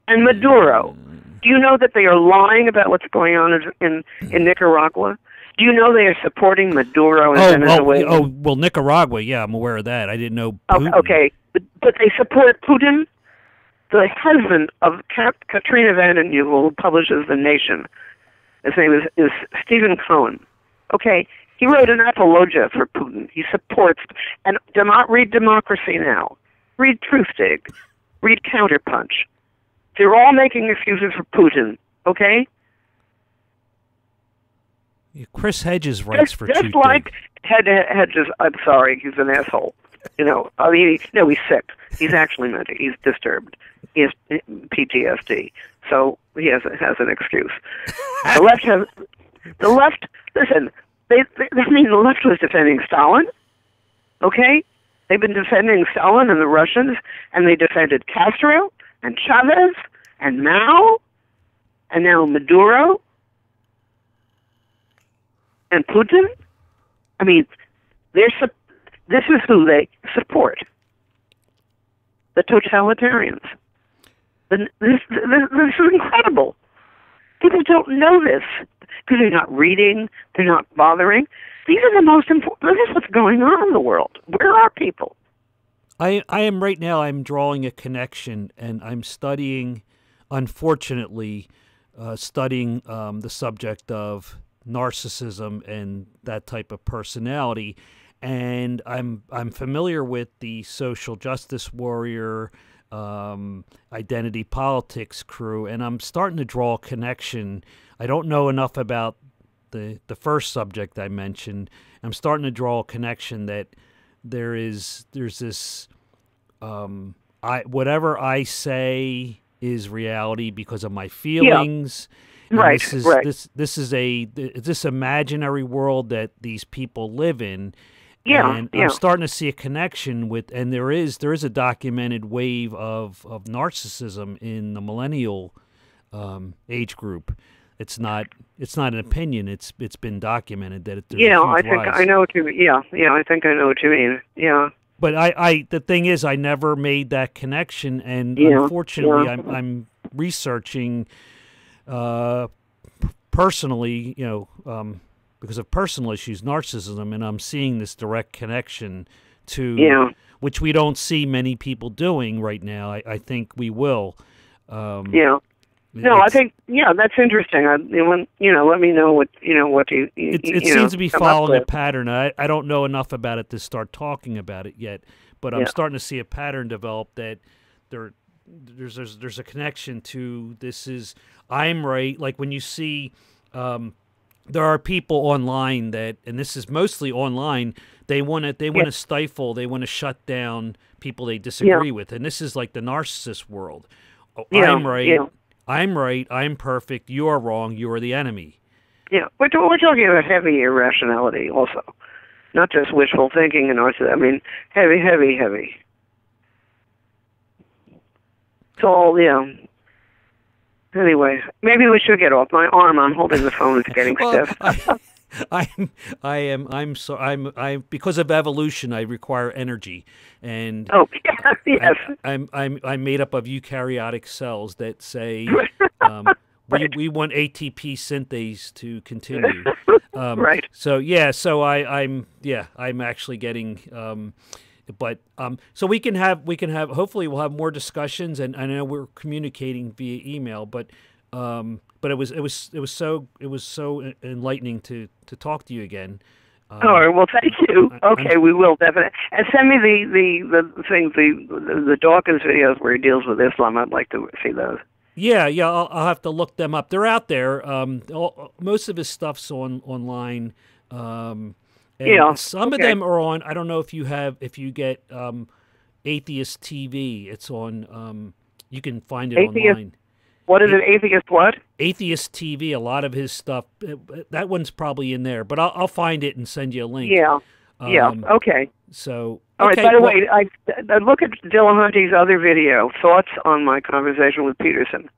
and Maduro? Do you know that they are lying about what's going on in Nicaragua? Do you know they are supporting Maduro in Venezuela? Well, Nicaragua, yeah, I'm aware of that. I didn't know Putin. Okay, but they support Putin, the husband of Katrina vanden Heuvel, who publishes The Nation. His name is Stephen Cohen. Okay, he wrote an apologia for Putin. He supports, and read Democracy Now! Read Truthdig. Read Counterpunch. They're all making excuses for Putin, okay? Yeah, Chris Hedges writes for just like Hedges. I'm sorry, he's an asshole. I mean, he's sick. He's actually mental. He's disturbed. He has PTSD, so he has an excuse. The left. Listen, the left was defending Stalin. Okay, they've been defending Stalin and the Russians, and they defended Castro and Chavez and Mao, and now Maduro and Putin. I mean, this is who they support. The totalitarians. This is incredible. People don't know this because they're not reading, they're not bothering. These are the most important. This is what's going on in the world. Where are people? I am right now, I'm drawing a connection, and I'm studying, unfortunately, the subject of narcissism and that type of personality. And I'm familiar with the social justice warrior, identity politics crew, and I'm starting to draw a connection. I don't know enough about the first subject I mentioned. I'm starting to draw a connection that there's this whatever I say is reality because of my feelings. Yeah. Right. This is this imaginary world that these people live in. Yeah, and I'm starting to see a connection with, and there is a documented wave of narcissism in the millennial age group. It's not an opinion. It's been documented that there's a huge rise. I know what you mean. Yeah, I think I know what you mean. Yeah. But the thing is, I never made that connection, and unfortunately, I'm researching personally, because of personal issues, narcissism, and I'm seeing this direct connection to which we don't see many people doing right now. I think we will. No, I think that's interesting. Let me know what you. It seems to be following a pattern. I don't know enough about it to start talking about it yet, but I'm starting to see a pattern develop that there's a connection to this is I'm right. Like when you see. There are people online that, and this is mostly online, they want to stifle, they want to shut down people they disagree with, and this is like the narcissist world. I'm right, I'm perfect, you are wrong, you are the enemy. Yeah, we're talking about heavy irrationality also, not just wishful thinking and narcissism. I mean, heavy. It's all, Anyway, maybe we should get off. My arm, I'm holding the phone, is getting stiff. I'm because of evolution, I require energy, and yes. I'm made up of eukaryotic cells that say we want ATP synthase to continue. Right. So I'm actually getting. So we can have hopefully we'll have more discussions, and I know we're communicating via email, but it was so enlightening to talk to you again. All right. Well, thank you. Okay, we will definitely. And send me the Dawkins videos where he deals with Islam. I'd like to see those. Yeah. I'll have to look them up. They're out there. Most of his stuff's online. Some of them are on. I don't know if you get Atheist TV. It's on. You can find it online. What is it? Atheist what? Atheist TV. A lot of his stuff. That one's probably in there, but I'll find it and send you a link. Yeah. Okay. So. All right. By the way, I look at Dillahunty's other video. Thoughts on my conversation with Peterson.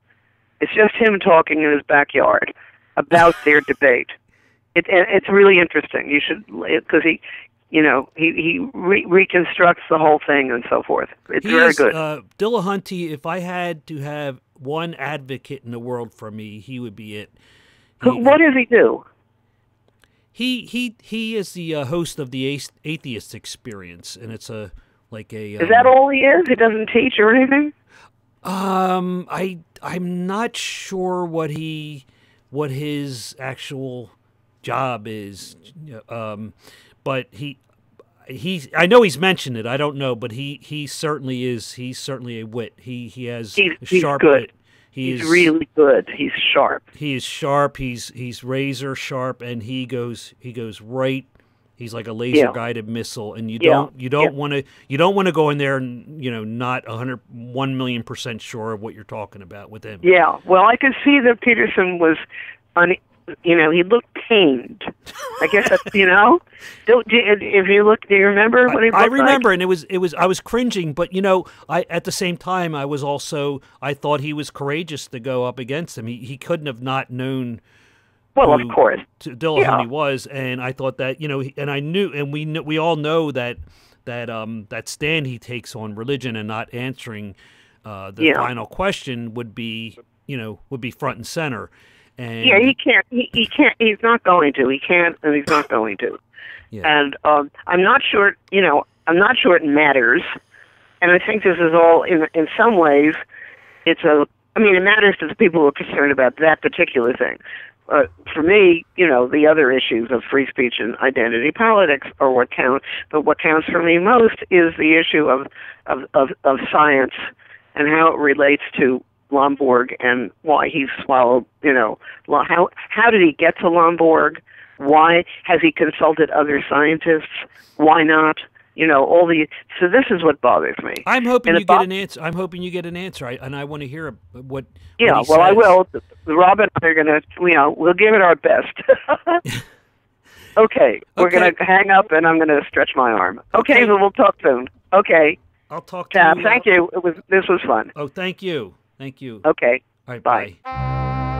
It's just him talking in his backyard about their debate. It's really interesting. You should, because he reconstructs the whole thing and so forth. It's very good. Dillahunty, if I had to have one advocate in the world for me, he would be it. What does he do? He is the host of the Atheist Experience, and it's is that all he is? He doesn't teach or anything? I'm not sure what his actual job is, but I know he's mentioned it. I don't know, but he certainly is. He's certainly a wit. He has sharp good. wit. He's really good. He's sharp. He is sharp. He's razor sharp, and he goes right. He's like a laser guided missile, and you don't want to go in there and not 1,000,000% sure of what you're talking about with him. Yeah. Well, I could see that Peterson was he looked pained. I guess that's, if you look, do you remember what he looked I remember, like? And I was cringing, but at the same time, I thought he was courageous to go up against him. He couldn't have not known. Well, of course, Dillahunty was, and I thought that and I knew, and we all know that stand he takes on religion and not answering the final question would be front and center. And he can't. He can't. He's not going to. He can't, and he's not going to. Yeah. And I'm not sure. I'm not sure it matters. And I think this is all in some ways. It matters to the people who are concerned about that particular thing. For me, the other issues of free speech and identity politics are what count. But what counts for me most is the issue of science and how it relates to Lomborg and why he swallowed, how did he get to Lomborg? Why has he consulted other scientists? Why not? So this is what bothers me. I'm hoping you get an answer. I'm hoping you get an answer, and I want to hear what. Yeah, what he says. I will. Rob and I are going to, we'll give it our best. Okay, we're going to hang up, and I'm going to stretch my arm. Okay, but we'll talk soon. Okay. I'll talk to you. Thank you. This was fun. Oh, thank you. Thank you. Okay. All right, bye. Bye.